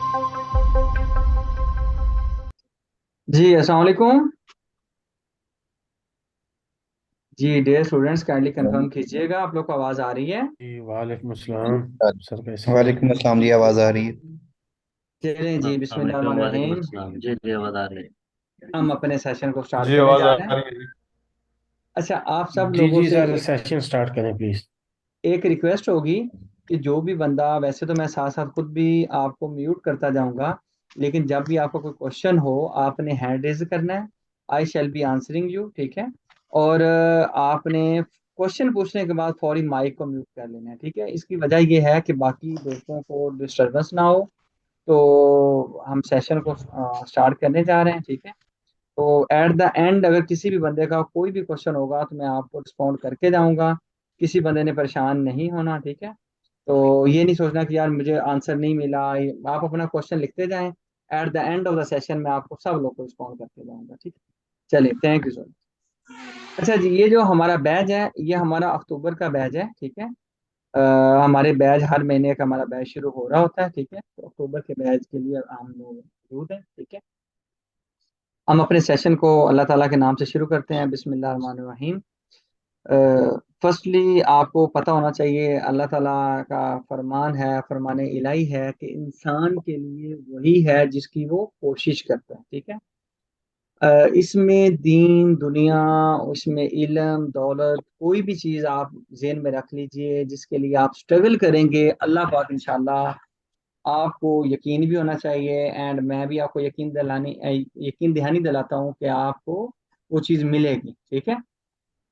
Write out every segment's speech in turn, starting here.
जी अस्सलाम वालेकुम। जी dear students, kindly confirm कीजिएगा आप लोग को आवाज़ आ रही है। जी वालेकुम अस्सलाम। सर कैसे हैं? वालेकुम अस्सलाम जी, आवाज़ आ रही है। चलें जी, वालेकुम वालेकुम बिस्मिल्लाहिर्रहमानिर्रहीम। अस्सलाम। जी जी, आवाज आ रही है। हम अपने सेशन को स्टार्ट जी करने आवाज़ जा आ रहे हैं। रही है जी। अच्छा, आप सब जी लोगों जी से सर, सेशन स्टार्ट करें प्लीज। एक रिक्वेस्ट होगी कि जो भी बंदा, वैसे तो मैं साथ साथ खुद भी आपको म्यूट करता जाऊंगा, लेकिन जब भी आपको कोई क्वेश्चन हो आपने हैंड रेज करना है। आई शैल बी आंसरिंग यू, ठीक है। और आपने क्वेश्चन पूछने के बाद फौरी माइक को म्यूट कर लेना है, ठीक है। इसकी वजह यह है कि बाकी दोस्तों को डिस्टरबेंस ना हो। तो हम सेशन को स्टार्ट करने जा रहे हैं, ठीक है। तो एट द एंड अगर किसी भी बंदे का कोई भी क्वेश्चन होगा तो मैं आपको रिस्पॉन्ड करके जाऊंगा। किसी बंदे ने परेशान नहीं होना, ठीक है। तो ये नहीं सोचना कि यार मुझे आंसर नहीं मिला। आप अपना क्वेश्चन लिखते जाएं। At the end of the session में आपको सब लोग को रिस्पॉन्ड करके जाऊंगा, ठीक है। चलिए, थैंक यू सो मच। अच्छा जी, ये जो हमारा बैच है ये हमारा अक्टूबर का बैच है, ठीक है। अ, हमारे बैच हर महीने का हमारा बैच शुरू हो रहा होता है, ठीक है। तो अक्टूबर के बैच के लिए हम लोग मौजूद हैं, ठीक है। हम अपने सेशन को अल्लाह ताला के नाम से शुरू करते हैं, बिस्मिल्लाह रहमान रहीम। फर्स्टली आपको पता होना चाहिए अल्लाह ताला का फरमान है, फरमान इलाही है कि इंसान के लिए वही है जिसकी वो कोशिश करता है, ठीक है। इसमें दीन दुनिया, उसमें इल्म दौलत, कोई भी चीज़ आप जेहन में रख लीजिए जिसके लिए आप स्ट्रगल करेंगे, अल्लाह पाक इंशाल्लाह आपको यकीन भी होना चाहिए। एंड मैं भी आपको यकीन दहानी दिलाता हूँ कि आपको वो चीज़ मिलेगी, ठीक है।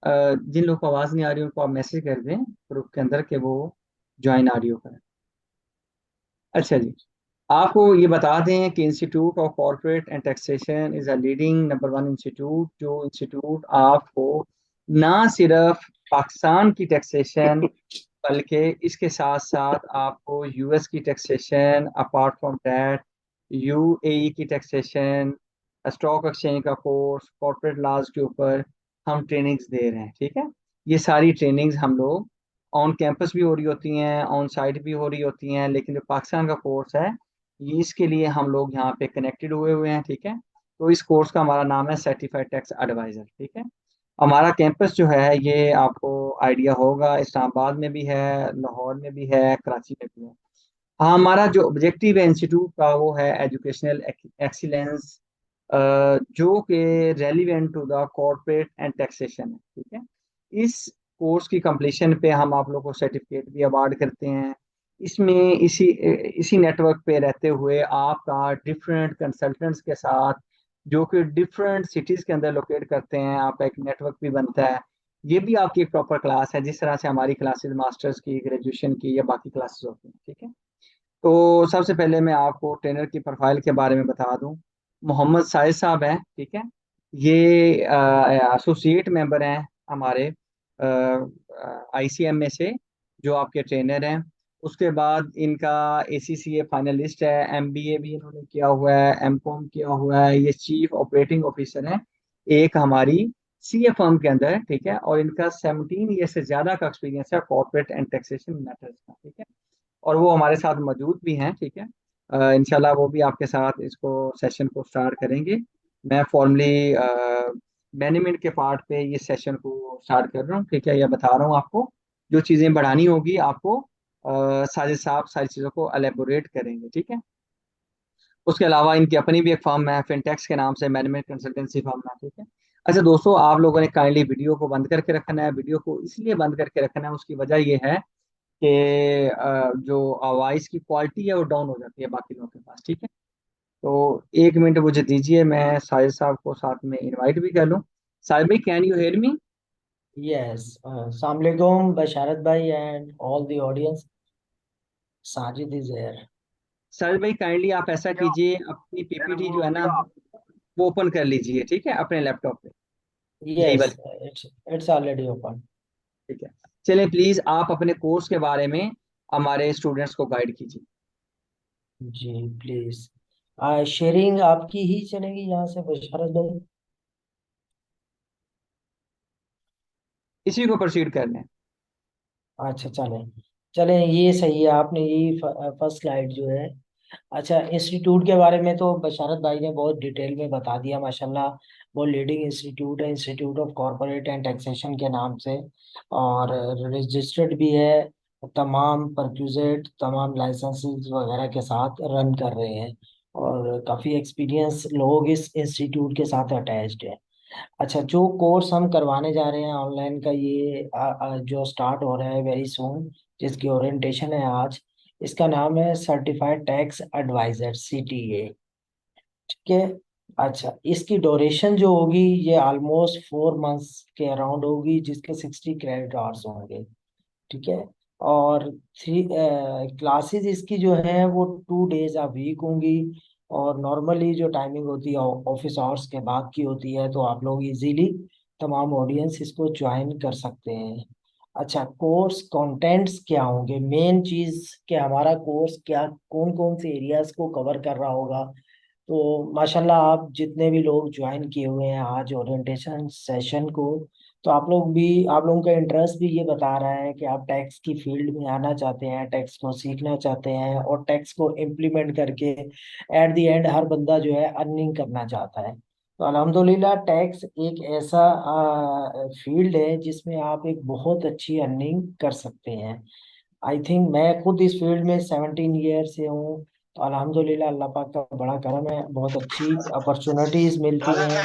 जिन लोगों को आवाज़ नहीं आ रही उनको आप मैसेज कर दें ग्रुप के अंदर कि वो ज्वाइन ऑडियो करें। अच्छा जी, आपको ये बता दें कि institute of corporate and taxation is a leading number one institute, जो इंस्टीट्यूट आपको ना सिर्फ पाकिस्तान की टैक्सेशन बल्कि इसके साथ साथ आपको यूएस की taxation, apart from that UAE की टैक्सेशन, स्टॉक एक्सचेंज का कोर्स, कॉर्पोरेट लॉज के ऊपर हम ट्रेनिंग्स दे रहे हैं, ठीक है। ये सारी ट्रेनिंग्स हम लोग ऑन कैंपस भी हो रही होती हैं, ऑन साइट भी हो रही होती हैं, लेकिन जो पाकिस्तान का कोर्स है ये इसके लिए हम लोग यहाँ पे कनेक्टेड हुए हुए हैं, ठीक है। तो इस कोर्स का हमारा नाम है सर्टिफाइड टैक्स एडवाइजर, ठीक है। हमारा कैंपस जो है ये आपको आइडिया होगा, इस्लामाबाद में भी है, लाहौर में भी है, कराची में भी है। हाँ, हमारा जो ऑब्जेक्टिव है इंस्टीट्यूट का वो है एजुकेशनल एक्सीलेंस, जो कि relevant to the corporate and taxation है, ठीक है। इस कोर्स की कंप्लीशन पे हम आप लोग को सर्टिफिकेट भी अवार्ड करते हैं। इसमें इसी इसी नेटवर्क पे रहते हुए आपका डिफरेंट कंसल्टेंट्स के साथ, जो कि डिफरेंट सिटीज़ के अंदर लोकेट करते हैं, आपका एक नेटवर्क भी बनता है। ये भी आपकी एक प्रॉपर क्लास है, जिस तरह से हमारी क्लासेस मास्टर्स की, ग्रेजुएशन की या बाकी क्लासेस होती हैं, ठीक है। तो सबसे पहले मैं आपको ट्रेनर की प्रोफाइल के बारे में बता दूं। मोहम्मद साहिद साहब हैं, ठीक है। ये एसोसिएट मेंबर हैं हमारे आईसीएम में से, जो आपके ट्रेनर हैं। उसके बाद इनका एसीसीए फाइनलिस्ट है, एमबीए भी इन्होंने किया हुआ है, एमकॉम किया हुआ है। ये चीफ ऑपरेटिंग ऑफिसर हैं एक हमारी सीए फर्म के अंदर, ठीक है। और इनका 17 ईयर से ज़्यादा का एक्सपीरियंस है कॉर्पोरेट एंड टैक्सेशन मैटर्स का, ठीक है। और वो हमारे साथ मौजूद भी हैं, ठीक है। इंशाल्लाह वो भी आपके साथ इसको सेशन को स्टार्ट करेंगे। मैं फॉर्मली मैनेजमेंट के पार्ट पे ये सेशन को स्टार्ट कर रहा हूँ, ठीक है। या बता रहा हूँ आपको जो चीज़ें बढ़ानी होगी आपको, साजिद साहब सारी चीज़ों को एलेबोरेट करेंगे, ठीक है। उसके अलावा इनकी अपनी भी एक फर्म है फिनटेक्स के नाम से, मैनेजमेंट कंसल्टेंसी फर्म है, ठीक है। अच्छा दोस्तों, आप लोगों ने काइंडली वीडियो को बंद करके रखना है। वीडियो को इसलिए बंद करके रखना है, उसकी वजह ये है कि जो आवाज़ की क्वालिटी है वो डाउन हो जाती है बाकी लोगों के पास, ठीक है। तो 1 मिनट मुझे दीजिए, मैं साहिद साहब को साथ में इनवाइट भी कर लूँ। साहिद भाई, can you hear me? Yes, Assalamu alaikum, Basharat bhai and all the audience. Sajid is here. Shahid भाई काइंडली आप ऐसा कीजिए, अपनी पीपीटी जो है ना वो ओपन कर लीजिए, ठीक है, अपने लैपटॉप पे। यही वाली, Yes, it's already open. ठीक है। चलिए प्लीज़ आप अपने कोर्स के बारे में हमारे स्टूडेंट्स को गाइड कीजिए। जी प्लीज। शेयरिंग आपकी ही चलेगी यहाँ से बशारत भाई। इसी को प्रोसीड करना है। अच्छा चलें। चलें, ये सही है, आपने यही फर्स्ट स्लाइड जो है अच्छा, इंस्टीट्यूट के बारे में तो बशारत भाई ने बहुत डिटेल में बता दिया माशाल्लाह। वो लीडिंग इंस्टीट्यूट है, institute of corporate and taxation के नाम से, और रजिस्टर्ड भी है, तमाम परक्यूजेट तमाम लाइसेंसेस वगैरह के साथ रन कर रहे हैं, और काफ़ी एक्सपीरियंस लोग इस इंस्टीट्यूट के साथ अटैच्ड है। अच्छा, जो कोर्स हम करवाने जा रहे हैं ऑनलाइन का, ये जो स्टार्ट हो रहा है वेरी सून, जिसकी ओरिएंटेशन है आज, इसका नाम है सर्टिफाइड टैक्स एडवाइजर, CTA। ठीक है। अच्छा, इसकी ड्यूरेशन जो होगी ये ऑलमोस्ट 4 मंथ्स के अराउंड होगी, जिसके 60 क्रेडिट आवर्स होंगे। ठीक है। और थ्री क्लासेस इसकी जो है वो 2 डेज अ वीक होंगी, और नॉर्मली जो टाइमिंग होती है ऑफिस आवर्स के बाद की होती है, तो आप लोग इजीली तमाम ऑडियंस इसको ज्वाइन कर सकते हैं। अच्छा, कोर्स कंटेंट्स क्या होंगे, मेन चीज कि हमारा कोर्स क्या कौन कौन से एरियाज को कवर कर रहा होगा। तो माशाल्लाह आप जितने भी लोग ज्वाइन किए हुए हैं आज ओरिएंटेशन सेशन को, तो आप लोगों का इंटरेस्ट भी ये बता रहा है कि आप टैक्स की फील्ड में आना चाहते हैं, टैक्स को सीखना चाहते हैं, और टैक्स को इम्प्लीमेंट करके एट द एंड हर बंदा जो है अर्निंग करना चाहता है। तो अल्हम्दुलिल्लाह टैक्स एक ऐसा फील्ड है जिसमें आप एक बहुत अच्छी अर्निंग कर सकते हैं। आई थिंक मैं खुद इस फील्ड में 17 ईयर से हूँ, तो अल्हम्दुलिल्लाह अल्लाह पाक का बड़ा करम है, बहुत अच्छी अपॉर्चुनिटीज मिलती हैं।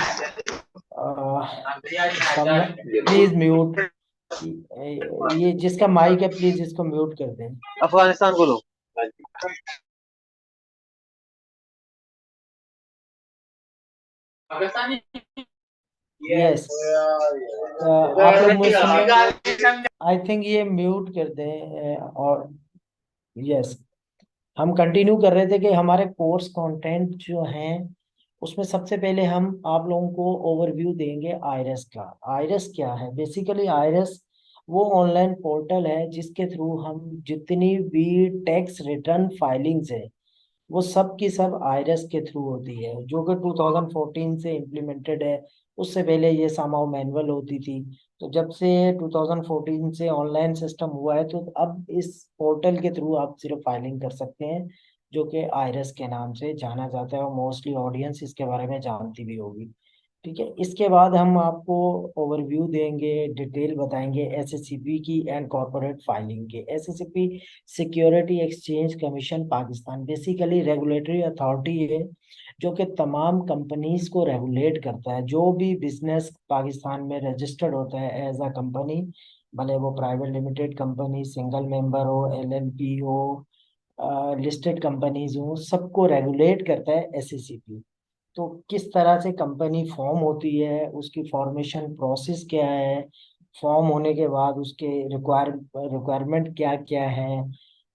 सब प्लीज म्यूट, ये जिसका माइक है प्लीज इसको म्यूट कर दें। अफगानिस्तान को लो। यस, आप लोग मुझे सुन रहे हैं? आई थिंक ये म्यूट कर दें। और यस, हम कंटिन्यू कर रहे थे कि हमारे कोर्स कंटेंट जो हैं उसमें सबसे पहले हम आप लोगों को ओवरव्यू देंगे आयरस का। आयरस क्या है? बेसिकली आयरस वो ऑनलाइन पोर्टल है जिसके थ्रू हम जितनी भी टैक्स रिटर्न फाइलिंग्स है वो सब की सब आयरस के थ्रू होती है, जो कि 2014 से इम्प्लीमेंटेड है। उससे पहले ये समाव मैनुअल होती थी। तो जब से 2014 से ऑनलाइन सिस्टम हुआ है, तो अब इस पोर्टल के थ्रू आप सिर्फ फाइलिंग कर सकते हैं, जो कि आयरस के नाम से जाना जाता है, और मोस्टली ऑडियंस इसके बारे में जानती भी होगी। ठीक है। इसके बाद हम आपको ओवरव्यू देंगे, डिटेल बताएंगे SSCP की एंड कॉर्पोरेट फाइलिंग के। SSCP security exchange commission Pakistan basically regulatory authority है, जो कि तमाम कंपनीज को रेगुलेट करता है। जो भी बिजनेस पाकिस्तान में रजिस्टर्ड होता है एज अ कंपनी, भले वो private limited company, single member हो, LLP हो, लिस्टेड कंपनीज हो, सबको रेगुलेट करता है SSCP। तो किस तरह से कंपनी फॉर्म होती है, उसकी फॉर्मेशन प्रोसेस क्या है, फॉर्म होने के बाद उसके रिक्वायरमेंट क्या क्या है,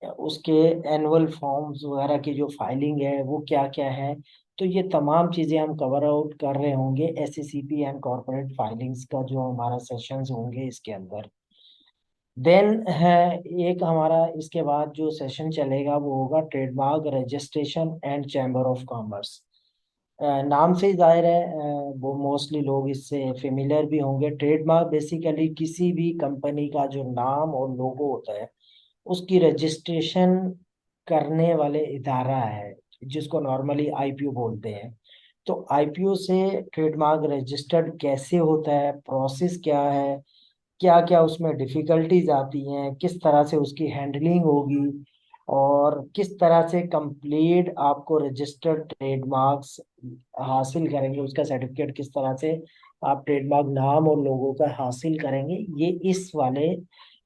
उसके एनुअल फॉर्म्स वगैरह की जो फाइलिंग है वो क्या क्या है, तो ये तमाम चीज़ें हम कवर आउट कर रहे होंगे SCCP एंड कॉर्पोरेट फाइलिंग्स का जो हमारा सेशंस होंगे इसके अंदर। देन है एक हमारा इसके बाद जो सेशन चलेगा वो होगा trademark registration and chamber of commerce. नाम से ही जाहिर है, वो मोस्टली लोग इससे फेमिलियर भी होंगे। ट्रेडमार्क बेसिकली किसी भी कंपनी का जो नाम और लोगो होता है उसकी रजिस्ट्रेशन करने वाले इदारा है, जिसको नॉर्मली IPO बोलते हैं। तो IPO से ट्रेडमार्क रजिस्टर्ड कैसे होता है, प्रोसेस क्या है, क्या क्या उसमें डिफिकल्टीज आती हैं, किस तरह से उसकी हैंडलिंग होगी, और किस तरह से कंप्लीट आपको रजिस्टर्ड ट्रेडमार्क्स हासिल करेंगे, उसका सर्टिफिकेट किस तरह से आप ट्रेडमार्क नाम और लोगों का हासिल करेंगे, ये इस वाले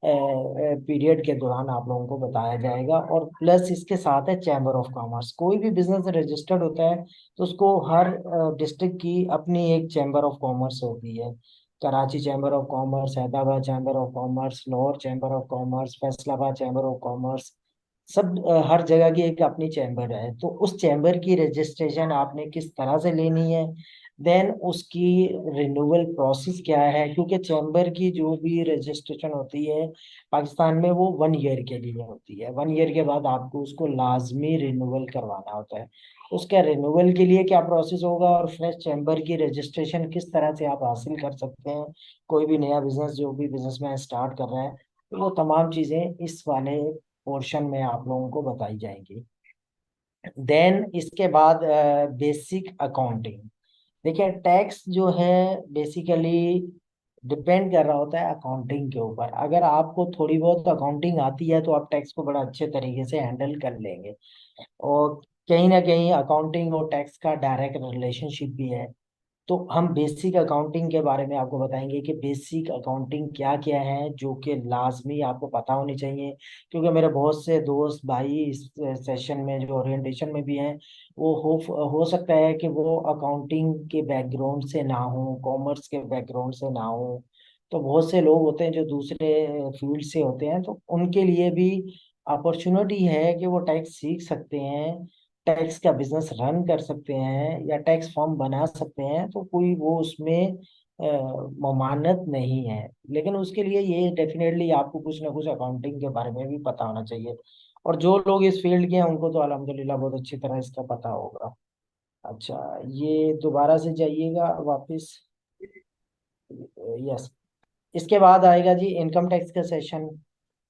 पीरियड के दौरान आप लोगों को बताया जाएगा। और प्लस इसके साथ है चैम्बर ऑफ कॉमर्स। कोई भी बिजनेस रजिस्टर्ड होता है तो उसको हर डिस्ट्रिक्ट की अपनी एक चैम्बर ऑफ कॉमर्स होती है। Karachi chamber of commerce, Hyderabad chamber of commerce, Lahore chamber of commerce, Faisalabad chamber of commerce, सब हर जगह की एक अपनी चैम्बर है। तो उस चैम्बर की रजिस्ट्रेशन आपने किस तरह से लेनी है, देन उसकी रिन्यूअल प्रोसेस क्या है, क्योंकि चैम्बर की जो भी रजिस्ट्रेशन होती है पाकिस्तान में वो 1 ईयर के लिए होती है। 1 ईयर के बाद आपको उसको लाजमी रिन्यूअल करवाना होता है। उसके रिन्यूअल के लिए क्या प्रोसेस होगा, और फ्रेश चैम्बर की रजिस्ट्रेशन किस तरह से आप हासिल कर सकते हैं, कोई भी नया बिजनेस जो भी बिजनेसमैन स्टार्ट कर रहा है, तो वो तमाम चीज़ें इस वाले पोर्शन में आप लोगों को बताई जाएंगी। देन इसके बाद बेसिक अकाउंटिंग। देखिए टैक्स जो है बेसिकली डिपेंड कर रहा होता है अकाउंटिंग के ऊपर। अगर आपको थोड़ी बहुत अकाउंटिंग आती है तो आप टैक्स को बड़ा अच्छे तरीके से हैंडल कर लेंगे। और कहीं ना कहीं अकाउंटिंग और टैक्स का डायरेक्ट रिलेशनशिप भी है। तो हम बेसिक अकाउंटिंग के बारे में आपको बताएंगे कि बेसिक अकाउंटिंग क्या क्या है जो कि लाजमी आपको पता होनी चाहिए। क्योंकि मेरे बहुत से दोस्त भाई इस सेशन में जो ओरिएंटेशन में भी हैं, वो हो सकता है कि वो अकाउंटिंग के बैकग्राउंड से ना हो, कॉमर्स के बैकग्राउंड से ना हो। तो बहुत से लोग होते हैं जो दूसरे फील्ड से होते हैं, तो उनके लिए भी अपॉर्चुनिटी है कि वो टैक्स सीख सकते हैं, टैक्स का बिजनेस रन कर सकते हैं या टैक्स फॉर्म बना सकते हैं। तो कोई वो उसमें ममानत नहीं है। लेकिन उसके लिए ये डेफिनेटली आपको कुछ ना कुछ अकाउंटिंग के बारे में भी पता होना चाहिए। और जो लोग इस फील्ड के हैं उनको तो अल्हम्दुलिल्लाह बहुत अच्छी तरह इसका पता होगा। अच्छा, ये दोबारा से जाइएगा वापस। यस। इसके बाद आएगा जी इनकम टैक्स का सेशन।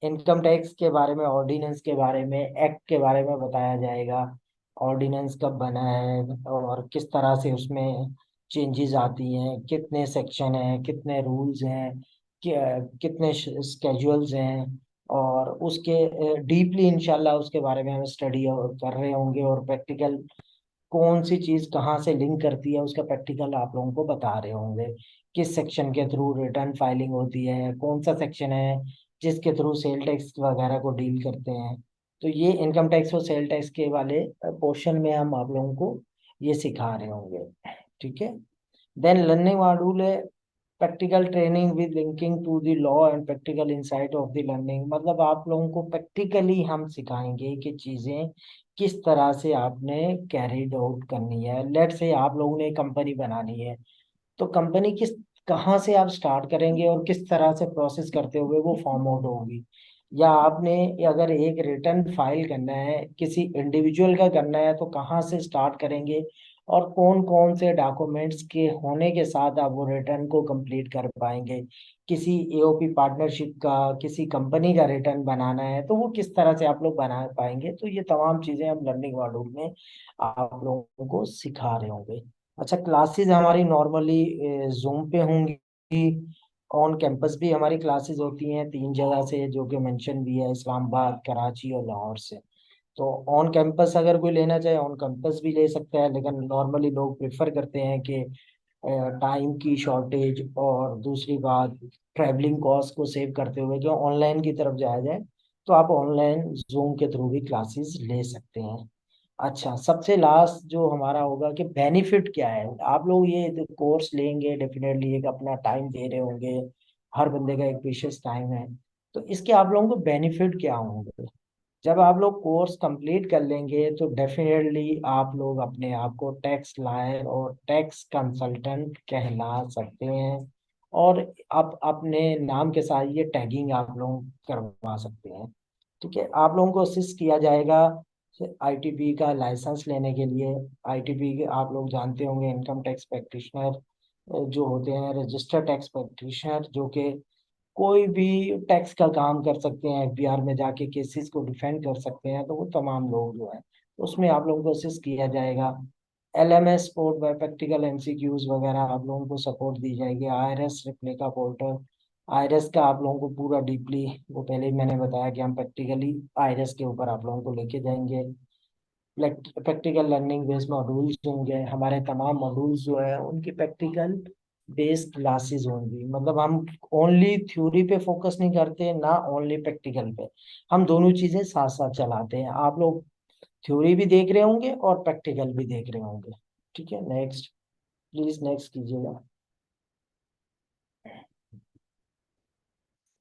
इनकम टैक्स के बारे में, ऑर्डिनेंस के बारे में, एक्ट के बारे में बताया जाएगा। ऑर्डिनेंस कब बना है और किस तरह से उसमें चेंजेस आती हैं, कितने सेक्शन हैं, कितने रूल्स हैं, कितने स्केड्यूल्स हैं। और उसके डीपली इंशाल्लाह उसके बारे में हम स्टडी कर रहे होंगे, और प्रैक्टिकल कौन सी चीज कहाँ से लिंक करती है उसका प्रैक्टिकल आप लोगों को बता रहे होंगे। किस सेक्शन के थ्रू रिटर्न फाइलिंग होती है, कौन सा सेक्शन है जिसके थ्रू सेल टैक्स वगैरह को डील करते हैं। तो ये इनकम टैक्स और सेल टैक्स के वाले पोर्शन में हम आप लोगों को ये सिखा रहे होंगे। ठीक है। देन लर्निंग मॉड्यूल है practical training with linking to the law and practical insight of the learning. मतलब आप लोगों को प्रैक्टिकली हम सिखाएंगे कि चीजें किस तरह से आपने कैरीड आउट करनी है। लेट से आप लोगों ने कंपनी बनानी है, तो कंपनी किस कहाँ से आप स्टार्ट करेंगे और किस तरह से प्रोसेस करते हुए वो फॉर्म आउट होगी। या आपने अगर एक रिटर्न फाइल करना है, किसी इंडिविजुअल का करना है, तो कहाँ से स्टार्ट करेंगे और कौन कौन से डॉक्यूमेंट्स के होने के साथ आप वो रिटर्न को कंप्लीट कर पाएंगे। किसी एओपी पार्टनरशिप का, किसी कंपनी का रिटर्न बनाना है तो वो किस तरह से आप लोग बना पाएंगे। तो ये तमाम चीजें हम लर्निंग मॉड्यूल में आप लोगों को सिखा रहे होंगे। अच्छा, क्लासेस हमारी नॉर्मली जूम पे होंगी। ऑन कैंपस भी हमारी क्लासेस होती हैं 3 जगह से, जो कि मेंशन भी है, इस्लामाबाद, कराची और लाहौर से। तो ऑन कैंपस अगर कोई लेना चाहे ऑन कैंपस भी ले सकता है, लेकिन नॉर्मली लोग प्रेफर करते हैं कि टाइम की शॉर्टेज और दूसरी बात ट्रैवलिंग कॉस्ट को सेव करते हुए जो ऑनलाइन की तरफ जाया जाए, तो आप ऑनलाइन जूम के थ्रू भी क्लासेस ले सकते हैं। अच्छा, सबसे लास्ट जो हमारा होगा कि बेनिफिट क्या है। आप लोग ये कोर्स लेंगे, डेफिनेटली एक अपना टाइम दे रहे होंगे, हर बंदे का एक प्रीशियस टाइम है। तो इसके आप लोगों को बेनिफिट क्या होंगे। जब आप लोग कोर्स कंप्लीट कर लेंगे तो डेफिनेटली आप लोग अपने आप को टैक्स लायर और टैक्स कंसल्टेंट कहला सकते हैं। और आप अपने नाम के साथ ये टैगिंग आप लोग करवा सकते हैं। ठीक है। आप लोगों को असिस्ट किया जाएगा आईटीपी का लाइसेंस लेने के लिए। आईटीपी के आप लोग जानते होंगे, इनकम टैक्स प्रैक्टिशनर जो होते हैं, रजिस्टर्ड टैक्स प्रैक्टिशनर, जो कि कोई भी टैक्स का काम कर सकते हैं, एफबीआर में जाके केसेस को डिफेंड कर सकते हैं। तो वो तमाम लोग जो हैं उसमें आप लोगों को असिस्ट किया जाएगा। LMS support bye practical MCQs वगैरह आप लोगों को सपोर्ट दी जाएगी। आईआरएस रिप्लिका पोर्टल, आईआरएस का आप लोगों को पूरा डीपली, वो पहले ही मैंने बताया कि हम प्रैक्टिकली आईआरएस के ऊपर आप लोगों को लेके जाएंगे। प्रैक्टिकल लर्निंग बेस्ड मॉड्यूल्स होंगे हमारे, तमाम मॉड्यूल्स जो है उनकी प्रैक्टिकल बेस्ड क्लासेस होंगी। मतलब हम ओनली थ्योरी पे फोकस नहीं करते, ना ओनली प्रैक्टिकल पे। हम दोनों चीजें साथ साथ चलाते हैं। आप लोग थ्योरी भी देख रहे होंगे और प्रैक्टिकल भी देख रहे होंगे। ठीक है। नेक्स्ट, प्लीज नेक्स्ट कीजिएगा।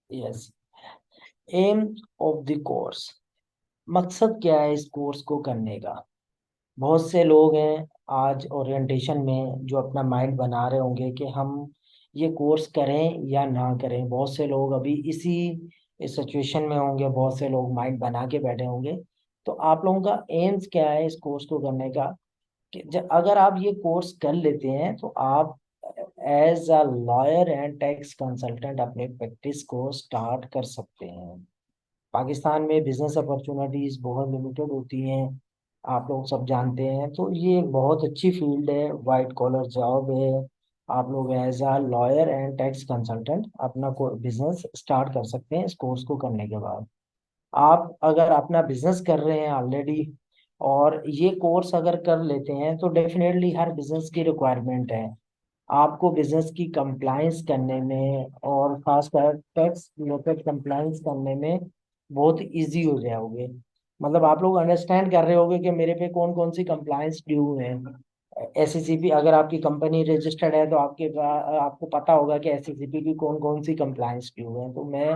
Yes. Aim of the course, मकसद क्या है इस कोर्स को करने का। बहुत से लोग हैं आज ओरिएंटेशन में जो अपना माइंड बना रहे होंगे कि हम ये कोर्स करें या ना करें। बहुत से लोग अभी इसी सिचुएशन में होंगे, बहुत से लोग माइंड बना के बैठे होंगे। तो आप लोगों का एम्स क्या है इस कोर्स को करने का, कि अगर आप ये कोर्स कर लेते हैं तो आप as a lawyer and tax consultant अपनी प्रैक्टिस को स्टार्ट कर सकते हैं। पाकिस्तान में बिजनेस अपॉर्चुनिटीज बहुत लिमिटेड होती हैं। आप लोग सब जानते हैं। तो ये एक बहुत अच्छी फील्ड है, वाइट कॉलर जॉब है। आप लोग as a lawyer and tax consultant अपना बिजनेस स्टार्ट कर सकते हैं इस कोर्स को करने के बाद। आप अगर अपना बिजनेस कर रहे हैं ऑलरेडी और ये कोर्स अगर कर लेते हैं तो डेफिनेटली हर बिजनेस की रिक्वायरमेंट है। आपको बिजनेस की कंप्लाइंस करने में और खासकर टैक्स रिलेटेड कंप्लाइंस करने में बहुत इजी हो जाओगे। मतलब आप लोग अंडरस्टैंड कर रहे होगे कि मेरे पे कौन कौन सी कंप्लाइंस ड्यू है। एससीसीपी अगर आपकी कंपनी रजिस्टर्ड है तो आपको पता होगा कि एससीसीपी की कौन कौन सी कंप्लाइंस ड्यू है, तो मैं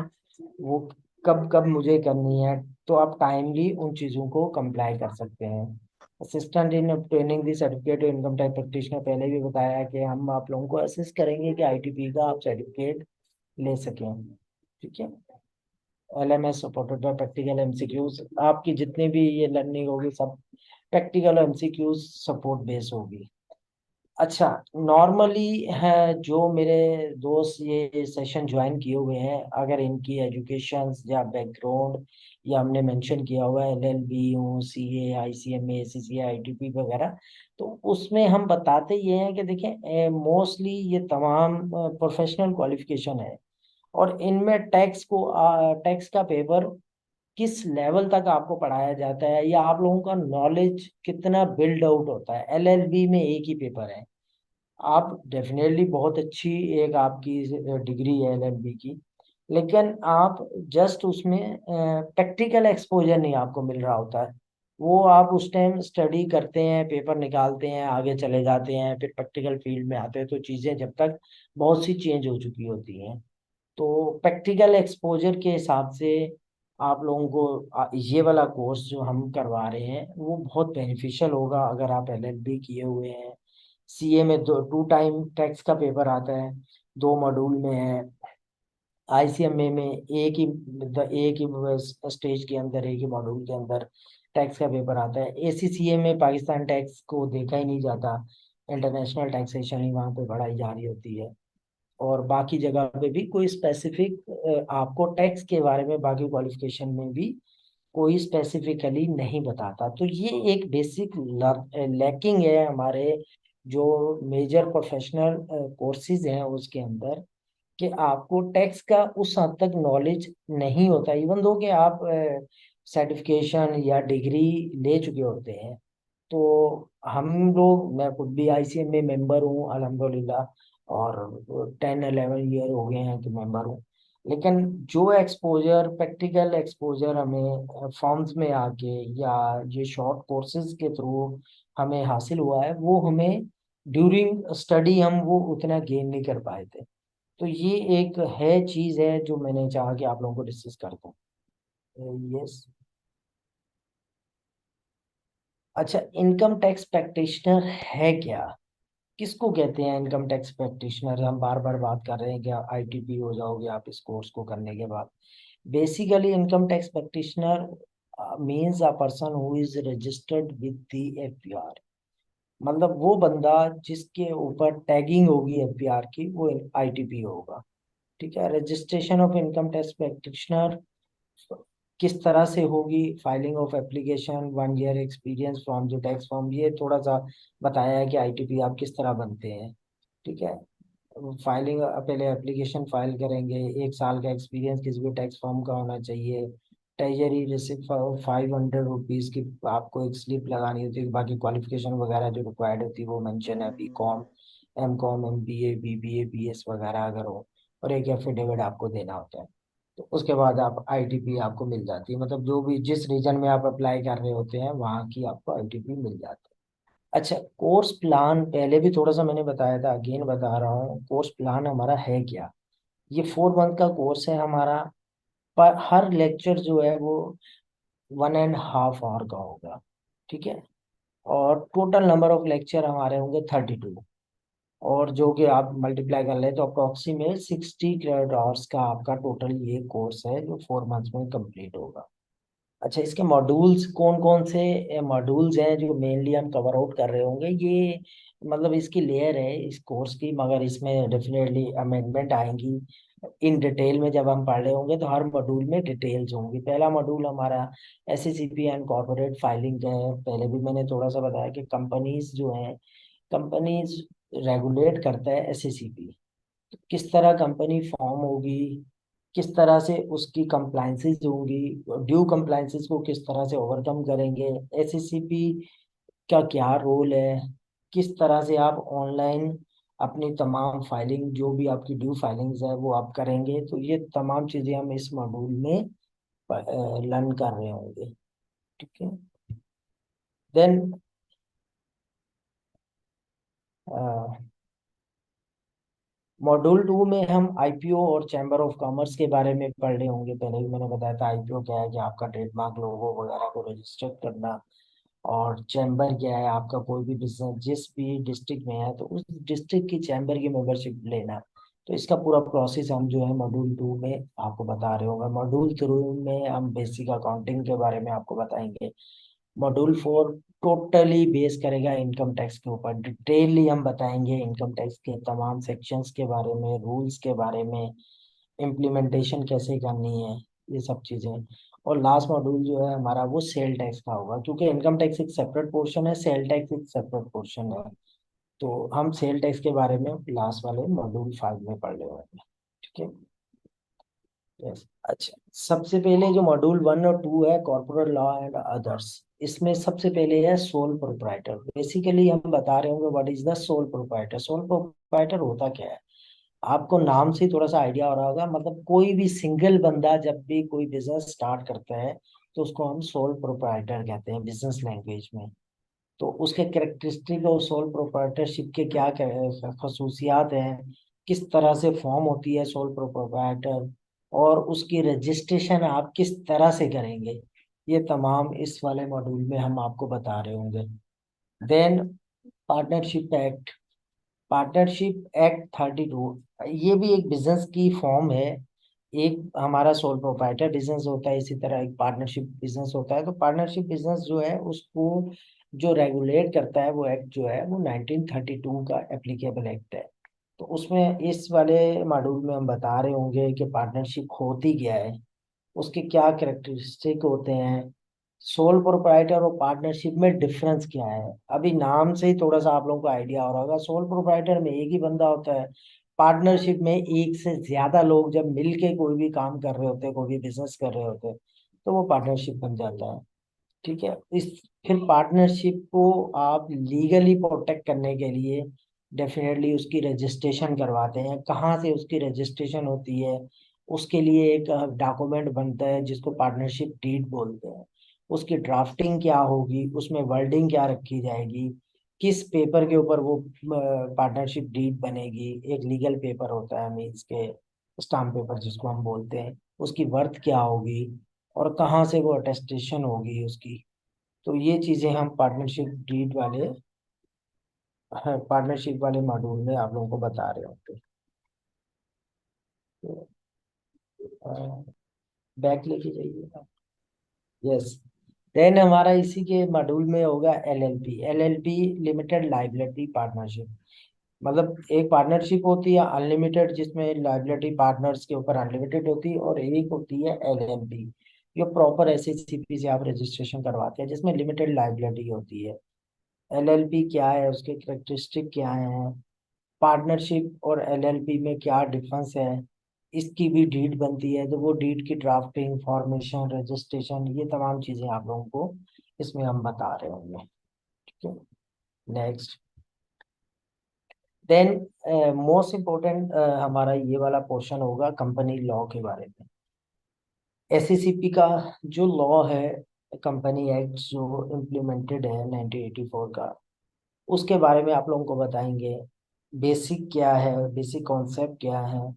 वो कब कब मुझे करनी है, तो आप टाइमली उन चीज़ों को कंप्लाई कर सकते हैं। Assistant in obtaining the certificate income tax practitioner, पहले भी बताया है कि हम आप लोगों को असिस्ट करेंगे कि आईटीपी का आप सर्टिफिकेट ले सकें। ठीक है। LMS supported by practical MCQs, आपकी जितनी भी ये लर्निंग होगी सब प्रैक्टिकल एमसीक्यूज सपोर्ट बेस होगी। अच्छा, नॉर्मली है जो मेरे दोस्त ये सेशन ज्वाइन किए हुए हैं, अगर इनकी एजुकेशन या बैकग्राउंड या हमने मेंशन किया हुआ है एलएलबी हो, सीए, आईसीएमए, एसीसीए, आईटीपी वगैरह, तो उसमें हम बताते ये हैं कि देखें मोस्टली ये तमाम प्रोफेशनल क्वालिफिकेशन है और इनमें टैक्स का पेपर किस लेवल तक आपको पढ़ाया जाता है या आप लोगों का नॉलेज कितना बिल्ड आउट होता है। एलएलबी में एक ही पेपर है। आप डेफिनेटली बहुत अच्छी एक आपकी डिग्री है एलएलबी की, लेकिन आप जस्ट उसमें प्रैक्टिकल एक्सपोजर नहीं आपको मिल रहा होता है। वो आप उस टाइम स्टडी करते हैं, पेपर निकालते हैं, आगे चले जाते हैं, फिर प्रैक्टिकल फील्ड में आते हैं तो चीज़ें जब तक बहुत सी चेंज हो चुकी होती हैं। तो प्रैक्टिकल एक्सपोजर के हिसाब से आप लोगों को ये वाला कोर्स जो हम करवा रहे हैं वो बहुत बेनिफिशियल होगा अगर आप एलएलबी किए हुए हैं। सीए में दो टू टाइम टैक्स का पेपर आता है, दो मॉड्यूल में है। आईसीएमए में एक ही स्टेज के अंदर, एक ही मॉड्यूल के अंदर टैक्स का पेपर आता है। एसीसीए में पाकिस्तान टैक्स को देखा ही नहीं जाता, इंटरनेशनल टैक्सेशन ही वहाँ पे पढ़ाई जा रही होती है। और बाकी जगह पे भी कोई स्पेसिफिक आपको टैक्स के बारे में बाकी क्वालिफिकेशन में भी कोई स्पेसिफिकली नहीं बताता। तो ये एक बेसिक लैकिंग है हमारे जो मेजर प्रोफेशनल कोर्सेज हैं उसके अंदर, कि आपको टैक्स का उस हद तक नॉलेज नहीं होता इवन दो कि आप सर्टिफिकेशन या डिग्री ले चुके होते हैं। तो हम लोग, मैं खुद भी आईसीएमए मेंबर हूँ अल्हम्दुलिल्लाह, और 10-11 ईयर हो गए हैं कि मेंबर हूँ। लेकिन जो एक्सपोजर, प्रैक्टिकल एक्सपोजर हमें फॉर्म्स में आके या ये शॉर्ट कोर्सेज के थ्रू हमें हासिल हुआ है वो हमें ड्यूरिंग स्टडी हम वो उतना गेन नहीं कर पाए थे। तो ये एक है चीज है जो मैंने चाहा कि आप लोगों को डिस्कस करता हूँ। यस। अच्छा, इनकम टैक्स प्रैक्टिशनर है क्या, किसको कहते हैं इनकम टैक्स प्रैक्टिशनर? हम बार बार बात कर रहे हैं कि आईटीपी हो जाओगे आप इस कोर्स को करने के बाद। Basically income tax practitioner means a person who is registered with the FPR. मतलब वो बंदा जिसके ऊपर टैगिंग होगी एफपीआर की वो आईटीपी होगा। ठीक है। Registration of income tax practitioner किस तरह से होगी? Filing of application, 1 year experience from जो टैक्स फॉर्म, ये थोड़ा सा बताया है कि आईटीपी आप किस तरह बनते हैं। ठीक है। फाइलिंग, पहले एप्लीकेशन फाइल करेंगे, 1 साल का एक्सपीरियंस किसी भी टैक्स फॉर्म का होना चाहिए। ट्रेजरी रिसिप्ट 500 रुपीज़ की आपको एक स्लिप लगानी होती है। बाकी क्वालिफिकेशन वगैरह जो रिक्वायर्ड होती है वो मेंशन है, BCom, MCom, MBA, BBA, BS वगैरह अगर हो, और एक एफिडेविट आपको देना होता है। तो उसके बाद आप आईटीपी आपको मिल जाती है, मतलब जो भी जिस रीजन में आप अप्लाई कर रहे होते हैं वहाँ की आपको आईटीपी मिल जाती है। अच्छा, कोर्स प्लान पहले भी थोड़ा सा मैंने बताया था, अगेन बता रहा हूँ, कोर्स प्लान हमारा है क्या। ये 4 मंथ का कोर्स है हमारा, पर हर लेक्चर जो है वो 1.5 आवर का होगा। ठीक है। और टोटल नंबर ऑफ लेक्चर हमारे होंगे 32, और जो कि आप मल्टीप्लाई कर ले तो अप्रोक्सीमेट 60 क्रेडिट आवर्स का आपका टोटल ये कोर्स है जो 4 मंथ्स में कंप्लीट होगा। अच्छा, इसके मॉड्यूल्स कौन कौन से मॉड्यूल्स हैं जो मेनली हम कवर आउट कर रहे होंगे, ये मतलब इसकी लेयर है इस कोर्स की, मगर इसमें डेफिनेटली अमेंडमेंट आएंगी। इन डिटेल में जब हम पढ़ रहे होंगे तो हर मॉड्यूल में डिटेल्स होंगी। पहला मॉड्यूल हमारा एससीसीपी एंड कॉर्पोरेट फाइलिंग का है। पहले भी मैंने थोड़ा सा बताया कि कंपनीज जो हैं, कंपनीज रेगुलेट करता है एससीसीपी। तो किस तरह कंपनी फॉर्म होगी, किस तरह से उसकी कंप्लाइंसेस होंगी, ड्यू कंप्लाइंसेस को किस तरह से ओवरकम करेंगे, एससीसीपी का क्या रोल है, किस तरह से आप ऑनलाइन अपनी तमाम फाइलिंग, जो भी आपकी ड्यू फाइलिंग्स है वो आप करेंगे। तो ये तमाम चीजें हम इस मॉड्यूल में लर्न कर रहे होंगे। ठीक है। देन मॉड्यूल 2 में हम आईपीओ और चैम्बर ऑफ कॉमर्स के बारे में पढ़ रहे होंगे। पहले भी मैंने बताया था आईपीओ क्या है, कि आपका ट्रेडमार्क लोगो वगैरह को रजिस्टर करना। और चैम्बर क्या है, आपका कोई भी बिजनेस जिस भी डिस्ट्रिक्ट में है तो उस डिस्ट्रिक्ट की चैम्बर की मेंबरशिप लेना। तो इसका पूरा प्रोसेस हम जो है मॉड्यूल 2 में आपको बता रहे होंगे। मॉड्यूल 3 में हम बेसिक अकाउंटिंग के बारे में आपको बताएंगे। मॉड्यूल 4 टोटली बेस करेगा इनकम टैक्स के ऊपर। डिटेनली हम बताएंगे इनकम टैक्स के तमाम सेक्शंस के बारे में, रूल्स के बारे में, इम्प्लीमेंटेशन कैसे करनी है, ये सब चीजें। और लास्ट मॉड्यूल जो है हमारा वो सेल टैक्स का होगा, क्योंकि इनकम टैक्स एक सेपरेट पोर्शन है, सेल टैक्स एक सेपरेट पोर्शन है। तो हम सेल टैक्स के बारे में लास्ट वाले मॉड्यूल 5 में पढ़ रहे होंगे। ठीक है। यस। अच्छा, सबसे पहले जो मॉड्यूल 1 और 2 है, कॉर्पोरेट लॉ एंड अदर्स, इसमें सबसे पहले है सोल प्रोप्राइटर। बेसिकली हम बता रहे होंगे what is the sole proprietor. Sole proprietor होता क्या है, आपको नाम से थोड़ा सा आइडिया हो रहा होगा। मतलब कोई भी सिंगल बंदा जब भी कोई बिजनेस स्टार्ट करता है तो उसको हम सोल प्रोप्राइटर कहते हैं बिजनेस लैंग्वेज में। तो उसके कैरेक्टरिस्टिक और सोल प्रोप्राइटरशिप के क्या खसूसियात हैं, किस तरह से फॉर्म होती है सोल प्रोप्राइटर, और उसकी रजिस्ट्रेशन आप किस तरह से करेंगे, ये तमाम इस वाले मॉड्यूल में हम आपको बता रहे होंगे। Then partnership act. Partnership act 32, ये भी एक बिजनेस की फॉर्म है। एक हमारा सोल प्रोप्राइटर बिजनेस होता है, इसी तरह एक पार्टनरशिप बिजनेस होता है। तो पार्टनरशिप बिजनेस जो है उसको जो रेगुलेट करता है वो एक्ट जो है वो 1932 का एप्लीकेबल एक्ट है। तो उसमें इस वाले मॉड्यूल में हम बता रहे होंगे कि पार्टनरशिप होती क्या है, उसके क्या कैरेक्टरिस्टिक होते हैं, सोल प्रोप्राइटर और पार्टनरशिप में डिफरेंस क्या है। अभी नाम से ही थोड़ा सा आप लोगों को आइडिया हो रहा होगा, सोल प्रोप्राइटर में एक ही बंदा होता है, पार्टनरशिप में एक से ज्यादा लोग जब मिलके कोई भी काम कर रहे होते हैं, कोई भी बिजनेस कर रहे होते हैं, तो वो पार्टनरशिप बन जाता है। ठीक है। इस फिर पार्टनरशिप को आप लीगली प्रोटेक्ट करने के लिए डेफिनेटली उसकी रजिस्ट्रेशन करवाते हैं। कहाँ से उसकी रजिस्ट्रेशन होती है, उसके लिए एक डॉक्यूमेंट बनता है जिसको पार्टनरशिप डीड बोलते हैं। उसकी ड्राफ्टिंग क्या होगी, उसमें वर्डिंग क्या रखी जाएगी, किस पेपर के ऊपर वो पार्टनरशिप डीड बनेगी। एक लीगल पेपर होता है, मीन्स के स्टाम्प पेपर जिसको हम बोलते हैं, उसकी वर्थ क्या होगी, और कहाँ से वो अटेस्टेशन होगी उसकी। तो ये चीजें हम पार्टनरशिप वाले मॉड्यूल में आप लोगों को बता रहे होंगे। तो बैक लेके जाइए। यस। देन हमारा इसी के मॉड्यूल में होगा LLP. LLP limited liability partnership. मतलब एक पार्टनरशिप होती है अनलिमिटेड, जिसमें लाइबिलिटी पार्टनर्स के ऊपर अनलिमिटेड होती है, और एक होती है एलएलपी जो प्रॉपर एससीसीपी से आप रजिस्ट्रेशन करवाते हैं, जिसमें लिमिटेड लाइबिलिटी होती है। एलएलपी क्या है, उसके कैरेक्टरिस्टिक क्या है, पार्टनरशिप और एलएलपी में क्या डिफरेंस है, इसकी भी डीड बनती है, तो वो डीड की ड्राफ्टिंग, फॉर्मेशन, रजिस्ट्रेशन, ये तमाम चीजें आप लोगों को इसमें हम बता रहे होंगे। ठीक है। नेक्स्ट। देन मोस्ट इम्पोर्टेंट हमारा ये वाला पोर्शन होगा कंपनी लॉ के बारे में। एससीसीपी का जो लॉ है, कंपनी एक्ट जो इम्प्लीमेंटेड है 1984 का, उसके बारे में आप लोगों को बताएंगे। बेसिक क्या है, बेसिक कॉन्सेप्ट क्या है।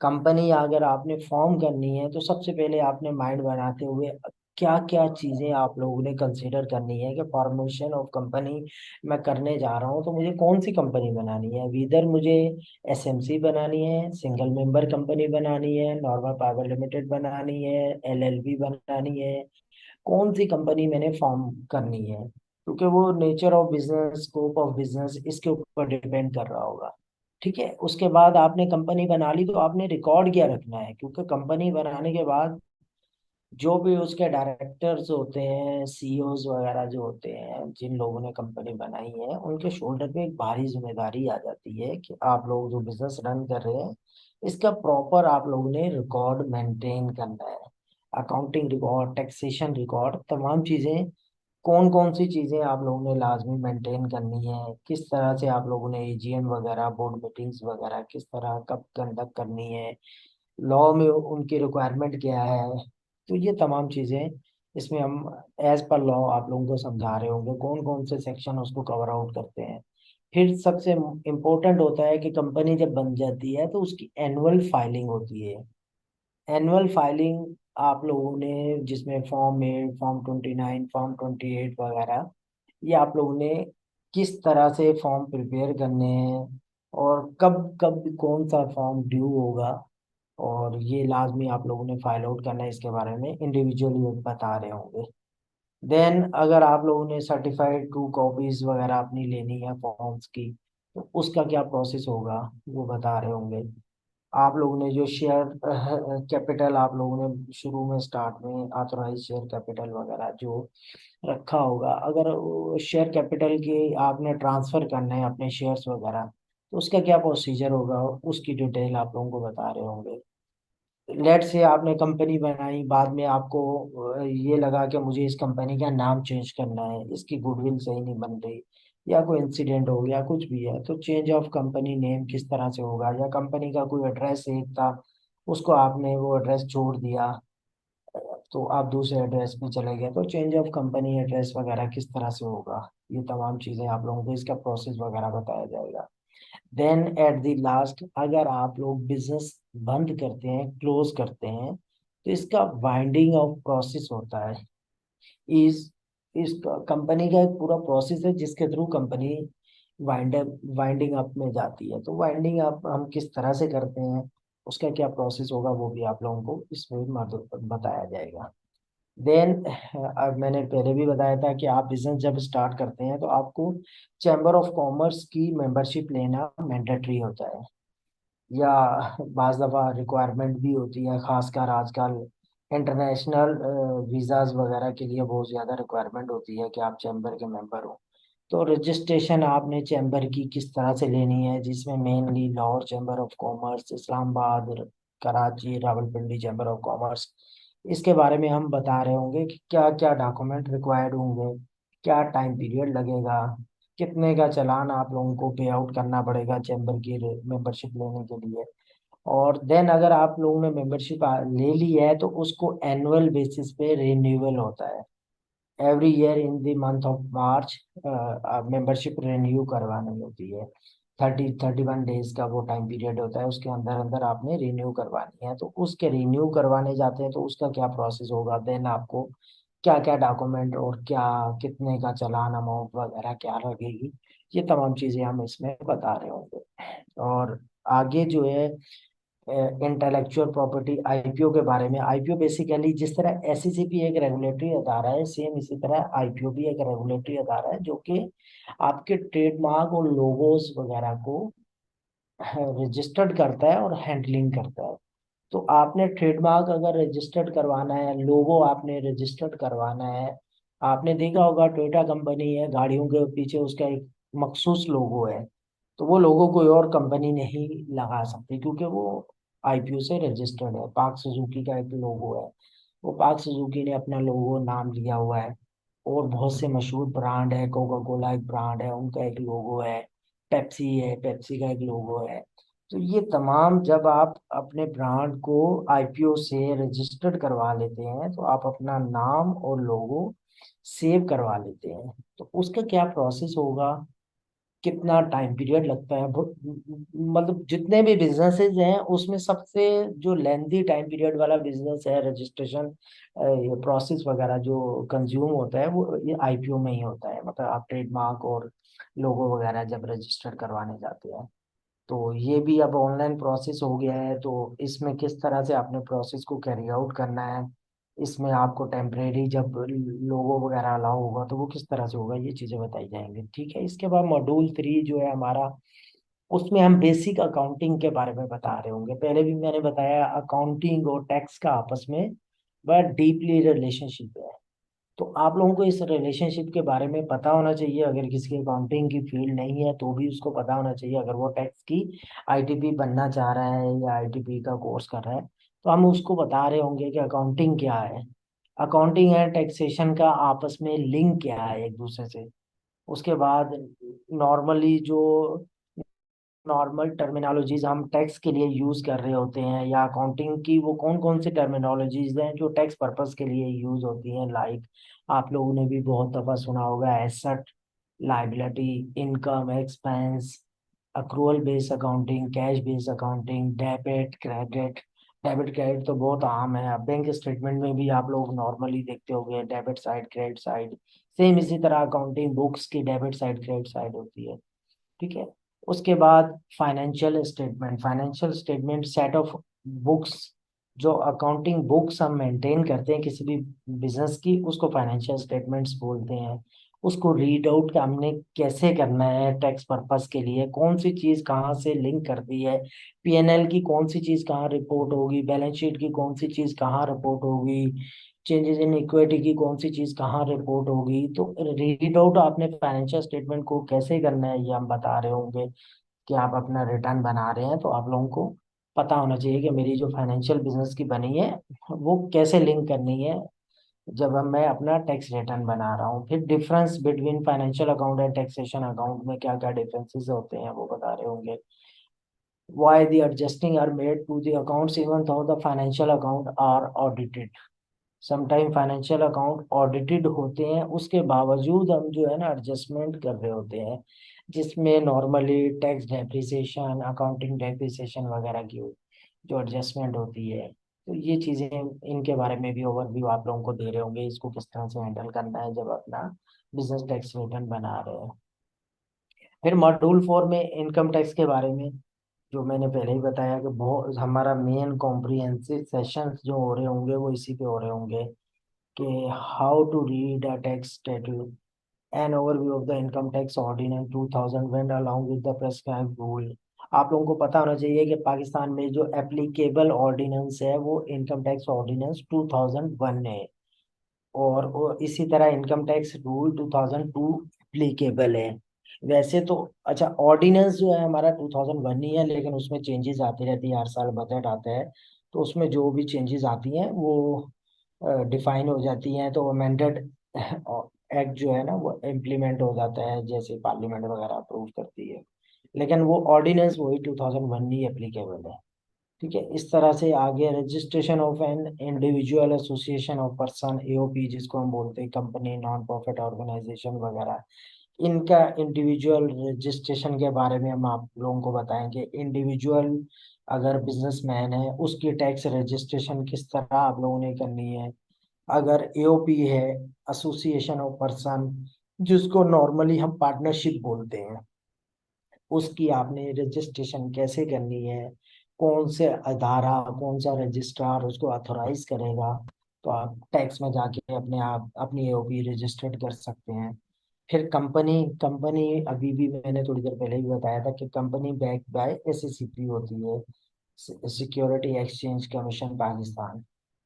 कंपनी अगर आपने फॉर्म करनी है तो सबसे पहले आपने माइंड बनाते हुए क्या क्या चीजें आप लोगों ने कंसीडर करनी है कि फॉर्मेशन ऑफ कंपनी मैं करने जा रहा हूँ, तो मुझे कौन सी कंपनी बनानी है। इधर मुझे एसएमसी बनानी है, सिंगल मेंबर कंपनी बनानी है, नॉर्मल प्राइवेट लिमिटेड बनानी है, एलएलपी बनानी है, कौन सी कंपनी मैंने फॉर्म करनी है, क्योंकि वो nature of business, scope of business इसके ऊपर डिपेंड कर रहा होगा। ठीक है, उसके बाद आपने कंपनी बना ली तो आपने रिकॉर्ड क्या रखना है, क्योंकि कंपनी बनाने के बाद जो भी उसके डायरेक्टर्स होते हैं, सीईओज वगैरह जो होते हैं, जिन लोगों ने कंपनी बनाई है, उनके शोल्डर पे एक भारी जिम्मेदारी आ जाती है कि आप लोग जो बिजनेस रन कर रहे हैं इसका प्रॉपर आप लोगों ने रिकॉर्ड मेंटेन करना है। अकाउंटिंग रिकॉर्ड, टैक्सेशन रिकॉर्ड, तमाम चीजें, कौन कौन सी चीजें आप लोगों ने लाजमी मेंटेन करनी है, किस तरह से आप लोगों ने एजीएम वगैरह, बोर्ड मीटिंग्स वगैरह किस तरह कब कंडक्ट करनी है, लॉ में उनकी रिक्वायरमेंट क्या है। तो ये तमाम चीजें इसमें हम एज पर लॉ आप लोगों को समझा रहे होंगे, कौन कौन से सेक्शन उसको कवर आउट करते हैं। फिर सबसे इम्पोर्टेंट होता है कि कंपनी जब बन जाती है तो उसकी एनुअल फाइलिंग होती है। एनुअल फाइलिंग आप लोगों ने, जिसमें फॉर्म 8, फॉर्म 29, फॉर्म 28 वगैरह, ये आप लोगों ने किस तरह से फॉर्म प्रिपेयर करने हैं और कब कब कौन सा फॉर्म ड्यू होगा, और ये लाजमी आप लोगों ने फाइल आउट करना है, इसके बारे में इंडिविजुअली बता रहे होंगे। देन अगर आप लोगों ने सर्टिफाइड ट्रू कॉपीज वगैरह अपनी लेनी है फॉर्म्स की, तो उसका क्या प्रोसेस होगा वो बता रहे होंगे। आप लोगों ने जो शेयर कैपिटल आप लोगों ने शुरू में स्टार्ट में ऑथोराइज शेयर कैपिटल वगैरह जो रखा होगा, अगर शेयर कैपिटल के आपने ट्रांसफर करना है अपने शेयर्स वगैरह, तो उसका क्या प्रोसीजर होगा, उसकी डिटेल आप लोगों को बता रहे होंगे। लेट से आपने कंपनी बनाई, बाद में आपको ये लगा कि मुझे इस कंपनी का नाम चेंज करना है, इसकी गुडविल सही नहीं बन रही, या कोई इंसिडेंट हो गया, कुछ भी है, तो चेंज ऑफ कंपनी नेम किस तरह से होगा, या कंपनी का कोई एड्रेस एक था उसको आपने वो एड्रेस छोड़ दिया तो आप दूसरे एड्रेस पे चले गए, तो चेंज ऑफ कंपनी एड्रेस वगैरह किस तरह से होगा, ये तमाम चीज़ें आप लोगों को इसका प्रोसेस वगैरह बताया जाएगा। देन एट द लास्ट अगर आप लोग बिजनेस बंद करते हैं, क्लोज करते हैं, तो इसका वाइंडिंग ऑफ प्रोसेस होता है। इस इस कंपनी का एक पूरा प्रोसेस है जिसके थ्रू कंपनी वाइंडिंग अप में जाती है। तो वाइंडिंग अप हम किस तरह से करते हैं, उसका क्या प्रोसेस होगा, वो भी आप लोगों को इसमें बताया जाएगा। देन अब मैंने पहले भी बताया था कि आप बिजनेस जब स्टार्ट करते हैं तो आपको चैम्बर ऑफ कॉमर्स की मेंबरशिप लेना मैंडेटरी होता है, या बाज दफ़ा रिक्वायरमेंट भी होती है, खासकर आजकल इंटरनेशनल वीज़ाज वगैरह के लिए बहुत ज़्यादा रिक्वायरमेंट होती है कि आप चैम्बर के मेंबर हो। तो रजिस्ट्रेशन आपने चैम्बर की किस तरह से लेनी है, जिसमें mainly Lahore chamber of commerce, Islamabad, Karachi, Rawalpindi chamber of commerce, इसके बारे में हम बता रहे होंगे कि क्या क्या डॉक्यूमेंट रिक्वायर्ड होंगे, क्या टाइम पीरियड लगेगा, कितने का चालान आप लोगों को पे आउट करना पड़ेगा चैम्बर की मेंबरशिप लेने के लिए। और देन अगर आप लोगों ने मेंबरशिप ले ली है तो उसको एनुअल बेसिस पे रिन्यूअल होता है। Every year in the month of March membership renew करवानी होती है। 31 डेज का वो टाइम पीरियड होता है, उसके अंदर अंदर आपने रिन्यू करवानी है। तो उसके रिन्यू करवाने जाते हैं तो उसका क्या प्रोसेस होगा, देन आपको क्या क्या डॉक्यूमेंट और क्या कितने का चालान अमाउंट वगैरह क्या लगेगी, ये तमाम चीज़ें हम इसमें बता रहे होंगे। और आगे जो है इंटेलेक्चुअल प्रॉपर्टी आईपीओ के बारे में, आईपीओ बेसिकली जिस तरह एसईसीपी एक रेगुलेटरी अदारा है, सेम इसी तरह आईपीओ भी एक रेगुलेटरी अदारा है जो कि आपके ट्रेडमार्क और लोगोस वगैरह को रजिस्टर्ड करता है और हैंडलिंग करता है। तो आपने ट्रेडमार्क अगर रजिस्टर्ड करवाना है, लोगो आपने रजिस्टर्ड करवाना है, आपने देखा होगा टोयोटा कंपनी है, गाड़ियों के पीछे उसका एक मखसूस लोगो है, तो वो लोगो कोई और कंपनी नहीं लगा सकती क्योंकि वो आईपीओ से रजिस्टर्ड है। पार्क सुजुकी का एक लोगो है, वो पार्क सुजुकी ने अपना लोगो नाम लिया हुआ है। और बहुत से मशहूर ब्रांड है, कोका कोला एक ब्रांड है, उनका एक लोगो है, पेप्सी का एक लोगो है। तो ये तमाम जब आप अपने ब्रांड को आईपीओ से रजिस्टर्ड करवा लेते हैं तो आप अपना नाम और लोगो सेव करवा लेते हैं। तो उसका क्या प्रोसेस होगा, कितना टाइम पीरियड लगता है, मतलब जितने भी बिजनेसेस हैं उसमें सबसे जो लेंथी टाइम पीरियड वाला बिजनेस है रजिस्ट्रेशन प्रोसेस वगैरह जो कंज्यूम होता है वो ये आईपीओ में ही होता है। मतलब आप ट्रेडमार्क और लोगो वगैरह जब रजिस्टर करवाने जाते हैं, तो ये भी अब ऑनलाइन प्रोसेस हो गया है। तो इसमें किस तरह से आपने प्रोसेस को कैरी आउट करना है, इसमें आपको टेम्परेरी जब लोगो वगैरह अलाउ होगा तो वो किस तरह से होगा, ये चीज़ें बताई जाएंगी। ठीक है, इसके बाद मॉड्यूल 3 जो है हमारा उसमें हम बेसिक अकाउंटिंग के बारे में बता रहे होंगे। पहले भी मैंने बताया अकाउंटिंग और टैक्स का आपस में बड़ा डीपली रिलेशनशिप है। तो आप लोगों को इस रिलेशनशिप के बारे में पता होना चाहिए। अगर किसी की अकाउंटिंग की फील्ड नहीं है तो भी उसको पता होना चाहिए। अगर वो टैक्स की आईटीपी बनना चाह रहा है या आईटीपी का कोर्स कर रहा है तो हम उसको बता रहे होंगे कि अकाउंटिंग क्या है, अकाउंटिंग एंड टैक्सेशन का आपस में लिंक क्या है एक दूसरे से। उसके बाद नॉर्मली जो नॉर्मल टर्मिनोलॉजीज हम टैक्स के लिए यूज कर रहे होते हैं या अकाउंटिंग की, वो कौन कौन सी टर्मिनोलॉजीज हैं जो टैक्स पर्पस के लिए यूज होती हैं। लाइक आप लोगों ने भी बहुत दफा सुना होगा asset, liability, income, expense, accrual based accounting, cash based accounting, debit credit. Debit credit तो बहुत आम है, बैंक स्टेटमेंट में भी आप लोग नॉर्मली देखते होंगे debit side credit side. Same इसी तरह अकाउंटिंग बुक्स की डेबिट साइड क्रेडिट साइड होती है। ठीक है। उसके बाद financial statement set of books, जो अकाउंटिंग बुक्स हम मेंटेन करते हैं किसी भी बिजनेस की, उसको फाइनेंशियल स्टेटमेंट्स बोलते हैं। उसको रीड आउट हमने कैसे करना है टैक्स पर्पस के लिए, कौन सी चीज कहाँ से लिंक करती है, पीएनएल की कौन सी चीज कहाँ रिपोर्ट होगी, बैलेंस शीट की कौन सी चीज कहाँ रिपोर्ट होगी, चेंजेस इन इक्विटी की कौन सी चीज कहाँ रिपोर्ट होगी। तो रीड आउट आपने फाइनेंशियल स्टेटमेंट को कैसे करना है ये हम बता रहे होंगे। कि आप अपना रिटर्न बना रहे हैं तो आप लोगों को पता होना चाहिए कि मेरी जो फाइनेंशियल बिजनेस की बनी है वो कैसे लिंक करनी है जब हम मैं अपना टैक्स रिटर्न बना रहा हूँ। फिर difference between financial account and taxation account में क्या क्या डिफरेंसेस होते हैं वो बता रहे होंगे। Why the adjusting are made to the accounts even though the financial account are audited। Sometime financial account audited होते हैं उसके बावजूद हम जो है ना एडजस्टमेंट कर रहे होते हैं, जिसमें normally tax depreciation, accounting depreciation वगैरह की जो एडजस्टमेंट होती है। तो ये चीज़ें इनके बारे में भी ओवरव्यू आप लोगों को दे रहे होंगे, इसको किस तरह से हैंडल करना है जब अपना बिजनेस टैक्स रिटर्न बना रहे हैं। फिर मॉड्यूल 4 में इनकम टैक्स के बारे में जो मैंने पहले ही बताया कि बहुत हमारा मेन कॉम्प्रिहेंसिव सेशंस जो हो रहे होंगे वो इसी पे हो रहे होंगे कि how to read a tax statement, an overview of the income tax ordinance 2000 when along with the prescribed rule. आप लोगों को पता होना चाहिए कि पाकिस्तान में जो एप्लीकेबल ऑर्डिनेंस है वो इनकम टैक्स ऑर्डिनेंस 2001 है। और वो इसी तरह इनकम टैक्स रूल 2002 एप्लीकेबल है। वैसे तो अच्छा ऑर्डिनेंस जो है हमारा 2001 ही है, लेकिन उसमें चेंजेस आती रहती है, हर साल बजट आता है तो उसमें जो भी चेंजेस आती हैं वो डिफाइन हो जाती हैं, तो अमेंडेड एक्ट जो है ना वो इम्प्लीमेंट हो जाता है जैसे पार्लियामेंट वगैरह अप्रूव करती है। लेकिन वो ऑर्डिनेंस वही 2001 ही एप्लीकेबल है। ठीक है। इस तरह से आगे registration of an individual association of person, AOP जिसको हम बोलते हैं, कंपनी, नॉन प्रॉफिट ऑर्गेनाइजेशन वगैरह, इनका इंडिविजुअल रजिस्ट्रेशन के बारे में हम आप लोगों को बताएंगे। इंडिविजुअल अगर बिजनेसमैन है उसकी टैक्स रजिस्ट्रेशन किस तरह आप लोगों ने करनी है। अगर एओपी है, एसोसिएशन ऑफ पर्सन, जिसको नॉर्मली हम पार्टनरशिप बोलते हैं, उसकी आपने रजिस्ट्रेशन कैसे करनी है, कौन से अदारा, कौन सा रजिस्ट्रार उसको ऑथोराइज करेगा, तो आप टैक्स में जाके अपने आप अपनी एओपी रजिस्टर्ड कर सकते हैं। फिर कंपनी कंपनी अभी भी मैंने थोड़ी देर पहले ही बताया था कि कंपनी बैक बाय एससीसीपी होती है, सिक्योरिटी एक्सचेंज कमीशन पाकिस्तान।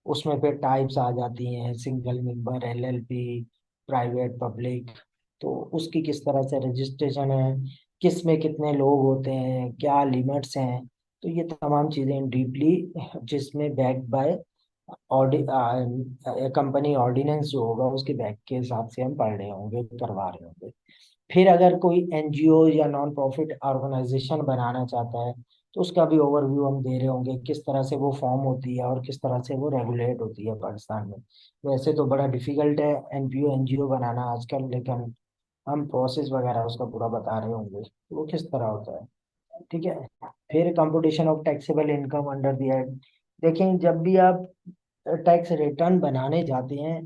उसमें फिर टाइप्स आ जाती हैं, single member, LLP, private, public. तो उसकी किस तरह से रजिस्ट्रेशन है, किस में कितने लोग होते हैं, क्या लिमिट्स हैं, तो ये तमाम चीज़ें डीपली जिसमें बैक बाय कंपनी ऑर्डिनेंस जो होगा उसके बैक के हिसाब से हम पढ़ रहे होंगे, करवा रहे होंगे। फिर अगर कोई एनजीओ या नॉन प्रॉफिट ऑर्गेनाइजेशन बनाना चाहता है तो उसका भी ओवरव्यू हम दे रहे होंगे, किस तरह से वो फॉर्म होती है और किस तरह से वो रेगुलेट होती है पाकिस्तान में। वैसे तो बड़ा डिफिकल्ट है एनपीओ एनजीओ बनाना आजकल, लेकिन हम प्रोसेस वगैरह उसका पूरा बता रहे होंगे कि वो किस तरह होता है। ठीक है। फिर computation of taxable income under the act. देखें जब भी आप टैक्स रिटर्न बनाने जाते हैं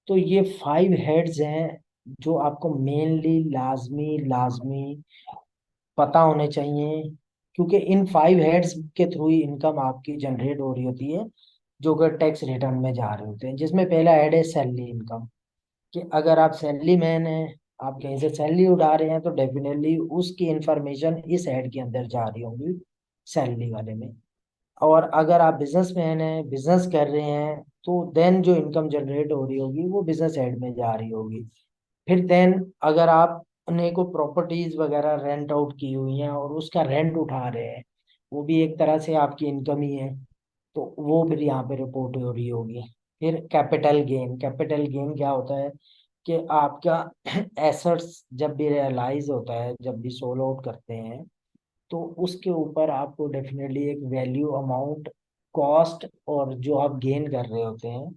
तो ये 5 हेड्स हैं जो आपको मेनली लाजमी लाजमी पता होने चाहिए, क्योंकि इन 5 हेड्स के थ्रू ही इनकम आपकी जनरेट हो रही होती है जो कि टैक्स रिटर्न में जा रहे होते हैं। जिसमें पहला हेड है सैलरी इनकम, कि अगर आप सैलरी मैन हैं आप कहीं से सैलरी उड़ा रहे हैं तो डेफिनेटली उसकी इंफॉर्मेशन इस हेड के अंदर जा रही होंगी, सैलरी वाले में। और अगर आप बिजनेसमैन हैं, बिजनेस कर रहे हैं, तो देन जो इनकम जनरेट हो रही होगी वो बिजनेस हेड में जा रही होगी। फिर देन अगर आपने को प्रॉपर्टीज वगैरह रेंट आउट की हुई हैं और उसका रेंट उठा रहे हैं, वो भी एक तरह से आपकी इनकम ही है, तो वो फिर यहाँ पे रिपोर्ट हो रही होगी। फिर कैपिटल गेन, कैपिटल गेन क्या होता है कि आपका एसेट्स जब भी रियलाइज होता है, जब भी सोल आउट करते हैं, तो उसके ऊपर आपको डेफिनेटली एक वैल्यू अमाउंट, कॉस्ट और जो आप गेन कर रहे होते हैं,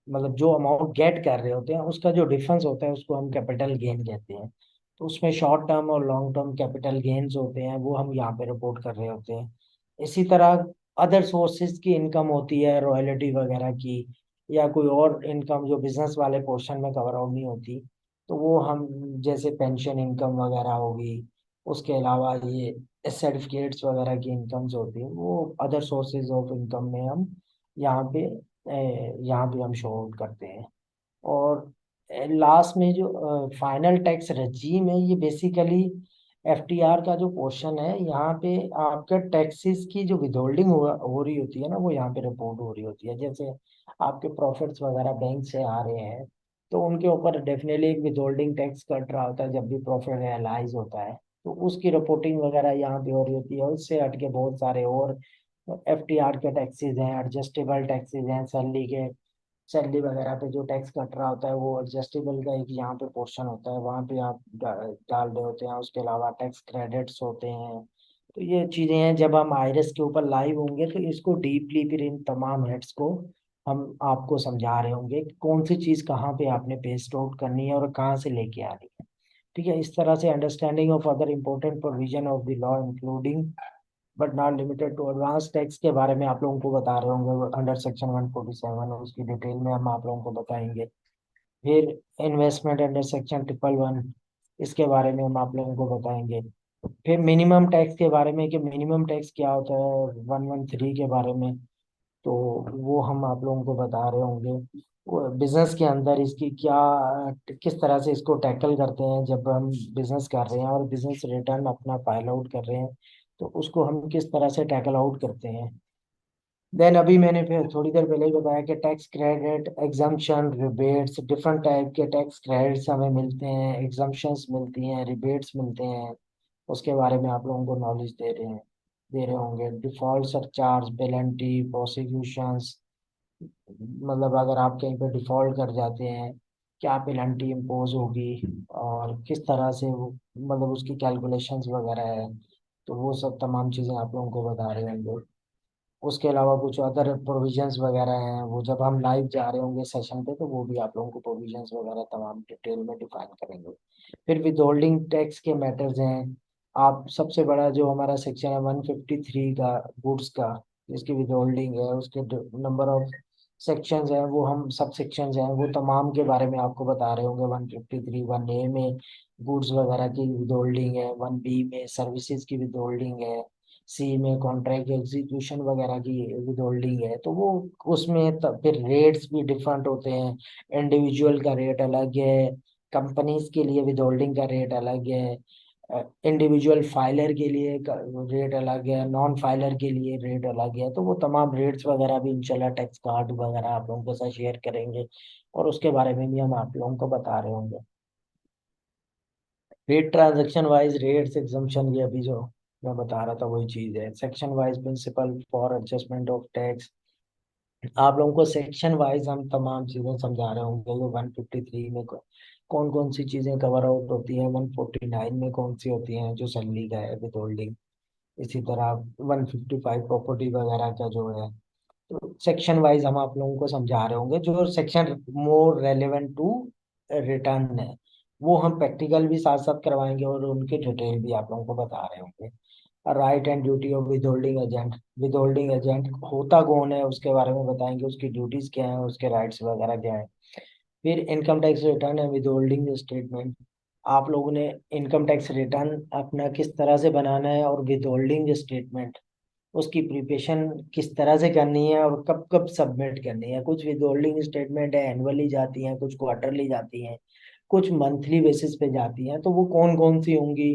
मतलब जो अमाउंट गेट कर रहे होते हैं, उसका जो डिफरेंस होता है उसको हम कैपिटल गेन कहते हैं। तो उसमें शॉर्ट टर्म और लॉन्ग टर्म कैपिटल गेन्स होते हैं, वो हम यहाँ पे रिपोर्ट कर रहे होते हैं। इसी तरह अदर सोर्सेज की इनकम होती है, रॉयल्टी वगैरह की, या कोई और इनकम जो बिजनेस वाले पोर्शन में कवर आउट नहीं होती, तो वो हम, जैसे पेंशन इनकम वगैरह होगी, उसके अलावा ये सर्टिफिकेट्स वगैरह की इनकम्स होती है, वो अदर सोर्सेज ऑफ इनकम में हम यहाँ पे यहाँ पे हम शो आउट करते हैं। और लास्ट में जो फाइनल टैक्स रजीम है, ये बेसिकली एफटीआर का जो पोर्शन है, यहाँ पे आपका टैक्सेस की जो विदहोल्डिंग हो रही होती है ना, वो यहाँ पे रिपोर्ट हो रही होती है। जैसे आपके प्रॉफिट्स वगैरह बैंक से आ रहे हैं, तो उनके ऊपर डेफिनेटली एक विदहोल्डिंग टैक्स कट रहा होता है जब भी प्रॉफिट रियलाइज होता है, तो उसकी रिपोर्टिंग वगैरह यहाँ पे हो रही होती है। उससे हटके बहुत सारे और एफटीआर के टैक्सेस हैं, एडजस्टेबल टैक्सेस हैं, सैलरी वगैरह पे जो टैक्स कट रहा होता है, वो एडजस्टेबल का एक यहाँ पे पोर्शन होता है, वहाँ पे आप डाल रहे होते हैं। उसके अलावा टैक्स क्रेडिट्स होते हैं। तो ये चीज़ें हैं, जब हम आयरस के ऊपर लाइव होंगे तो इसको डीपली फिर इन तमाम हेड्स को हम आपको समझा रहे होंगे कि कौन सी चीज़ कहाँ पे आपने पेस्ट आउट करनी है और कहाँ से लेके आनी है। ठीक है, इस तरह से understanding of other important provision of the law including but not limited to advance tax के बारे में आप लोगों को बता रहे होंगे अंडर सेक्शन 147, और उसकी डिटेल में हम आप लोगों को बताएंगे। फिर इन्वेस्टमेंट अंडर सेक्शन 111, इसके बारे में हम आप लोगों को बताएंगे। फिर मिनिमम टैक्स के बारे में कि मिनिमम टैक्स क्या होता है, 113 के बारे में, तो वो हम आप लोगों को बता रहे होंगे। बिजनेस के अंदर इसकी क्या, किस तरह से इसको टैकल करते हैं जब हम बिजनेस कर रहे हैं और बिजनेस रिटर्न अपना फाइल आउट कर रहे हैं, तो उसको हम किस तरह से टैकल आउट करते हैं। देन अभी मैंने फिर थोड़ी देर पहले ही बताया कि tax credit, exemption, rebates, different type के टैक्स क्रेडिट्स हमें मिलते हैं, एग्जाम्पशंस मिलती हैं, रिबेट्स मिलते हैं। उसके बारे में आप लोगों को नॉलेज दे रहे होंगे। डिफॉल्ट सरचार्ज, पेनल्टी, प्रोसिक्यूशंस, मतलब अगर आप कहीं पे डिफॉल्ट कर जाते हैं, क्या पेनल्टी इम्पोज होगी और किस तरह से वो, मतलब उसकी कैलकुलेशंस वगैरह है, तो वो सब तमाम चीज़ें आप लोगों को बता रहे होंगे। उसके अलावा कुछ अदर प्रोविजंस वगैरह हैं, वो जब हम लाइव जा रहे होंगे सेशन पे, तो वो भी आप लोगों को प्रोविजंस वगैरह तमाम डिटेल में डिफाइन करेंगे। फिर विद होल्डिंग टैक्स के मैटर्स हैं। आप सबसे बड़ा जो हमारा सेक्शन है 153 का, गुड्स का, जिसकी विद होल्डिंग है, उसके नंबर ऑफ सेक्शंस हैं, वो हम सब सेक्शंस हैं, वो तमाम के बारे में आपको बता रहे होंगे। 153 1A में गुड्स वगैरह की विद होल्डिंग है, 1B में सर्विसेज की विद होल्डिंग है, सी में कॉन्ट्रैक्ट एग्जीक्यूशन वगैरह की विद होल्डिंग है। तो वो उसमें फिर रेट्स भी डिफरेंट होते हैं। इंडिविजुअल का रेट अलग है, कंपनीज के लिए विद होल्डिंग का रेट अलग है, इंडिविजुअल फाइलर के लिए रेट अलग है, नॉन फाइलर के लिए रेट अलग है। तो वो तमाम रेट्स वगैरह भी इंशाल्लाह टैक्स कार्ड वगैरह आप लोगों के साथ शेयर करेंगे, और उसके बारे में भी हम आप लोगों को बता रहे होंगे। Rate transaction wise rates exemption, ये अभी जो मैं बता रहा था वही चीज है। Section wise principle for adjustment of tax, आप लोगों को सेक्शन वाइज हम तमाम चीजें समझा रहे होंगे। जो 153 में कौन कौन सी चीजें कवर आउट होती हैं, 149 में कौन सी होती हैं जो सैलरी का है विद होल्डिंग, इसी तरह 155 प्रॉपर्टी वगैरह का जो है। तो सेक्शन वाइज हम आप लोगों को समझा रहे होंगे। जो section more relevant to return है, वो हम प्रैक्टिकल भी साथ साथ करवाएंगे और उनकी डिटेल भी आप लोगों को बता रहे होंगे। Right and duty of with holding agent, with holding agent होता कौन है उसके बारे में बताएंगे, उसकी ड्यूटीज क्या है, उसके राइट्स वगैरह क्या है। फिर इनकम टैक्स रिटर्न है विद होल्डिंग स्टेटमेंट, आप लोगों ने इनकम टैक्स रिटर्न अपना किस तरह से बनाना है, और विद होल्डिंग स्टेटमेंट उसकी प्रिपरेशन किस तरह से करनी है और कब कब सबमिट करनी है। कुछ विद होल्डिंग स्टेटमेंट है एनुअली जाती हैं, कुछ क्वार्टरली जाती हैं, कुछ मंथली बेसिस पे जाती हैं। तो वो कौन कौन सी होंगी,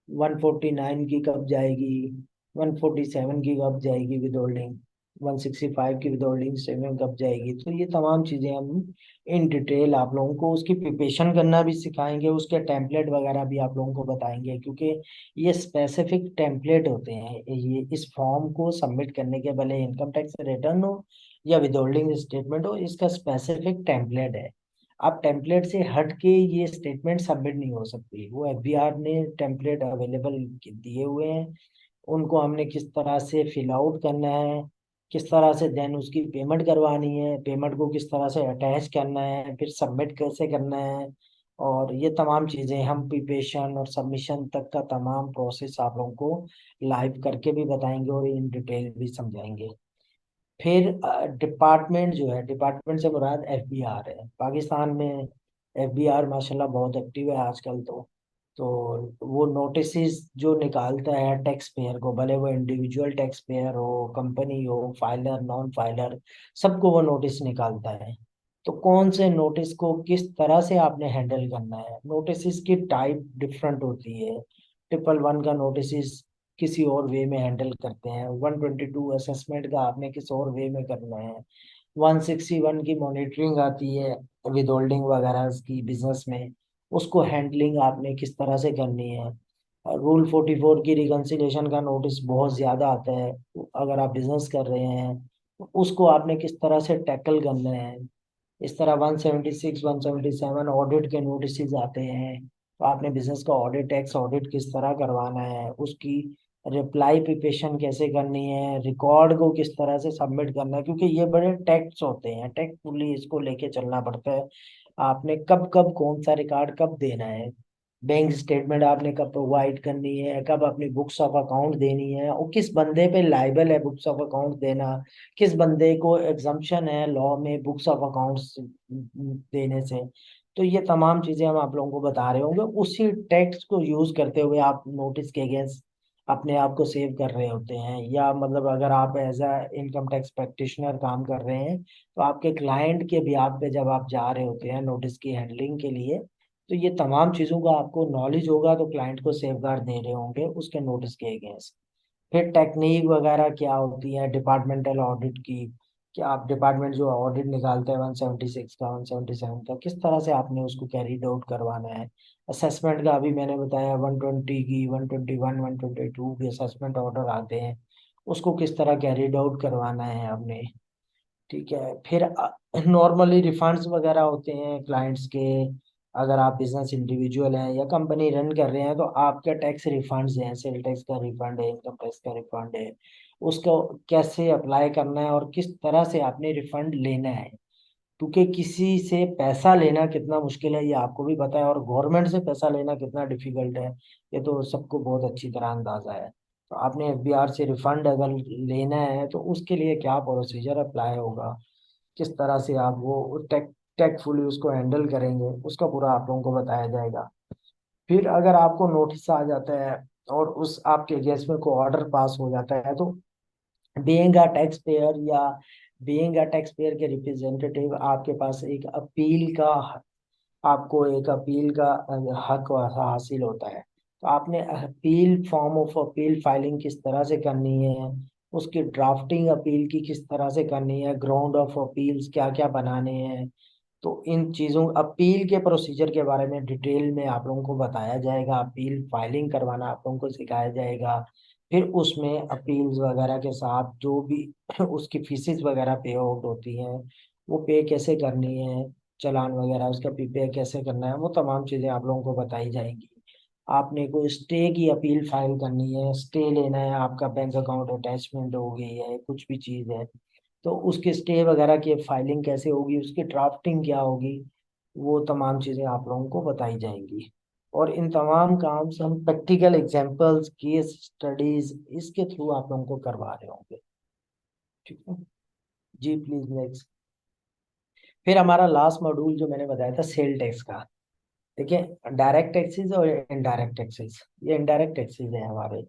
149 की कब जाएगी, 147 की कब जाएगी विद होल्डिंग, 165 की विद होल्डिंग स्टेटमेंट कब जाएगी। तो ये तमाम चीजें हम इन डिटेल आप लोगों को उसकी प्रिपरेशन करना भी सिखाएंगे, उसके टेम्पलेट वगैरह भी आप लोगों को बताएंगे, क्योंकि ये स्पेसिफिक टेम्पलेट होते हैं। ये इस फॉर्म को सबमिट करने के, भले इनकम टैक्स रिटर्न हो या विदहोल्डिंग स्टेटमेंट हो, इसका स्पेसिफिक टेम्पलेट है। आप टेम्पलेट से हट के ये स्टेटमेंट सबमिट नहीं हो सकती। वो एफबीआर ने टेम्पलेट अवेलेबल दिए हुए हैं, उनको हमने किस तरह से फिल आउट करना है, किस तरह से देन उसकी पेमेंट करवानी है, पेमेंट को किस तरह से अटैच करना है, फिर सबमिट कैसे करना है, और ये तमाम चीजें हम प्रिपरेशन और सबमिशन तक का तमाम प्रोसेस आप लोगों को लाइव करके भी बताएंगे और इन डिटेल भी समझाएंगे। फिर डिपार्टमेंट जो है, डिपार्टमेंट से मुराद एफबीआर है। पाकिस्तान में एफबीआर माशाल्लाह बहुत एक्टिव है आजकल। तो वो नोटिस जो निकालता है टैक्स पेयर को, भले वो इंडिविजुअल टैक्स पेयर हो, कंपनी हो, फाइलर नॉन फाइलर, सबको वो नोटिस निकालता है। तो कौन से नोटिस को किस तरह से आपने हैंडल करना है, नोटिस की टाइप डिफरेंट होती है। 111 का नोटिस किसी और वे में हैंडल करते हैं, 122 असेसमेंट का आपने किस और वे में करना है, 161 की मॉनिटरिंग आती है विद होल्डिंग वगैरह की बिजनेस में, उसको हैंडलिंग आपने किस तरह से करनी है। रूल 44 की रिकंसिलेशन का नोटिस बहुत ज्यादा आता है, अगर आप बिजनेस कर रहे हैं तो उसको आपने किस तरह से टैकल करना है। इस तरह 176 177 ऑडिट के नोटिस आते हैं, तो आपने बिजनेस का ऑडिट, टैक्स ऑडिट किस तरह करवाना है, उसकी रिप्लाई प्रिपरेशन कैसे करनी है, रिकॉर्ड को किस तरह से सबमिट करना है, क्योंकि ये बड़े टैक्स होते हैं, टैक्सफुली इसको लेके चलना पड़ता है। आपने कब कब कौन सा रिकॉर्ड कब देना है, बैंक स्टेटमेंट आपने कब प्रोवाइड करनी है, कब अपनी बुक्स ऑफ अकाउंट देनी है, और किस बंदे पे लाइबल है बुक्स ऑफ अकाउंट देना, किस बंदे को एग्जम्पशन है लॉ में बुक्स ऑफ अकाउंट्स देने से। तो ये तमाम चीजें हम आप लोगों को बता रहे होंगे, उसी टेक्स्ट को यूज करते हुए आप नोटिस के अगेंस्ट अपने आप को सेव कर रहे होते हैं। या मतलब अगर आप as a income tax practitioner काम कर रहे हैं, तो आपके क्लाइंट के बिहाफ पे जब आप जा रहे होते हैं नोटिस की हैंडलिंग के लिए, तो ये तमाम चीजों का आपको नॉलेज होगा, तो क्लाइंट को सेफ गार्ड दे रहे होंगे उसके नोटिस के अगेंस्ट। फिर टेक्निक वगैरह क्या होती है डिपार्टमेंटल ऑडिट की, कि आप डिपार्टमेंट जो ऑडिट निकालते हैं 176 का 177 का, किस तरह से आपने उसको कैरी आउट करवाना है। असेसमेंट का अभी मैंने बताया, 120 की 121 122 के असेसमेंट ऑर्डर आते हैं, उसको किस तरह कैरी आउट करवाना है आपने। ठीक है। फिर नॉर्मली रिफंड्स वगैरह होते हैं क्लाइंट्स के, अगर आप बिजनेस इंडिविजुअल हैं या कंपनी रन कर रहे हैं, तो आपके टैक्स रिफंड्स हैं, सेल टैक्स का रिफंड है, इनकम टैक्स का रिफंड है, उसको कैसे अप्लाई करना है और किस तरह से आपने रिफंड लेना है। क्योंकि किसी से पैसा लेना कितना मुश्किल है ये आपको भी पता है, और गवर्नमेंट से पैसा लेना कितना डिफिकल्ट है ये तो सबको बहुत अच्छी तरह अंदाजा है। तो आपने एफबीआर से रिफंड अगर लेना है तो उसके लिए क्या प्रोसीजर अप्लाई होगा, किस तरह से आप वो टेकफुली उसको हैंडल करेंगे, उसका पूरा आप लोगों को बताया जाएगा। फिर अगर आपको नोटिस आ जाता है और उस आपके अगेंस्ट में कोई ऑर्डर पास हो जाता है, तो बीइंग अ टैक्स पेयर या बीइंग अ टैक्स पेयर के रिप्रेजेंटेटिव, आपके पास एक अपील का, आपको एक अपील का हक हासिल होता है। तो आपने appeal, form of appeal filing किस तरह से करनी है, उसकी ड्राफ्टिंग अपील की किस तरह से करनी है, ग्राउंड ऑफ अपील्स क्या क्या बनाने हैं। तो इन चीज़ों अपील के प्रोसीजर के बारे में डिटेल में आप लोगों को बताया जाएगा, अपील फाइलिंग करवाना आप लोगों को सिखाया जाएगा। फिर उसमें अपील्स वगैरह के साथ जो भी उसकी फीसेस वगैरह पे आउट होती हैं, वो पे कैसे करनी है, चालान वगैरह उसका प्रीपेयर कैसे करना है, वो तमाम चीज़ें आप लोगों को बताई जाएंगी। आपने कोई स्टे की अपील फाइल करनी है, स्टे लेना है, आपका बैंक अकाउंट अटैचमेंट हो गई है, कुछ भी चीज़ है, तो उसके स्टे वगैरह की फाइलिंग कैसे होगी, उसकी ड्राफ्टिंग क्या होगी, वो तमाम चीज़ें आप लोगों को बताई जाएंगी। और इन तमाम काम से हम प्रैक्टिकल एग्जांपल्स, केस स्टडीज इसके थ्रू आप लोगों को करवा रहे होंगे। ठीक है जी, प्लीज नेक्स्ट। फिर हमारा लास्ट मॉड्यूल जो मैंने बताया था सेल टैक्स का। देखिए, डायरेक्ट टैक्सेस और इनडायरेक्ट टैक्सेस, ये इनडायरेक्ट टैक्सेस हैं हमारे।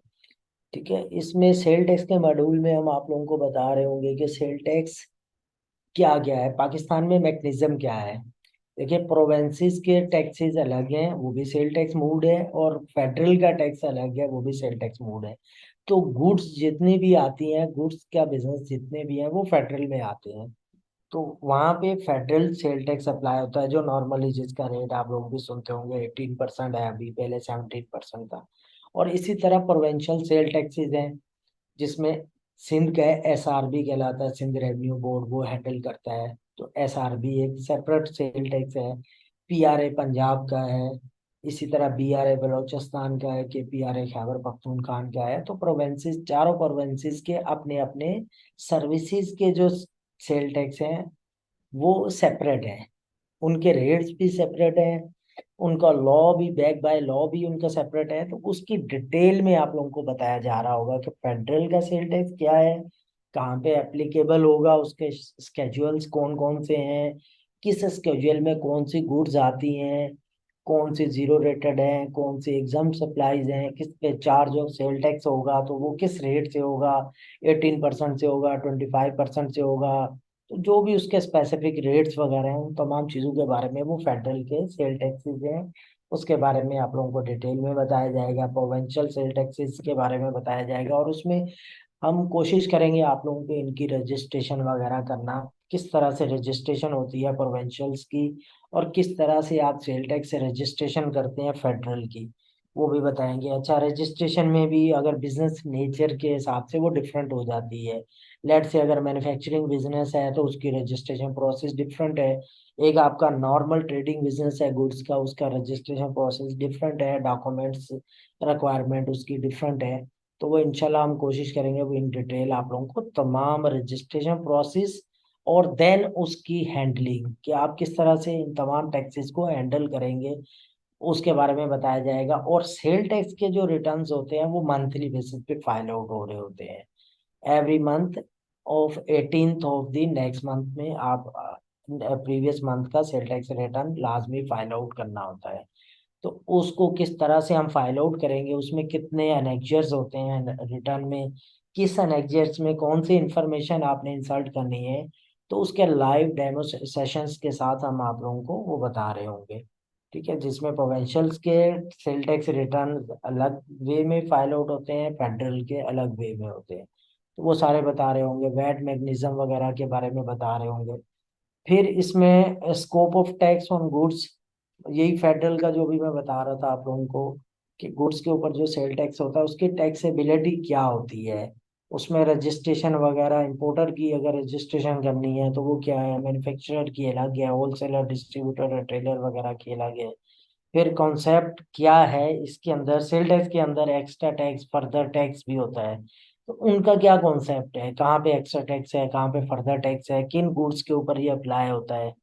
ठीक है, इसमें सेल टैक्स के मॉड्यूल में हम आप लोगों को बता रहे होंगे कि सेल टैक्स क्या क्या है, पाकिस्तान में मैकेनिज्म क्या है। देखिए प्रोवेंसीज के टैक्सेस अलग हैं, वो भी सेल टैक्स मूड है, और फेडरल का टैक्स अलग है, वो भी सेल टैक्स मूड है। तो गुड्स जितनी भी आती हैं, गुड्स का बिजनेस जितने भी हैं वो फेडरल में आते हैं। तो वहां पे फेडरल सेल टैक्स अप्लाई होता है, जो नॉर्मली जिसका रेट आप लोग भी सुनते होंगे 18% है, अभी पहले 17% था। और इसी तरह प्रोविंशियल सेल टैक्सेस हैं, जिसमें सिंध का एसआरबी कहलाता है, सिंध रेवेन्यू बोर्ड वो हैंडल करता है। तो एसआरबी एक सेपरेट सेल टैक्स है। पीआरए पंजाब का है, इसी तरह बीआरए बलोचिस्तान का है, के पीआरए खैबर पख्तूनख्वान का है। तो प्रोवेंसेस, चारों प्रोवेंसेस के अपने अपने सर्विसेज के जो सेल टैक्स हैं वो सेपरेट है, उनके रेट्स भी सेपरेट हैं, उनका लॉ भी, बैक बाय लॉ भी उनका सेपरेट है। तो उसकी डिटेल में आप लोगों को बताया जा रहा होगा कि फेडरल का सेल टैक्स क्या है, कहाँ पे एप्लीकेबल होगा, उसके स्केड्यूल्स कौन कौन से हैं, किस स्केड्यूल में कौन सी गुड्स आती हैं, कौन सी जीरो रेटेड है, कौन सी एग्जाम सप्लाईज हैं, किस पे चार्ज ऑफ सेल टैक्स होगा, तो वो किस रेट से होगा, 18% से होगा, 25% से होगा। तो जो भी उसके स्पेसिफिक रेट्स वगैरह हैं, उन तमाम चीज़ों के बारे में, वो फेडरल के सेल टैक्सेस हैं, उसके बारे में आप लोगों को डिटेल में बताया जाएगा। प्रोविंशियल सेल टैक्सेस के बारे में बताया जाएगा, और उसमें हम कोशिश करेंगे आप लोगों को इनकी रजिस्ट्रेशन वगैरह करना, किस तरह से रजिस्ट्रेशन होती है प्रोविंशियल्स की, और किस तरह से आप सेल टैक्स से रजिस्ट्रेशन करते हैं फेडरल की, वो भी बताएंगे। अच्छा, रजिस्ट्रेशन में भी अगर बिजनेस नेचर के हिसाब से वो डिफरेंट हो जाती है। लेट से अगर मैन्युफैक्चरिंग बिजनेस है तो उसकी रजिस्ट्रेशन प्रोसेस डिफरेंट है। एक आपका नॉर्मल ट्रेडिंग बिजनेस है गुड्स का, उसका रजिस्ट्रेशन प्रोसेस डिफरेंट है, डॉक्यूमेंट्स रिक्वायरमेंट उसकी डिफरेंट है। तो वो इंशाल्लाह हम कोशिश करेंगे वो इन डिटेल आप लोगों को तमाम रजिस्ट्रेशन प्रोसेस, और देन उसकी हैंडलिंग कि आप किस तरह से इन तमाम टैक्सेस को हैंडल करेंगे, उसके बारे में बताया जाएगा। और सेल टैक्स के जो रिटर्न्स होते हैं वो मंथली बेसिस पे फाइल आउट हो रहे होते हैं। Every month of 18th of the next month में आप प्रीवियस मंथ का सेल टैक्स रिटर्न लाजमी फाइल आउट करना होता है। तो उसको किस तरह से हम फाइल आउट करेंगे, उसमें कितने अनेक्जर्स होते हैं रिटर्न में, किस अनेक्जर्स में कौन सी इंफॉर्मेशन आपने इंसर्ट करनी है, तो उसके लाइव डेमो सेशंस के साथ हम आप लोगों को वो बता रहे होंगे। ठीक है, जिसमें प्रोविंशियल्स के सेल टैक्स रिटर्न अलग वे में फाइल आउट होते हैं, फेडरल के अलग वे में होते हैं। तो वो सारे बता रहे होंगे, वैट मैग्नीज्म वगैरह के बारे में बता रहे होंगे। फिर इसमें scope of tax on goods, यही फेडरल का जो भी मैं बता रहा था आप लोगों को, कि गुड्स के ऊपर जो सेल टैक्स होता है उसकी टैक्सेबिलिटी क्या होती है, उसमें रजिस्ट्रेशन वगैरह, इंपोर्टर की अगर रजिस्ट्रेशन करनी है तो वो क्या है, मैन्युफैक्चरर की अलग है, होलसेलर डिस्ट्रीब्यूटर रिटेलर वगैरह की अलग है। फिर कॉन्सेप्ट क्या है इसके अंदर, सेल टैक्स के अंदर एक्स्ट्रा टैक्स, फर्दर टैक्स भी होता है। तो उनका क्या कॉन्सेप्ट है, कहाँ पे एक्स्ट्रा टैक्स है, कहाँ पे फर्दर टैक्स है, किन गुड्स के ऊपर ये अप्लाई होता है,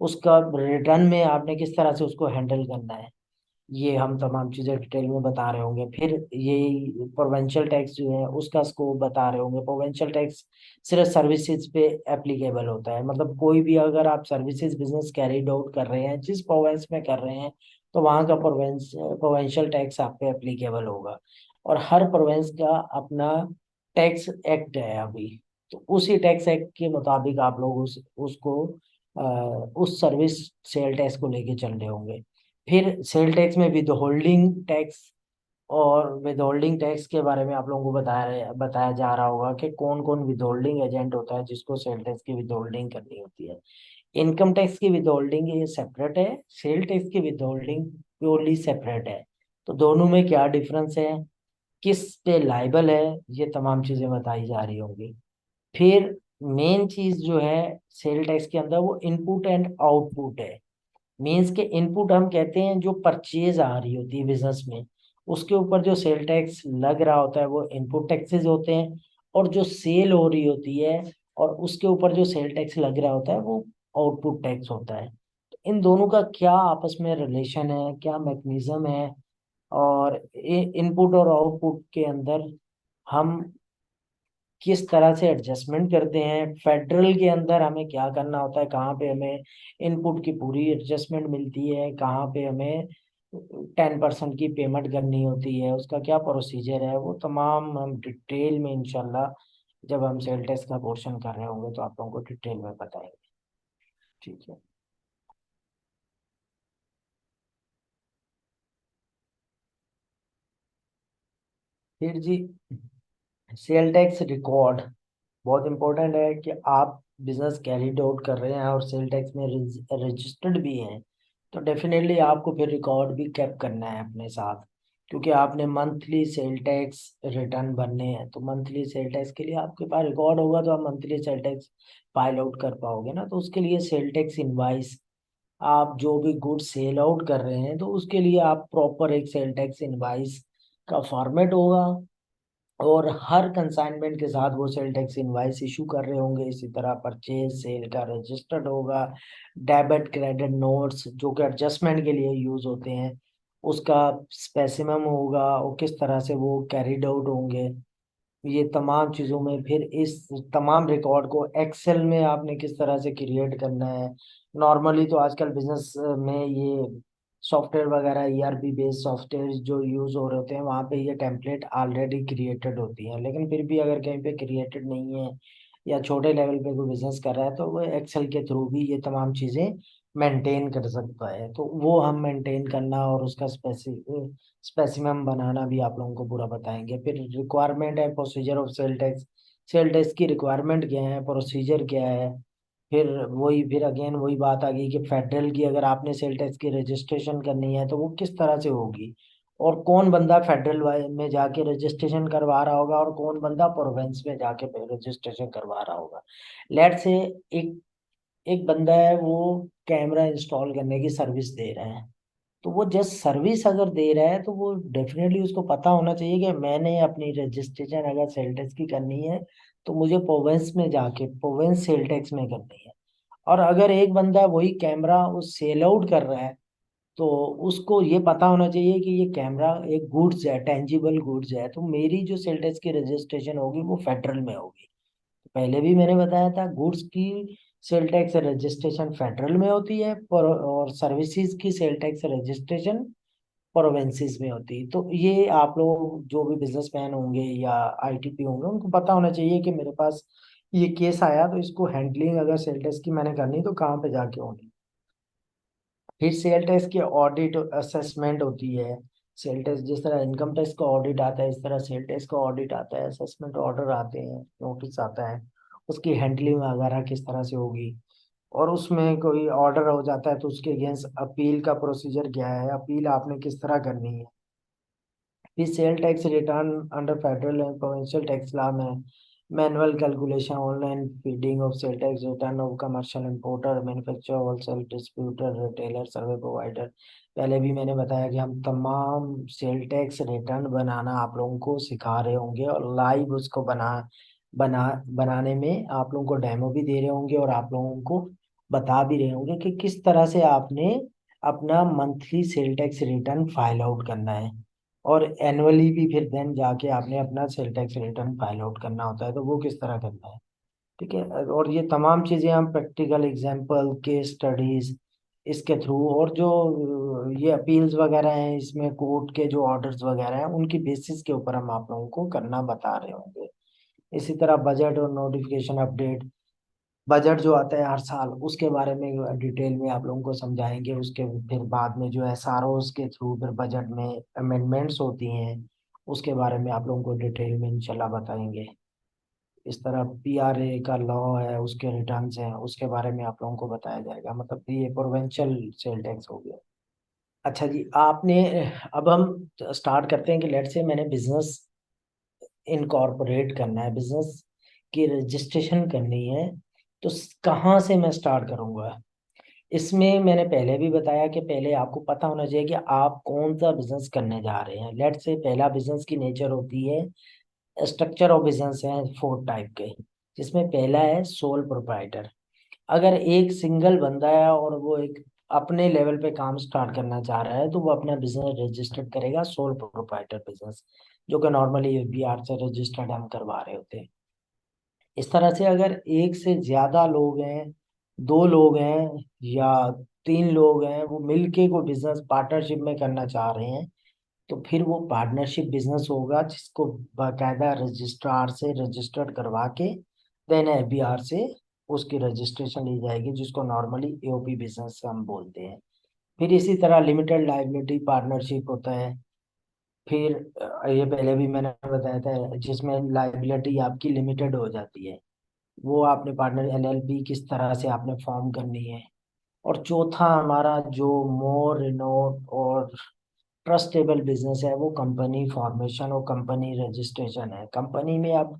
उसका रिटर्न में आपने किस तरह से उसको हैंडल करना है, ये हम तमाम चीजें डिटेल में बता रहे होंगे। फिर ये प्रोवेंशियल टैक्स जो है उसका स्कोप बता रहे होंगे। प्रोवेंशियल टैक्स सिर्फ सर्विसेज पे एप्लीकेबल होता है, मतलब कोई भी अगर आप सर्विसेज बिजनेस कैरीड आउट कर रहे हैं जिस प्रोवेंस में कर रहे हैं, तो वहाँ का प्रोवेंशियल टैक्स आप पे एप्लीकेबल होगा। और हर प्रोवेंस का अपना टैक्स एक्ट है अभी, तो उसी टैक्स एक्ट के मुताबिक आप लोग उसको उस सर्विस सेल टैक्स को लेके चल रहे होंगे। फिर सेल टैक्स में विद होल्डिंग टैक्स, और विद होल्डिंग टैक्स के बारे में आप लोगों को बताया जा रहा होगा कि कौन कौन विद होल्डिंग एजेंट होता है जिसको सेल टैक्स की विद होल्डिंग करनी होती है। इनकम टैक्स की विद होल्डिंग ये सेपरेट है, सेल टैक्स की विद होल्डिंग प्योरली सेपरेट है। तो दोनों में क्या डिफरेंस है, किस पे लाइबल है, ये तमाम चीजें बताई जा रही होंगी। फिर मेन चीज जो है सेल टैक्स के अंदर, वो इनपुट एंड आउटपुट है। मीन्स के इनपुट हम कहते हैं जो परचेज आ रही होती है बिजनेस में, उसके ऊपर जो सेल टैक्स लग रहा होता है वो इनपुट टैक्सेस होते हैं। और जो सेल हो रही होती है और उसके ऊपर जो सेल टैक्स लग रहा होता है वो आउटपुट टैक्स होता है। तो इन दोनों का क्या आपस में रिलेशन है, क्या मैकेनिज्म है, और इनपुट और आउटपुट के अंदर हम किस तरह से एडजस्टमेंट करते हैं, फेडरल के अंदर हमें क्या करना होता है, कहाँ पे हमें इनपुट की पूरी एडजस्टमेंट मिलती है, कहाँ पे हमें 10% की पेमेंट करनी होती है, उसका क्या प्रोसीजर है, वो तमाम हम डिटेल में इंशाल्लाह जब हम सेल टैक्स का पोर्शन कर रहे होंगे तो आप लोगों को डिटेल में बताएंगे। ठीक है। फिर जी सेल टैक्स रिकॉर्ड बहुत इंपॉर्टेंट है कि आप बिजनेस कैरिड आउट कर रहे हैं और सेल टैक्स में रजिस्टर्ड भी हैं, तो डेफिनेटली आपको फिर रिकॉर्ड भी कैप करना है अपने साथ, क्योंकि आपने मंथली सेल टैक्स रिटर्न भरने हैं। तो मंथली सेल टैक्स के लिए आपके पास रिकॉर्ड होगा तो आप monthly sale tax file out कर पाओगे ना। तो उसके लिए सेल टैक्स इनवाइस, आप जो भी गुड्स सेल आउट कर रहे हैं तो उसके लिए आप प्रॉपर एक सेल टैक्स इनवाइस का फॉर्मेट होगा, और हर कंसाइनमेंट के साथ वो सेल टैक्स इनवाइस इशू कर रहे होंगे। इसी तरह परचेज सेल का रजिस्टर्ड होगा, डेबिट क्रेडिट नोट्स जो कि एडजस्टमेंट के लिए यूज होते हैं उसका स्पेसिमम होगा, और किस तरह से वो कैरिड आउट होंगे। ये तमाम चीज़ों में फिर इस तमाम रिकॉर्ड को एक्सेल में आपने किस तरह से क्रिएट करना है। नॉर्मली तो आजकल बिजनेस में ये सॉफ्टवेयर वगैरह ईआरपी बेस्ड सॉफ्टवेयर जो यूज हो रहे होते हैं वहाँ पे ये टेम्पलेट ऑलरेडी क्रिएटेड होती हैं, लेकिन फिर भी अगर कहीं पे क्रिएटेड नहीं है या छोटे लेवल पे कोई बिजनेस कर रहा है तो वो एक्सेल के थ्रू भी ये तमाम चीज़ें मेंटेन कर सकता है। तो वो हम मेंटेन करना और उसका स्पेसिमम बनाना भी आप लोगों को पूरा बताएंगे। फिर रिक्वायरमेंट है procedure of sale tax, sale tax की रिक्वायरमेंट क्या है, प्रोसीजर क्या है। फिर अगेन वही बात आ गई कि फेडरल की अगर आपने सेल टैक्स की रजिस्ट्रेशन करनी है तो वो किस तरह से होगी, और कौन बंदा फेडरल में जाके रजिस्ट्रेशन करवा रहा होगा और कौन बंदा प्रोविंस में जाके रजिस्ट्रेशन करवा रहा होगा। लेट से एक एक बंदा है वो कैमरा इंस्टॉल करने की सर्विस दे रहा है, तो वो जस्ट सर्विस अगर दे रहा है तो वो डेफिनेटली उसको पता होना चाहिए कि मैंने अपनी रजिस्ट्रेशन अगर सेल टैक्स की करनी है तो मुझे प्रोविंस में जाके प्रोविंस सेल टैक्स में करनी है। और अगर एक बंदा वही कैमरा उस सेल आउट कर रहा है तो उसको ये पता होना चाहिए कि ये कैमरा एक गुड्स है, टेंजिबल गुड्स है, तो मेरी जो सेल टैक्स की रजिस्ट्रेशन होगी वो फेडरल में होगी। पहले भी मैंने बताया था गुड्स की सेल टैक्स रजिस्ट्रेशन फेडरल में होती है पर और सर्विसेज की सेल टैक्स रजिस्ट्रेशन प्रोवेंसीज में होती है। तो ये आप लोग जो भी बिजनेसमैन होंगे या आईटीपी होंगे उनको पता होना चाहिए कि मेरे पास ये केस आया तो इसको हैंडलिंग अगर सेल टैक्स की मैंने करनी तो कहाँ पे जाके होगी। फिर सेल टैक्स की ऑडिट असेसमेंट होती है। सेल टैक्स जिस तरह इनकम टैक्स का ऑडिट आता है इस तरह सेल टैक्स का ऑडिट आता है, असेसमेंट ऑर्डर आते हैं, नोटिस आता है, उसकी हैंडलिंग वगैरह किस तरह से होगी। और उसमें कोई ऑर्डर हो जाता है तो उसके अगेंस्ट अपील का प्रोसीजर क्या है, अपील आपने किस तरह करनी है। फिर sale tax return under federal and provincial tax law में manual calculation, online feeding of sale tax return of commercial importer, manufacturer, wholesale distributor, retailer, survey provider. पहले भी मैंने बताया कि हम तमाम सेल टैक्स रिटर्न बनाना आप लोगों को सिखा रहे होंगे और लाइव उसको बनाने में आप लोगों को डेमो भी दे रहे होंगे और आप लोगों को बता भी रहे होंगे कि किस तरह से आपने अपना monthly cell tax return file out करना है। और एनुअली भी फिर देन जाके आपने अपना cell tax return file out करना होता है तो वो किस तरह करना है। ठीक है, और ये तमाम चीजें हम प्रैक्टिकल एग्जांपल केस स्टडीज इसके थ्रू, और जो ये अपील्स वगैरह हैं इसमें कोर्ट के जो ऑर्डर्स वगैरह हैं उनकी बेसिस के ऊपर हम आप लोगों को करना बता रहे होंगे। इसी तरह बजट और नोटिफिकेशन अपडेट, बजट जो आता है हर साल उसके बारे में डिटेल में आप लोगों को समझाएंगे। उसके फिर बाद में जो एसआरओ के थ्रू फिर बजट में अमेंडमेंट्स होती हैं उसके बारे में आप लोगों को डिटेल में इंशाल्लाह बताएंगे। इस तरह पीआरए का लॉ है उसके रिटर्न्स हैं उसके बारे में आप लोगों को बताया जाएगा। मतलब ये प्रोविंशियल सेल टैक्स हो गया। अच्छा जी, आपने अब हम स्टार्ट करते हैं कि लेट से मैंने बिजनेस इनकॉर्पोरेट करना है, बिजनेस की रजिस्ट्रेशन करनी है, तो कहाँ से मैं स्टार्ट करूंगा। इसमें मैंने पहले भी बताया कि पहले आपको पता होना चाहिए कि आप कौन सा बिजनेस करने जा रहे हैं। लेट से पहला बिजनेस की नेचर होती है, स्ट्रक्चर ऑफ बिजनेस है 4 टाइप के, जिसमें पहला है सोल प्रोप्राइटर। अगर एक सिंगल बंदा है और वो एक अपने लेवल पे काम स्टार्ट करना चाह रहा है तो वो अपना बिजनेस रजिस्टर्ड करेगा सोल प्रोप्राइटर बिजनेस, जो कि नॉर्मली एफबीआर से रजिस्टर्ड हम करवा रहे होते हैं। इस तरह से अगर एक से ज्यादा लोग हैं, 2 लोग हैं या 3 लोग हैं, वो मिलके कोई बिजनेस पार्टनरशिप में करना चाह रहे हैं तो फिर वो पार्टनरशिप बिजनेस होगा जिसको बाकायदा रजिस्ट्रार से रजिस्टर्ड करवा के देन एफबीआर से उसकी रजिस्ट्रेशन ली जाएगी, जिसको नॉर्मली एओपी बिजनेस हम बोलते हैं। फिर इसी तरह लिमिटेड लाइबिलिटी पार्टनरशिप होता है, फिर ये पहले भी मैंने बताया था, जिसमें लाइबिलिटी आपकी लिमिटेड हो जाती है, वो आपने पार्टनर एलएलपी किस तरह से आपने फॉर्म करनी है। और चौथा हमारा जो मोर रिनोड और ट्रस्टेबल बिजनेस है, वो कंपनी फॉर्मेशन और कंपनी रजिस्ट्रेशन है। कंपनी में अब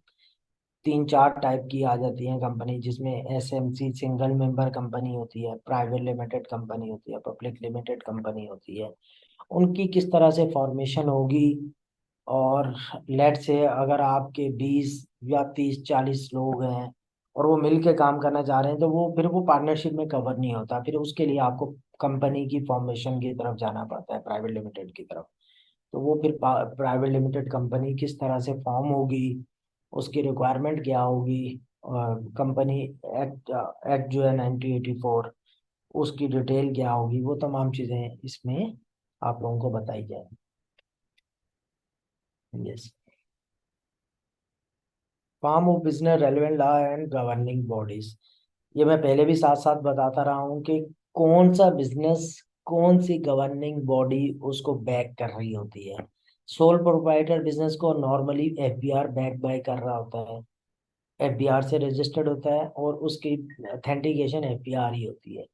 तीन चार टाइप की आ जाती हैं कंपनी, जिसमें एसएमसी सिंगल मेंबर कंपनी होती है, प्राइवेट लिमिटेड कंपनी होती है, पब्लिक लिमिटेड कंपनी होती है। उनकी किस तरह से फॉर्मेशन होगी, और लेट से अगर आपके 20 या 30 40 लोग हैं और वो मिल के काम करना चाह रहे हैं, तो वो पार्टनरशिप में कवर नहीं होता। फिर उसके लिए आपको कंपनी की फॉर्मेशन की तरफ जाना पड़ता है, प्राइवेट लिमिटेड की तरफ। तो वो फिर प्राइवेट लिमिटेड कंपनी किस तरह से फॉर्म होगी, उसकी रिक्वायरमेंट क्या होगी, कंपनी एक्ट एक्ट जो है 1984, उसकी डिटेल क्या होगी, वो तमाम चीज़ें इसमें आप लोगों को बताई जाए। Yes. Form of business relevant law and governing bodies, ये मैं पहले भी साथ साथ बताता रहा हूँ कि कौन सा बिजनेस कौन सी गवर्निंग बॉडी उसको बैक कर रही होती है। सोल प्रोप्राइटर बिजनेस को नॉर्मली एफबीआर बैक बाय कर रहा होता है, एफबीआर से रजिस्टर्ड होता है, और उसकी ऑथेंटिकेशन एफबीआर ही होती है।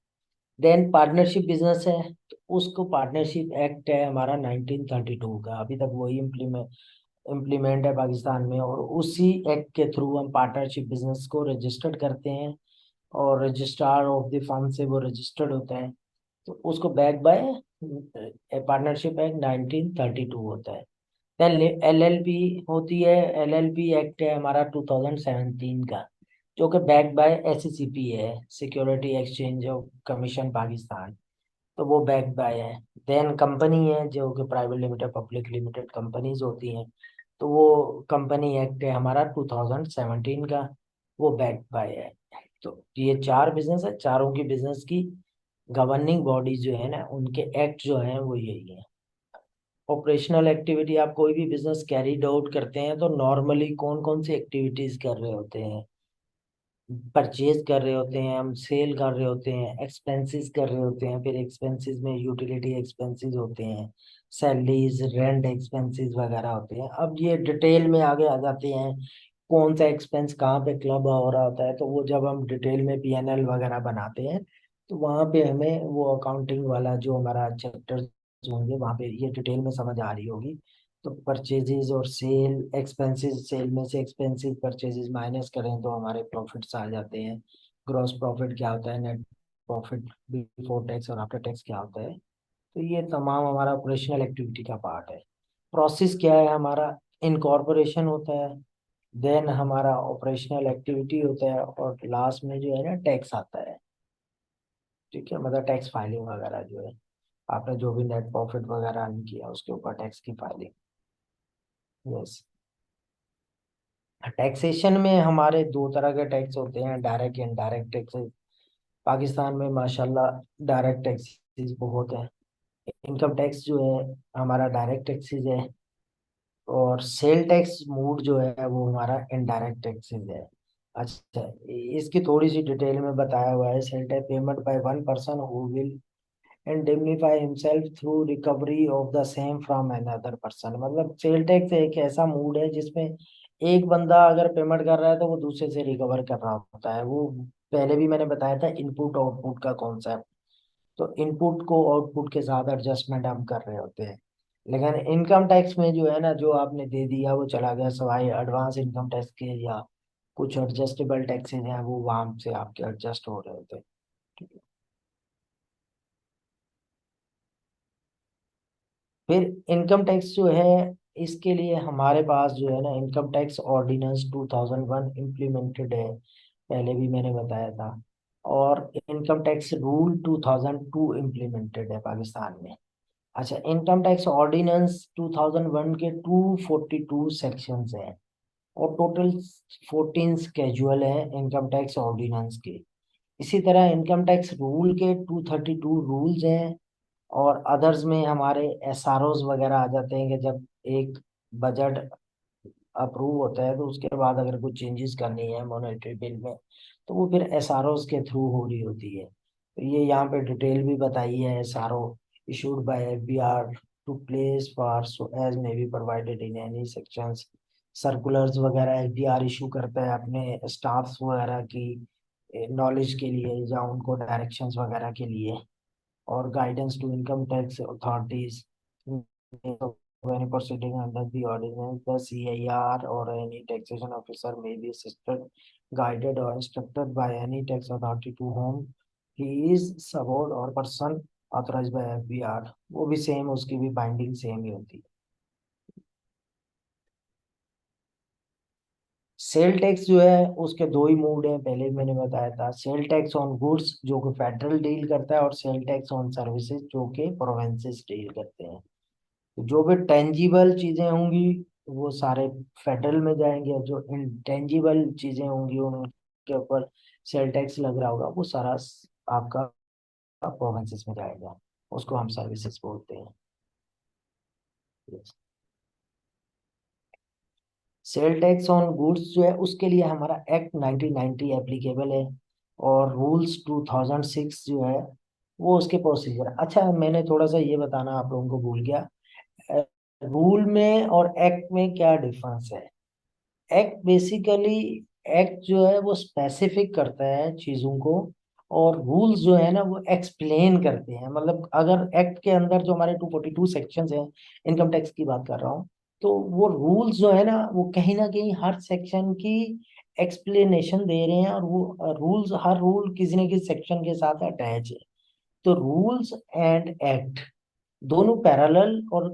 देन पार्टनरशिप बिजनेस है, तो उसको पार्टनरशिप एक्ट है हमारा 1932 का, अभी तक वही इम्प्लीमेंट है पाकिस्तान में, और उसी एक्ट के थ्रू हम पार्टनरशिप बिजनेस को रजिस्टर्ड करते हैं, और रजिस्ट्रार ऑफ द फर्म से वो रजिस्टर्ड होता है। तो उसको बैक बाय पार्टनरशिप एक्ट 1932 होता है। देन एलएलपी होती है, एलएलपी एक्ट है हमारा 2017 का, जो कि बैक बाय एससीसीपी है, security exchange of commission Pakistan, तो वो बैक बाय है। देन कंपनी है, जो कि private limited public limited companies होती हैं, तो वो कंपनी एक्ट है हमारा 2017 का, वो बैक बाय है। तो ये चार बिजनेस है, चारों की बिजनेस की गवर्निंग बॉडी जो है ना, उनके एक्ट जो है वो यही है। ऑपरेशनल एक्टिविटी, आप कोई भी बिजनेस कैरीड आउट करते हैं तो नॉर्मली कौन कौन सी एक्टिविटीज कर रहे होते हैं। परचेज कर रहे होते हैं, हम सेल कर रहे होते हैं, एक्सपेंसेस कर रहे होते हैं, फिर एक्सपेंसेस में यूटिलिटी एक्सपेंसेस होते हैं, सैलरीज रेंट एक्सपेंसेस वगैरह होते हैं। अब ये डिटेल में आगे आ जाते हैं, कौन सा एक्सपेंस कहाँ पे क्लब हो रहा होता है, तो वो जब हम डिटेल में पीएनएल वगैरह बनाते हैं, तो वहाँ पे हमें वो अकाउंटिंग वाला जो हमारा चैप्टर होंगे, वहाँ पे ये डिटेल में समझ आ रही होगी। तो परचेजेस और सेल एक्सपेंसेस, सेल में से एक्सपेंसिव परचेजेस माइनस करें तो हमारे प्रॉफिट्स आ जाते हैं। ग्रॉस प्रॉफिट क्या होता है, नेट प्रॉफिट बिफोर टैक्स और आफ्टर टैक्स क्या होता है। तो ये तमाम हमारा ऑपरेशनल एक्टिविटी का पार्ट है। प्रोसेस क्या है हमारा, इनकॉर्पोरेशन होता है, देन हमारा ऑपरेशनल एक्टिविटी होता है, और लास्ट में जो है ना टैक्स आता है। ठीक है, मतलब टैक्स फाइलिंग वगैरह जो है, आपने जो भी नेट प्रॉफिट वगैरह अर्न किया उसके ऊपर टैक्स की फाइलिंग। यस। टैक्सेशन में हमारे दो तरह के टैक्स होते हैं, direct and indirect taxes. Pakistan में माशाल्लाह डायरेक्ट टैक्सेस बहुत है। इनकम टैक्स जो है हमारा डायरेक्ट टैक्सेस है, और सेल टैक्स मूड जो है वो हमारा इनडायरेक्ट टैक्सेस है। अच्छा, इसकी थोड़ी सी डिटेल में बताया हुआ है। Sale tax payment by one person who will indemnify himself through recovery of the same from another person। मतलब सेल टैक्स एक ऐसा मूड है जिसमें एक बंदा अगर पेमेंट कर रहा है तो वो दूसरे से रिकवर कर रहा होता है। वो पहले भी मैंने बताया था इनपुट आउटपुट का कॉन्सेप्ट। तो इनपुट को आउटपुट के साथ एडजस्टमेंट हम कर रहे होते हैं। लेकिन इनकम टैक्स में जो है ना, जो आपने दे दिया वो चला गया, सवाई एडवांस इनकम टैक्स के, या कुछ एडजस्टेबल टैक्सेस हैं वो वहां से आपके एडजस्ट हो रहे होते हैं। फिर इनकम टैक्स जो है, इसके लिए हमारे पास जो है ना इनकम टैक्स ऑर्डिनेंस 2001 इम्प्लीमेंटेड है, पहले भी मैंने बताया था। और इनकम टैक्स रूल 2002 इम्प्लीमेंटेड है पाकिस्तान में। अच्छा, इनकम टैक्स ऑर्डिनेंस 2001 के 242 सेक्शंस हैं, और टोटल 14 स्केजुअल है इनकम टैक्स ऑर्डिनेंस के। इसी तरह इनकम टैक्स रूल के 232 रूल्स हैं, और अदर्स में हमारे एसआरओज वगैरह आ जाते हैं, कि जब एक बजट अप्रूव होता है तो उसके बाद अगर कुछ चेंजेस करनी है मॉनेटरी बिल में, तो वो फिर एसआरओज के थ्रू हो रही होती है। तो ये यहाँ पे डिटेल भी बताई है, SRO issued by FBR to place for so as may be provided in any sections. Circulars वगैरह एफडीआर इशू करता है अपने स्टाफ्स वगैरह की नॉलेज के लिए या उनको डायरेक्शंस वगैरह के लिए, और guidance to income tax authorities when proceeding under the ordinance, the CIR or any taxation officer may be assisted, guided or instructed by any tax authority to whom he is subordinate or person authorized by FBR. वो भी same, उसकी भी binding same ही होती है। Sale tax जो है उसके दो ही मोड हैं, पहले मैंने बताया था। सेल टैक्स ऑन गुड्स जो कि फेडरल डील करता है, और सेल टैक्स ऑन सर्विसेज जो कि प्रोविंसेस डील करते हैं। तो जो भी टेंजिबल चीजें होंगी वो सारे फेडरल में जाएंगे, और जो इंटेंजिबल चीजें होंगी उनके ऊपर सेल टैक्स लग रहा होगा वो सारा आपका प्रोविंसेस में जाएगा, उसको हम सर्विसेज बोलते हैं। सेल टैक्स ऑन गुड्स जो है उसके लिए हमारा एक्ट 1990 एप्लीकेबल है, और रूल्स 2006 जो है वो उसके प्रोसीजर। अच्छा, मैंने थोड़ा सा ये बताना आप लोगों को भूल गया, रूल में और एक्ट में क्या डिफरेंस है। एक्ट बेसिकली, एक्ट जो है वो स्पेसिफिक करता है चीजों को, और रूल्स जो है ना वो एक्सप्लेन करते हैं। मतलब अगर एक्ट के अंदर जो हमारे 242 सेक्शंस हैं, इनकम टैक्स की बात कर रहा हूँ, तो वो रूल्स जो है ना कहीं हर सेक्शन की एक्सप्लेनेशन दे रहे हैं, और वो रूल्स, हर रूल किसी न किसी सेक्शन के साथ अटैच है। तो रूल्स एंड एक्ट दोनों पैरेलल और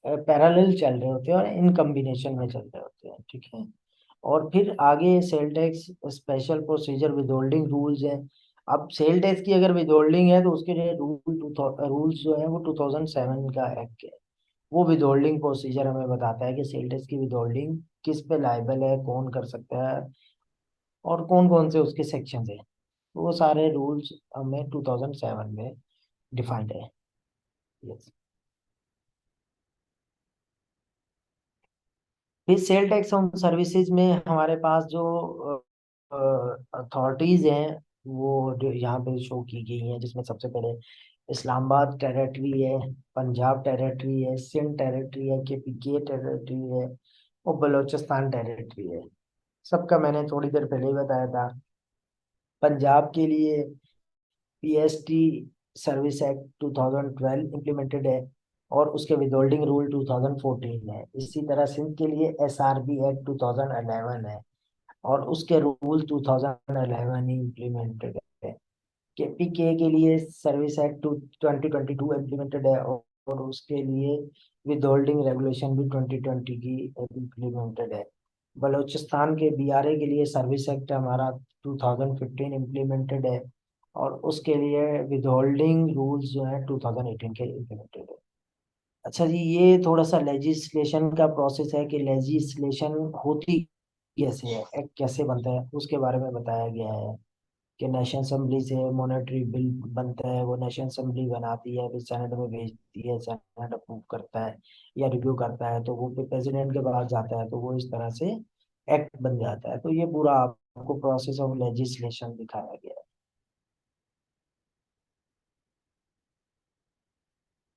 पैरेलल चल रहे होते हैं और इन कॉम्बिनेशन में चल रहे होते हैं, ठीक है। और फिर आगे sale tax special procedure withholding rules हैं। अब सेल टैक्स की अगर विदहोल्डिंग है तो उसके लिए रूल्स जो है वो 2007 का एक्ट है। वो विदहोल्डिंग प्रोसीजर हमें बताता है कि सेल टैक्स की विदहोल्डिंग किस पे लायबल है, कौन कर सकता है, और कौन कौन से उसके सेक्शन है। वो सारे रूल्स हमें 2007 में डिफाइंड है। यस। फिर सेल टैक्स ऑन सर्विसेज में हमारे पास जो अथॉरिटीज हैं वो जो यहाँ पे शो की गई हैं, जिसमें सबसे पहले इस्लामाबाद टेरिटरी है, पंजाब टेरिटरी है, सिंध टेरिटरी है, केपीके टेरिटरी है, और बलूचिस्तान टेरिटरी है। सबका मैंने थोड़ी देर पहले ही बताया था। पंजाब के लिए पीएसटी सर्विस एक्ट 2012 इम्प्लीमेंटेड है, और उसके विदहोल्डिंग रूल 2014 है। इसी तरह सिंध के लिए एसआरबी एक्ट 2011 है, और उसके रूल 2011 ही इम्प्लीमेंटेड है। केपीके के लिए सर्विस एक्ट 2022 इम्प्लीमेंटेड है, और उसके लिए विदहोल्डिंग रेगुलेशन भी 2020 की इम्प्लीमेंटेड है। बलूचिस्तान के बीआरए के लिए सर्विस एक्ट हमारा 2015 इम्प्लीमेंटेड है, और उसके लिए विदहोल्डिंग रूल्स जो है 2018 के इम्प्लीमेंटेड है। अच्छा जी, ये थोड़ा सा लेजिस्लेशन का प्रोसेस है कि लेजिस्लेशन होती कैसे है, एक्ट कैसे बनता है, उसके बारे में बताया गया है कि नेशनल असेंबली से मॉनेटरी बिल बनता है, वो नेशनल असेंबली बनाती है, फिर सेनेट में भेजती है, सेनेट अप्रूव करता है या रिव्यू करता है, तो वो फिर प्रेसिडेंट के पास जाता है, तो वो इस तरह से एक्ट बन जाता है। तो ये पूरा आपको प्रोसेस ऑफ लेजिस्लेशन दिखाया गया है।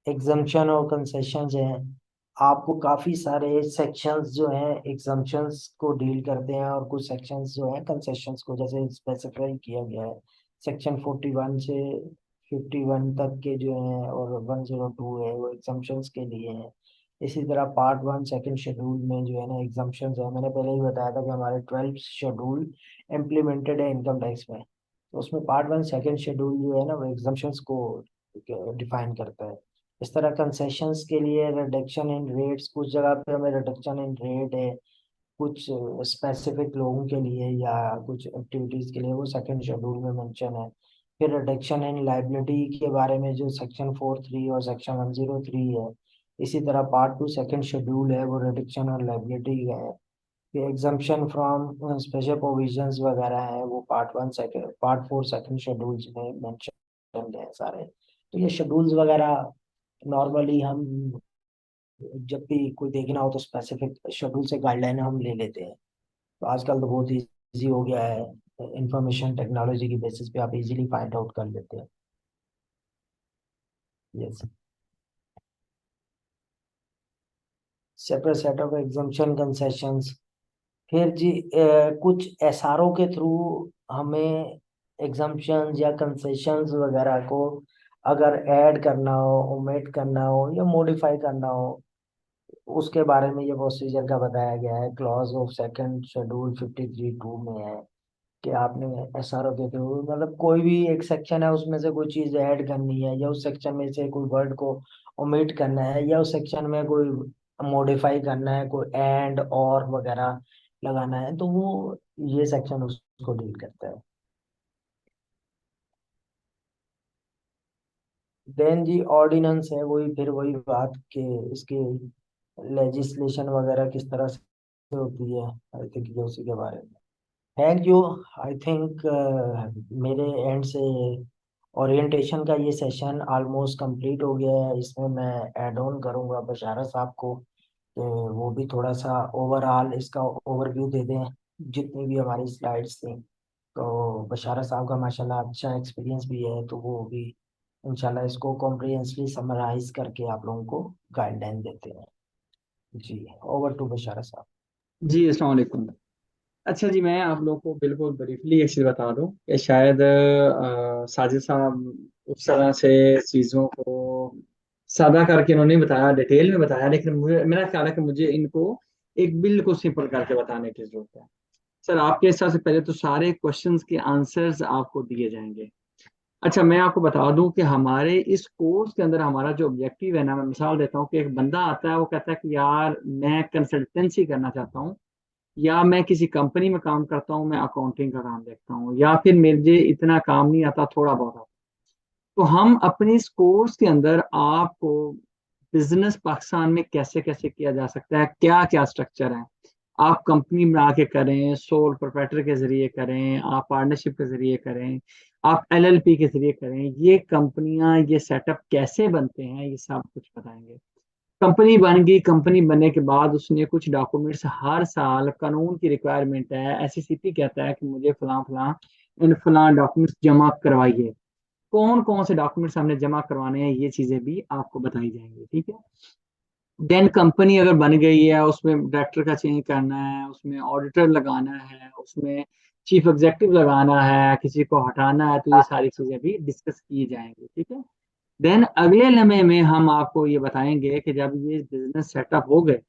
एग्जम्पशन और कंसेशंस हैं। आपको काफी सारे सेक्शंस जो हैं एग्जम्पशंस को डील करते हैं, और कुछ सेक्शंस जो हैं कंसेशंस को जैसे स्पेसिफाई किया गया है। सेक्शन 41 से 51 तक के जो हैं, और 102 है वो एग्जम्पशंस के लिए हैं। इसी तरह पार्ट 1 सेकंड शेड्यूल में जो है ना एग्जम्पशंस है, मैंने पहले ही बताया था कि हमारे 12 शेड्यूल इम्प्लीमेंटेड है इनकम टैक्स में। तो उसमें पार्ट 1 सेकंड शेड्यूल जो है ना वो एग्जम्पशंस को डिफाइन करता है। इस तरह कंसेशंस के लिए रिडक्शन इन रेट्स, कुछ जगह पे हमें रिडक्शन इन रेट है, कुछ स्पेसिफिक लोगों के लिए या कुछ एक्टिविटीज के लिए, वो सेकंड शेड्यूल में मेंशन है। फिर रिडक्शन इन लाइबिलिटी के बारे में जो सेक्शन 43 और सेक्शन 103 है। इसी तरह पार्ट 2 सेकंड शेड्यूल है, वो रिडक्शन और लाइबिलिटी है। फिर एग्जम्पशन फ्रॉम स्पेशल प्रोविजंस वगैरह है, वो पार्ट 4 सेकंड शेड्यूल्स में मेंशन है सारे। तो ये शेड्यूल्स वगैरह नॉर्मली हम जब भी कोई देखना हो तो स्पेसिफिक शेड्यूल से गाइडलाइन हम ले लेते हैं। तो आजकल तो बहुत इजी हो गया है, इंफॉर्मेशन टेक्नोलॉजी की बेसिस पे आप इजीली फाइंड आउट कर लेते हैं। Yes. Separate set of exemption concessions. फिर जी कुछ एसआरओ के थ्रू हमें एग्जम्पशंस या कंसेशंस वगैरह को अगर ऐड करना हो, ओमिट करना हो या मॉडिफाई करना हो, उसके बारे में ये प्रोसीजर का बताया गया है। क्लॉज ऑफ सेकंड शेड्यूल 53(2) में है कि आपने एसआरओ के थ्रू मतलब कोई भी एक सेक्शन है उसमें से कोई चीज ऐड करनी है, या उस सेक्शन में से कोई वर्ड को ओमिट करना है, या उस सेक्शन में कोई मॉडिफाई करना है, कोई एंड और वगैरह लगाना है, तो वो ये सेक्शन उसको डील करता है। देन जी ऑर्डिनेंस है, वही फिर वही बात के इसके लेजिस्लेशन वगैरह किस तरह से होती है, आई थिंक ये उसी के बारे में। Thank you. आई थिंक मेरे एंड से ओरिएंटेशन का ये सेशन ऑलमोस्ट कंप्लीट हो गया है। इसमें मैं ऐड ऑन करूंगा बशारा साहब को कि वो भी थोड़ा सा ओवरऑल इसका ओवरव्यू दे दें, जितनी भी हमारी स्लाइड्स थी। तो बशारा साहब का माशाल्लाह अच्छा एक्सपीरियंस भी है, तो वो भी इंशाल्लाह इसको कॉम्प्रिहेंसिवली समराइज करके आप लोगों को गाइडलाइन देते हैं। जी, ओवर टू बशारा साहब। जी अस्सलाम वालेकुम। अच्छा जी, मैं आप लोगों को बिल्कुल ब्रीफली एक चीज़ बता दूं कि शायद साजिद साहब उस तरह से चीज़ों को सादा करके उन्होंने बताया, डिटेल में बताया, लेकिन मुझे मेरा ख्याल है कि मुझे इनको एक बिल्कुल सिंपल करके बताने की जरूरत है। सर, आपके हिसाब से पहले तो सारे क्वेश्चंस के आंसर्स आपको दिए जाएंगे। अच्छा, मैं आपको बता दूं कि हमारे इस कोर्स के अंदर हमारा जो ऑब्जेक्टिव है ना, मैं मिसाल देता हूँ कि एक बंदा आता है, वो कहता है कि यार मैं कंसल्टेंसी करना चाहता हूँ, या मैं किसी कंपनी में काम करता हूँ, मैं अकाउंटिंग का काम देखता हूँ, या फिर मुझे इतना काम नहीं आता, थोड़ा बहुत आता। तो हम अपने इस कोर्स के अंदर आपको बिजनेस पाकिस्तान में कैसे कैसे किया जा सकता है, क्या क्या स्ट्रक्चर है, आप कंपनी बना के करें, सोल प्रोप्राइटर के जरिए करें, आप पार्टनरशिप के जरिए करें, आप एलएलपी के जरिए करें, ये कंपनियां, ये सेटअप कैसे बनते हैं, ये सब कुछ बताएंगे। कंपनी बन गई, कंपनी बनने के बाद उसने कुछ डॉक्यूमेंट्स, हर साल कानून की रिक्वायरमेंट है, एससीसीपी कहता है कि मुझे फलां फलां इन फलां डॉक्यूमेंट्स जमा करवाइए। कौन कौन से डॉक्यूमेंट्स हमने जमा करवाने हैं, ये चीजें भी आपको बताई जाएंगी, ठीक है। देन कंपनी अगर बन गई है, उसमें डायरेक्टर का चेंज करना है, उसमें ऑडिटर लगाना है, उसमें चीफ एग्जेक्टिव लगाना है, किसी को हटाना है, तो ये सारी चीजें भी डिस्कस की जाएंगी, ठीक है। देन अगले लम्हे में हम आपको ये बताएंगे कि जब ये बिजनेस सेटअप हो गए,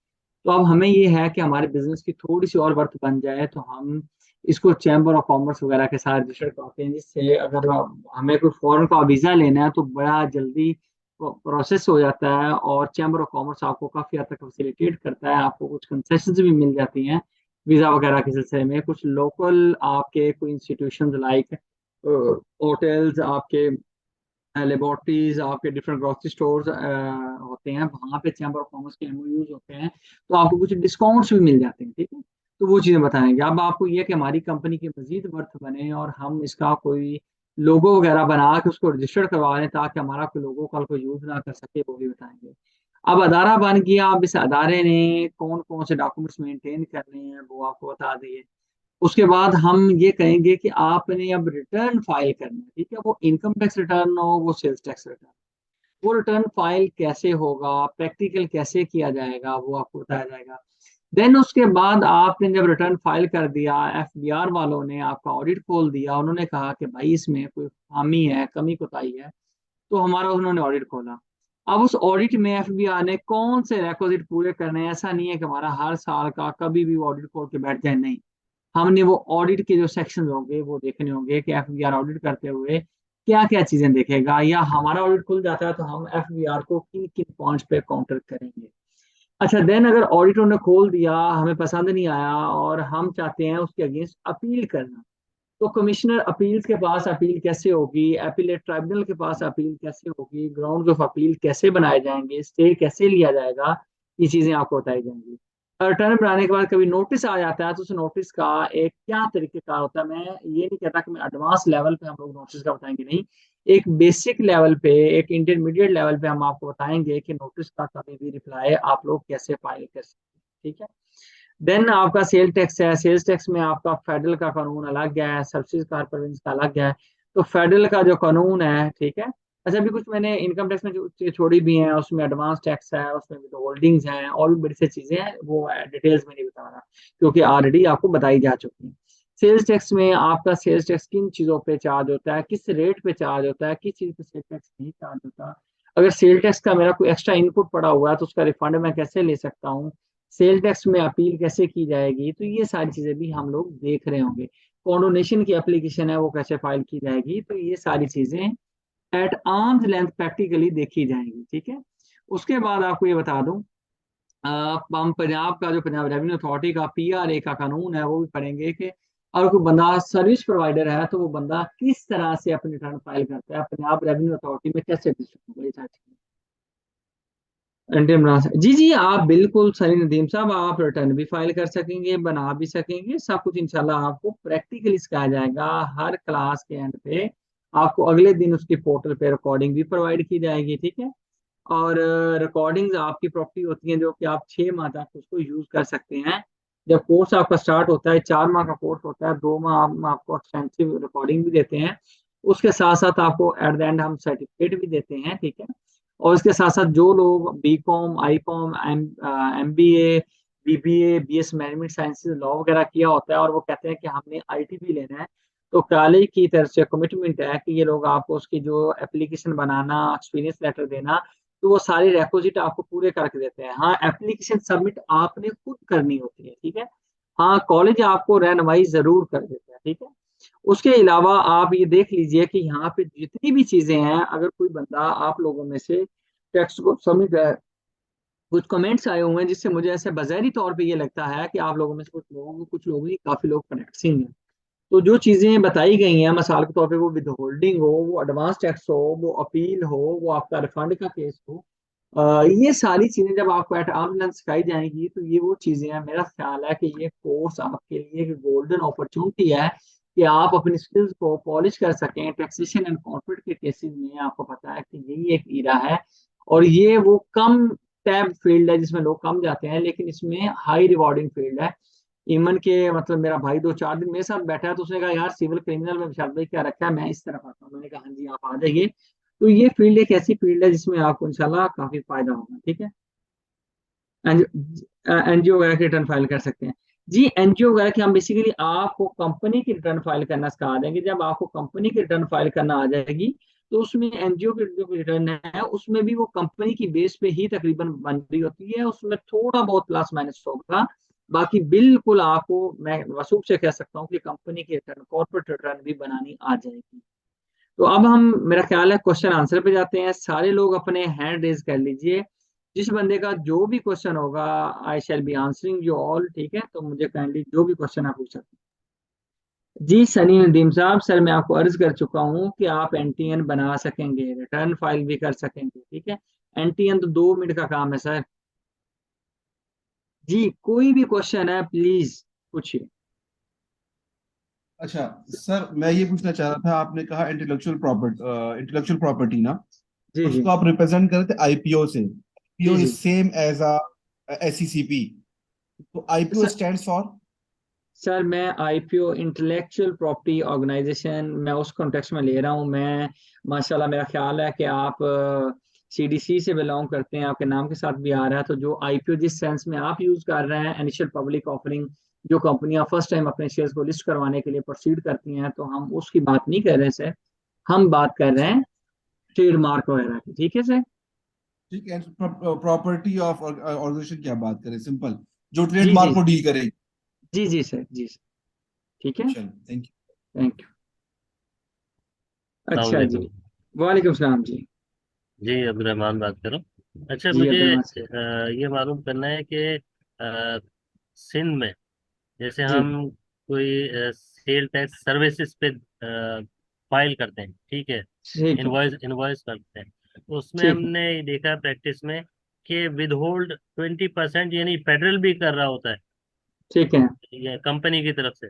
तो अब हमें ये है कि हमारे बिजनेस की थोड़ी सी और वर्थ बन जाए, तो हम इसको चैम्बर ऑफ कॉमर्स वगैरह के साथ रजिस्टर करते हैं, जिससे अगर हमें कोई फॉरेन का वीज़ा लेना है तो बड़ा जल्दी प्रोसेस हो जाता है, और चैम्बर ऑफ कॉमर्स आपको काफ़ी हद तक फैसिलिटेट करता है, आपको कुछ कंसेशंस भी मिल जाती हैं वीज़ा वगैरह के सिलसिले में। कुछ लोकल आपके कोई इंस्टीट्यूशन लाइक होटल्स, आपके लेबोरेटरीज, आपके डिफरेंट ग्रोसरी स्टोर्स होते हैं, वहाँ पे चैम्बर ऑफ कॉमर्स के एमओयूज होते हैं, तो आपको कुछ डिस्काउंट्स भी मिल जाते हैं, ठीक है। तो वो चीज़ें बताएंगे। अब आपको ये है कि हमारी कंपनी की मजीद वर्थ बने और हम इसका कोई लोगो वगैरह बना के उसको रजिस्टर्ड करवा लें, ताकि हमारा कोई लोगो कल को यूज ना कर सके, वो भी बताएंगे। अब अदारा बन गया, अब इस अदारे ने कौन कौन से डॉक्यूमेंट्स मेंटेन करने हैं, वो आपको बता दिए। उसके बाद हम ये कहेंगे कि आपने अब रिटर्न फाइल करना है, ठीक है, वो इनकम टैक्स रिटर्न हो, वो सेल्स टैक्स रिटर्न। वो रिटर्न फाइल कैसे होगा, प्रैक्टिकल कैसे किया जाएगा, वो आपको बताया जाएगा। देन उसके बाद आपने जब रिटर्न फाइल कर दिया, एफबीआर वालों ने आपका ऑडिट खोल दिया, उन्होंने कहा कि भाई इसमें कोई खामी है, कमी कोताही है, तो हमारा उन्होंने ऑडिट खोला। अब उस ऑडिट में एफबीआर ने कौन से रिक्विजिट पूरे करने हैं, ऐसा नहीं है कि हमारा हर साल का कभी भी ऑडिट खोल के बैठ जाए, नहीं। हमने वो ऑडिट के जो सेक्शन होंगे वो देखने होंगे कि एफबीआर ऑडिट करते हुए क्या क्या चीजें देखेगा, या हमारा ऑडिट खुल जाता है तो हम एफबीआर को किन किन पॉइंट्स पे काउंटर करेंगे। अच्छा, देन अगर ऑडिटर ने खोल दिया, हमें पसंद नहीं आया और हम चाहते हैं उसके अगेंस्ट अपील करना, तो कमिश्नर अपील्स के पास अपील कैसे होगी, अपीलेट ट्राइब्यूनल के पास अपील कैसे होगी, ग्राउंड ऑफ अपील कैसे बनाए जाएंगे, स्टे कैसे लिया जाएगा, ये चीजें आपको बताई जाएंगी। रिटर्न बनाने के बाद कभी नोटिस आ जाता है, तो उस नोटिस का एक क्या तरीकेकार होता है, मैं ये नहीं कहता कि मैं एडवांस लेवल पे हम लोग नोटिस का बताएंगे, नहीं। एक बेसिक लेवल पे, एक इंटरमीडिएट लेवल पे हम आपको बताएंगे कि नोटिस का कभी भी रिप्लाई आप लोग कैसे फाइल कर सकते हैं, ठीक है। देन आपका सेल टैक्स है, सेल्स टैक्स में आपका फेडरल का कानून अलग है, सब्सिडी कारपोरेशन का अलग है। तो फेडरल का जो कानून है, ठीक है, अच्छा, अभी कुछ मैंने इनकम टैक्स में जो चीज़ें छोड़ी भी हैं, उसमें एडवांस टैक्स है, उसमें विद होल्डिंग्स हैं, और भी बड़ी सी चीजें हैं, वो डिटेल्स में नहीं बता रहा क्योंकि ऑलरेडी आपको बताई जा चुकी है। सेल्स टैक्स में आपका सेल्स टैक्स किन चीज़ों पे चार्ज होता है, किस रेट पे चार्ज होता है, किस चीज़ पे सेल्स टैक्स नहीं चार्ज होता, अगर सेल टैक्स का मेरा कोई एक्स्ट्रा इनपुट पड़ा हुआ है तो उसका रिफंड मैं कैसे ले सकता हूँ, सेल टैक्स में अपील कैसे की जाएगी, तो ये सारी चीजें भी हम लोग देख रहे होंगे। कॉन्डोनेशन की एप्लीकेशन है वो कैसे फाइल की जाएगी, तो ये सारी चीजें एट आर्म्स लेंथ प्रैक्टिकली देखी जाएंगी, ठीक है। उसके बाद आपको ये बता दूं, हम पंजाब का जो पंजाब रेवेन्यू अथॉरिटी का पीआरए का कानून है वो भी पढ़ेंगे कि अगर कोई बंदा सर्विस प्रोवाइडर है तो वो बंदा किस तरह से अपनी रिटर्न फाइल करता है, पंजाब रेवेन्यू अथॉरिटी में कैसे रिटर्न बना सकते। जी जी, आप बिल्कुल सही नदीम साहब, आप रिटर्न भी फाइल कर सकेंगे, बना भी सकेंगे, सब कुछ इंशाल्लाह आपको प्रैक्टिकली सिखाया जाएगा। हर क्लास के एंड पे आपको अगले दिन उसकी पोर्टल पे रिकॉर्डिंग भी प्रोवाइड की जाएगी, ठीक है। और रिकॉर्डिंग्स आपकी प्रॉपर्टी होती हैं जो कि आप 6 माह तक उसको यूज कर सकते हैं। जब कोर्स आपका स्टार्ट होता है, 4 माह का कोर्स होता है, 2 माह हम आपको एक्सटेंसिव रिकॉर्डिंग भी देते हैं, उसके साथ साथ आपको एट द एंड हम सर्टिफिकेट भी देते हैं, ठीक है। और इसके साथ साथ जो लोग B com, I com, M B A, BBA, BS management sciences, law वगैरह किया होता है और वो कहते हैं कि हमने आईटी भी लेना है, तो कॉलेज की तरफ से कमिटमेंट है कि ये लोग आपको उसकी जो एप्लीकेशन बनाना, एक्सपीरियंस लेटर देना, तो वो सारे रेक्विजिट आपको पूरे करके देते हैं। हाँ, एप्लीकेशन सबमिट आपने खुद करनी होती है, ठीक है। हाँ, कॉलेज आपको रहनुमाई जरूर कर देता है, ठीक है। उसके अलावा आप ये देख लीजिए कि यहाँ पे जितनी भी चीजें हैं, अगर कोई बंदा आप लोगों में से टेक्स्ट को समझ गया, कुछ कमेंट्स आए हुए हैं जिससे मुझे ऐसे बज़ाहिरी तौर पे ये लगता है कि आप लोगों में से कुछ लोग नहीं, काफी लोग प्रैक्टिसिंग हैं। तो जो चीजें बताई गई हैं मिसाल के तौर पे, वो विद होल्डिंग हो, वो एडवांस टैक्स हो, वो अपील हो, वो आपका रिफंड का केस हो, ये सारी चीजें जब आपको एट आर्म लेंथ सिखाई जाएंगी तो ये वो चीजें हैं। मेरा ख्याल है कि ये कोर्स आपके लिए एक गोल्डन अपॉर्चुनिटी है कि आप अपनी स्किल्स को पॉलिश कर सकें। टैक्सेशन एंड कॉर्पोरेट के केसेस में आपको पता है कि यही एक ईरा है, और ये वो कम टैब फील्ड है जिसमें लोग कम जाते हैं, लेकिन इसमें हाई रिवॉर्डिंग फील्ड है। ईमन के मतलब मेरा भाई 2-4 दिन मेरे साथ बैठा है तो उसने कहा यार सिविल क्रिमिनल में विशाल भाई क्या रखा है, मैं इस तरफ आता हूँ। मैंने कहा हाँ जी, आप आ जाइए। तो ये फील्ड एक ऐसी फील्ड है जिसमें आपको इंशाल्लाह काफी फायदा होगा, ठीक है। एनजीओ वगैरह की रिटर्न फाइल कर सकते हैं। जी, एनजीओ वगैरह की हम बेसिकली आपको कंपनी की रिटर्न फाइल करना सिखा देंगे। जब आपको कंपनी की रिटर्न फाइल करना आ जाएगी तो उसमें एनजीओ की जो रिटर्न है उसमें भी वो कंपनी की बेस पे ही तकरीबन बन रही होती है, उसमें थोड़ा बहुत प्लस माइनस होगा। बाकी बिल्कुल आपको मैं वसूख से कह सकता हूँ कि कंपनी की रिटर्न, कॉर्पोरेट रिटर्न भी बनानी आ जाएगी। तो अब हम, मेरा ख्याल है, क्वेश्चन आंसर पे जाते हैं। सारे लोग अपने हैंड रेज कर लीजिए, जिस बंदे का जो भी क्वेश्चन होगा, I shall be answering you all, ठीक है। तो मुझे काइंडली जो भी क्वेश्चन आप पूछ सकते हैं। जी सनी नदीम साहब, सर मैं आपको अर्ज कर चुका हूँ कि आप एनटीएन बना सकेंगे, रिटर्न फाइल भी कर सकेंगे, ठीक है। एनटीएन तो 2 मिनट का काम है सर। जी, कोई भी क्वेश्चन है प्लीज पूछिए। अच्छा सर, मैं ये पूछना चाह रहा था, आपने कहा इंटेलेक्चुअल प्रॉपर्टी ना, जी जी। उसको आप रिप्रेजेंट कर रहे थे आईपीओ से। जी आईपीओ इज जी सेम एज अ एसईसीपी, तो IPO sir. Stands for? Sir मैं आईपीओ इंटेलेक्चुअल प्रॉपर्टी ऑर्गेनाइजेशन, मैं उस कॉन्टेक्स्ट में ले रहा हूँ। मैं माशाल्लाह, मेरा ख्याल है कि आप सीडीसी से बिलोंग करते हैं, आपके नाम के साथ भी आ रहा है। तो जो आईपीओ जिस सेंस में आप यूज कर रहे हैं, इनिशियल पब्लिक ऑफरिंग, जो कंपनियां फर्स्ट टाइम अपने शेयर्स को लिस्ट करवाने के लिए प्रोसीड करती हैं, तो हम उसकी बात नहीं कर रहे हैं सर। हम बात कर रहे हैं ट्रेडमार्क वगैरह की, ठीक है सर। ठीक है, प्रॉपर्टी ऑफ ऑर्गेनाइजेशन की आप बात करें, सिंपल, जो जी जी ट्रेडमार्क को डील करेगी। जी जी सर, जी सर, ठीक है। चलो, थैंक यू। Thank you. अस्सलाम अच्छा जी, वालेकुम। वालेकुम सलाम जी। जी, अब्दुलरहमान बात कर रहा हूँ। अच्छा, जी मुझे अब्दुल सर। ये मालूम करना है कि सिंध में जैसे जी, हम कोई सेल टैक्स सर्विसेज पे फाइल करते हैं, ठीक है, ठीक है, इनवॉइस इनवॉइस करते हैं, तो उसमें ठीक है, हमने देखा प्रैक्टिस में कि विद होल्ड 20% यानी फेडरल भी कर रहा होता है ठीक है, या कंपनी की तरफ से।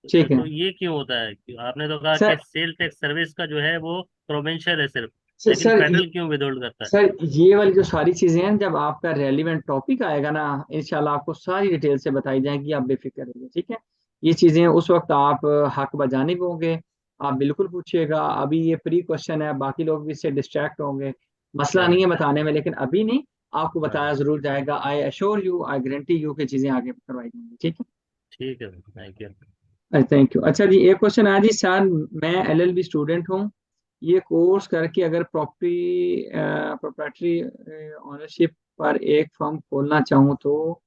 ठीक है। तो ये क्यों होता है? आपने तो कहा कि सर सेल टैक्स सर्विस का जो है वो प्रोविंशियल है सिर्फ, सर लेकिन सर फेडरल क्यों विदहोल्ड करता है? सर, ये वाली जो सारी चीजें हैं, जब आपका रेलिवेंट टॉपिक आएगा ना, इंशाल्लाह आपको सारी डिटेल से बताई जाएगी, आप बेफिक्र रहिए, ठीक है। ये चीजें उस वक्त आप हक बजाने भी होंगे। आप बिल्कुल पूछिएगा। अभी ये प्री क्वेश्चन है, बाकी लोग भी इससे डिस्ट्रैक्ट होंगे, मसला नहीं है हाँ बताने में, लेकिन अभी नहीं, आपको बताया हाँ जरूर जाएगा। I assure you, I guarantee you कि चीजें आगे करवाई जाएंगी, ठीक है। ठीक है, थैंक यू। Thank you. अच्छा जी, एक क्वेश्चन है जी सर, मैं एलएलबी स्टूडेंट हूँ, ये कोर्स करके अगर प्रॉपर्टी ओनरशिप पर एक फर्म खोलना चाहूँ तो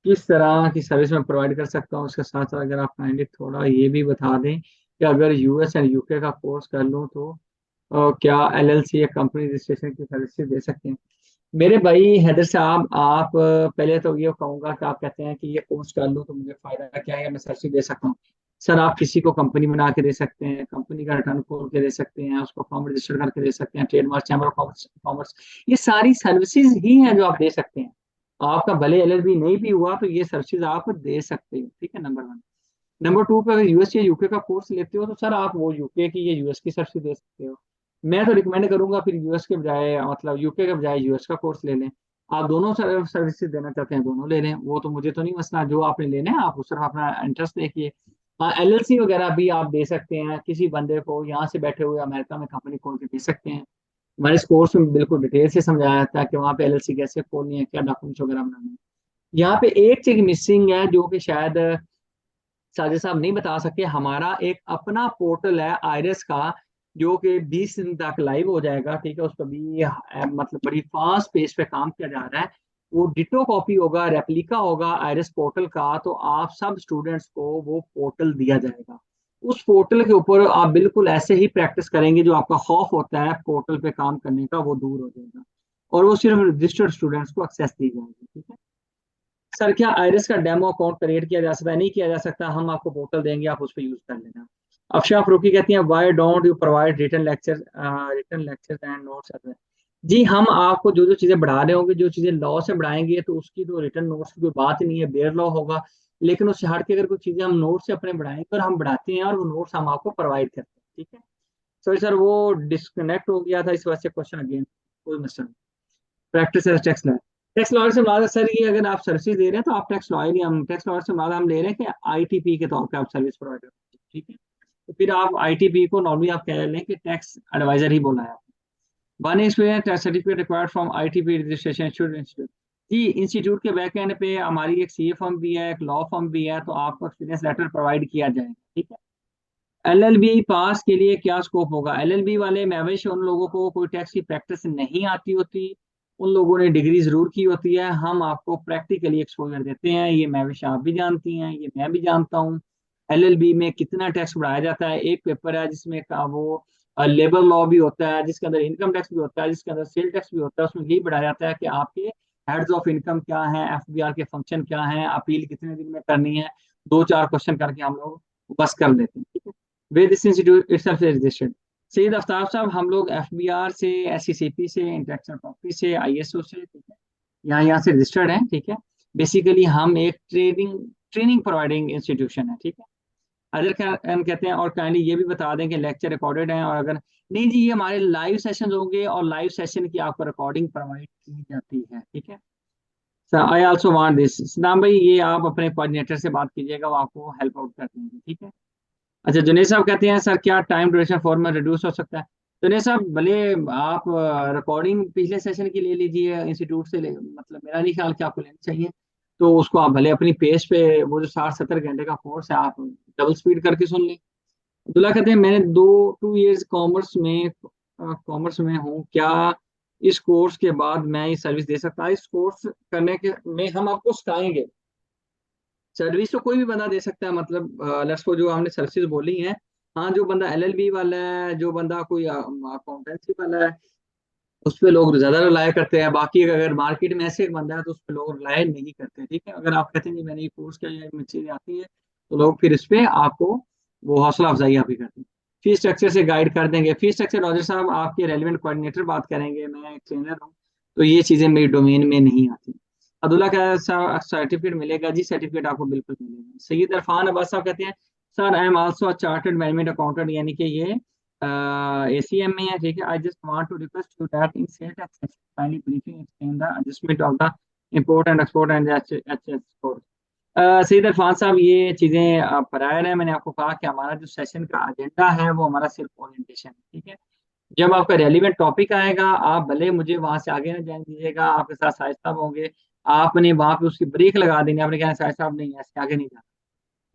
किस तरह की सर्विस मैं प्रोवाइड कर सकता हूँ? उसके साथ साथ अगर आप काइंडली थोड़ा ये भी बता दें कि अगर यूएस एंड यूके का कोर्स कर लूँ तो क्या एलएलसी या कंपनी रजिस्ट्रेशन की सर्विसेज दे सकते हैं? मेरे भाई हैदर साहब, आप पहले तो ये कहूंगा कि आप कहते हैं कि ये कोर्स कर लूँ तो मुझे फायदा क्या है या मैं सर्विस दे सकता हूँ। सर, आप किसी को कंपनी बना के दे सकते हैं, कंपनी का रिटर्न खोल के दे सकते हैं, उसको फॉर्म रजिस्टर करके दे सकते हैं, ट्रेडमार्क, चैम्बर ऑफ कॉमर्स, ये सारी सर्विसेज ही हैं जो आप दे सकते हैं। आपका भले एलएलबी नहीं भी हुआ तो ये सर्विसेज आप दे सकते हो, ठीक है, नंबर वन। नंबर टू पे अगर यूएस या यूके का कोर्स लेते हो तो सर आप वो यूके की या यूएस की सर्विस दे सकते हो। मैं तो रिकमेंड करूंगा फिर यूएस के बजाय, मतलब यूके के बजाय यूएस का कोर्स ले लें। आप दोनों सर्विसेज देना चाहते हैं दोनों ले लें, वो तो मुझे तो नहीं मसला, जो आपने लेना है आप उस तरफ अपना इंटरेस्ट देखिए। हाँ, एलएलसी वगैरह भी आप दे सकते हैं, किसी बंदे को यहाँ से बैठे हुए अमेरिका में कंपनी खोल के दे सकते हैं। हमारे इस कोर्स में बिल्कुल डिटेल से समझाया जाता है कि वहाँ पे एलएलसी कैसे खोलनी है, क्या डॉक्यूमेंट्स वगैरह बनाने हैं। यहाँ पे एक चीज मिसिंग है जो कि शायद साजिद साहब नहीं बता सके। हमारा एक अपना पोर्टल है आयरस का, जो कि 20 दिन तक लाइव हो जाएगा, ठीक है। उस पर भी मतलब बड़ी फास्ट पेस पे काम किया जा रहा है। वो डिटो कॉपी होगा, रेप्लिका होगा आयरस पोर्टल का, तो आप सब स्टूडेंट्स को वो पोर्टल दिया जाएगा। उस पोर्टल के ऊपर आप बिल्कुल ऐसे ही प्रैक्टिस करेंगे, जो आपका खौफ होता है पोर्टल पे काम करने का वो दूर हो जाएगा, और वो सिर्फ रजिस्टर्ड स्टूडेंट्स को एक्सेस दी जाएगी, ठीक है। सर, क्या आयरिस का डेमो अकाउंट क्रिएट किया जा सकता है? नहीं किया जा सकता, हम आपको पोर्टल देंगे, आप उस पर यूज कर लेना। अफशा फरूकी कहती हैं, why don't you provide written lectures and notes? जी, हम आपको जो जो चीजें बढ़ा रहे होंगे, जो चीजें लॉ से बढ़ाएंगे तो उसकी तो रिटर्न नोट्स की कोई बात ही नहीं है, बेयर लॉ होगा। लेकिन उससे हट के अगर कोई चीजें हम नोट से अपने बढ़ाएंगे, और हम बढ़ाते हैं, और वो नोट्स हम आपको प्रोवाइड करते हैं, ठीक है। सॉरी सर, वो डिस्कनेक्ट हो गया था, इस वजह से क्वेश्चन अगेन, कोई मसला नहीं। Practise as tax lawyer, tax lawyer से मुराद सर ये, अगर आप सर्विस दे रहे हैं तो आप टैक्स लॉयर ही, हम टैक्स लॉयर से मुराद हम ले रहे हैं कि आईटीपी के तौर पे आप सर्विस प्रोवाइडर, ठीक है। तो फिर आप आईटीपी को नॉर्मली आप कह लें कि टैक्स एडवाइजर ही बोला है। One experience certificate required from ITP registration institute. जी, इंस्टीट्यूट के बैक एंड पे हमारी एक सीए फर्म भी है, एक लॉ फर्म भी है, तो आपको एक्सपीरियंस लेटर प्रोवाइड किया जाएगा, ठीक है। एलएलबी पास के लिए क्या स्कोप होगा? एलएलबी वाले मैविश, उन लोगों को कोई टैक्स की प्रैक्टिस नहीं आती होती, उन लोगों ने डिग्री जरूर की होती है। हम आपको प्रैक्टिकली एक्सपोजर देते हैं, ये मैविश आप भी जानती हैं, ये मैं भी जानता हूँ। एलएलबी में कितना टैक्स बढ़ाया जाता है, एक पेपर है जिसमें का वो लेबर लॉ भी होता है, जिसके अंदर इनकम टैक्स भी होता है, जिसके अंदर सेल टैक्स भी होता है। उसमें यही बढ़ाया जाता है कि आपके हेड्स ऑफ इनकम क्या है, एफबीआर के फंक्शन क्या है, अपील कितने दिन में करनी है, दो चार क्वेश्चन करके हम लोग बस कर लेते हैं, ठीक है। वे this institute itself is registered. Syed Aftab साहब, हम लोग एफबीआर से, एससीसीपी से, इंटेलेक्चुअल प्रॉपर्टी से, आईएसओ से, ठीक है, यहाँ से रजिस्टर्ड हैं, ठीक है। बेसिकली हम एक ट्रेनिंग ट्रेनिंग प्रोवाइडिंग इंस्टीट्यूशन है, ठीक है। अदर खान कहते हैं, और काइंडली ये भी बता दें कि लेक्चर रिकॉर्डेड हैं, और अगर नहीं जी, ये हमारे लाइव सेशन होंगे, और लाइव सेशन की आपको रिकॉर्डिंग प्रोवाइड की जाती है, ठीक है। I also want this. Saddam भाई, ये आप अपने कोऑर्डिनेटर से बात कीजिएगा, वो आपको हेल्प आउट कर देंगे, ठीक है। अच्छा, जुनेद साहब कहते हैं, सर क्या टाइम ड्यूरेशन फॉर में रिड्यूस हो सकता है? जुनेद साहब, भले आप रिकॉर्डिंग पिछले सेशन की ले लीजिए इंस्टीट्यूट से, मतलब मेरा नहीं ख्याल कि आपको लेनी चाहिए। तो उसको आप भले अपनी पेज पे, वो जो 60-70 घंटे का कोर्स है, आप डबल स्पीड करके सुन लें। अब्दुल्ला कहते हैं, मैंने 2 इयर्स कॉमर्स में हूँ, क्या इस कोर्स के बाद मैं ये सर्विस दे सकता? इस कोर्स करने के में हम आपको सिखाएंगे। सर्विस तो कोई भी बंदा दे सकता है, मतलब लेट्स को जो हमने सर्विसेज बोली हैं। हाँ, जो बंदा एलएलबी वाला है, जो बंदा कोई अकाउंटेंसी वाला है, उस पे लोग ज्यादा रिलाय करते हैं। बाकी अगर मार्केट में ऐसे एक बंदा है तो उस पे लोग रिलाय नहीं करते, ठीक है। अगर आप कहते हैं कि मैंने ये कोर्स किया या मुझे चीजें आती है, तो लोग फिर इस पे आपको वो हौसला अफजाई आप ही करते हैं। फीस स्ट्रक्चर से गाइड कर देंगे। फीस स्ट्रक्चर रॉजर साहब आपके रेलिवेंट कोऑर्डिनेटर बात करेंगे, मैं एक ट्रेनर हूँ, तो ये चीजें मेरी डोमेन में नहीं आती। अब्दुल्ला का सर्टिफिकेट मिलेगा जी, सर्टिफिकेट आपको बिल्कुल मिलेगा। सैयद इरफान अब्बास साहब कहते हैं, sir I am also chartered management accountant, यानी कि ये एसीएम में है, ठीक है। I just want to request you that in set access kindly briefing explain the adjustment of the import and export and HS code. Syed Arfan साहब, ये चीज़ें प्रायर है। मैंने आपको कहा कि हमारा जो सेशन का एजेंडा है वो हमारा सिर्फ ओरिएंटेशन है, ठीक है। जब आपका रेलिवेंट टॉपिक आएगा, आप भले मुझे वहां से आगे ना जाने दीजिएगा, आपके साथ साहिब साहब होंगे, आपने वहां पे उसकी ब्रेक लगा देनी, आपने कहना साहिब साहब नहीं, ऐसे आगे नहीं जाना।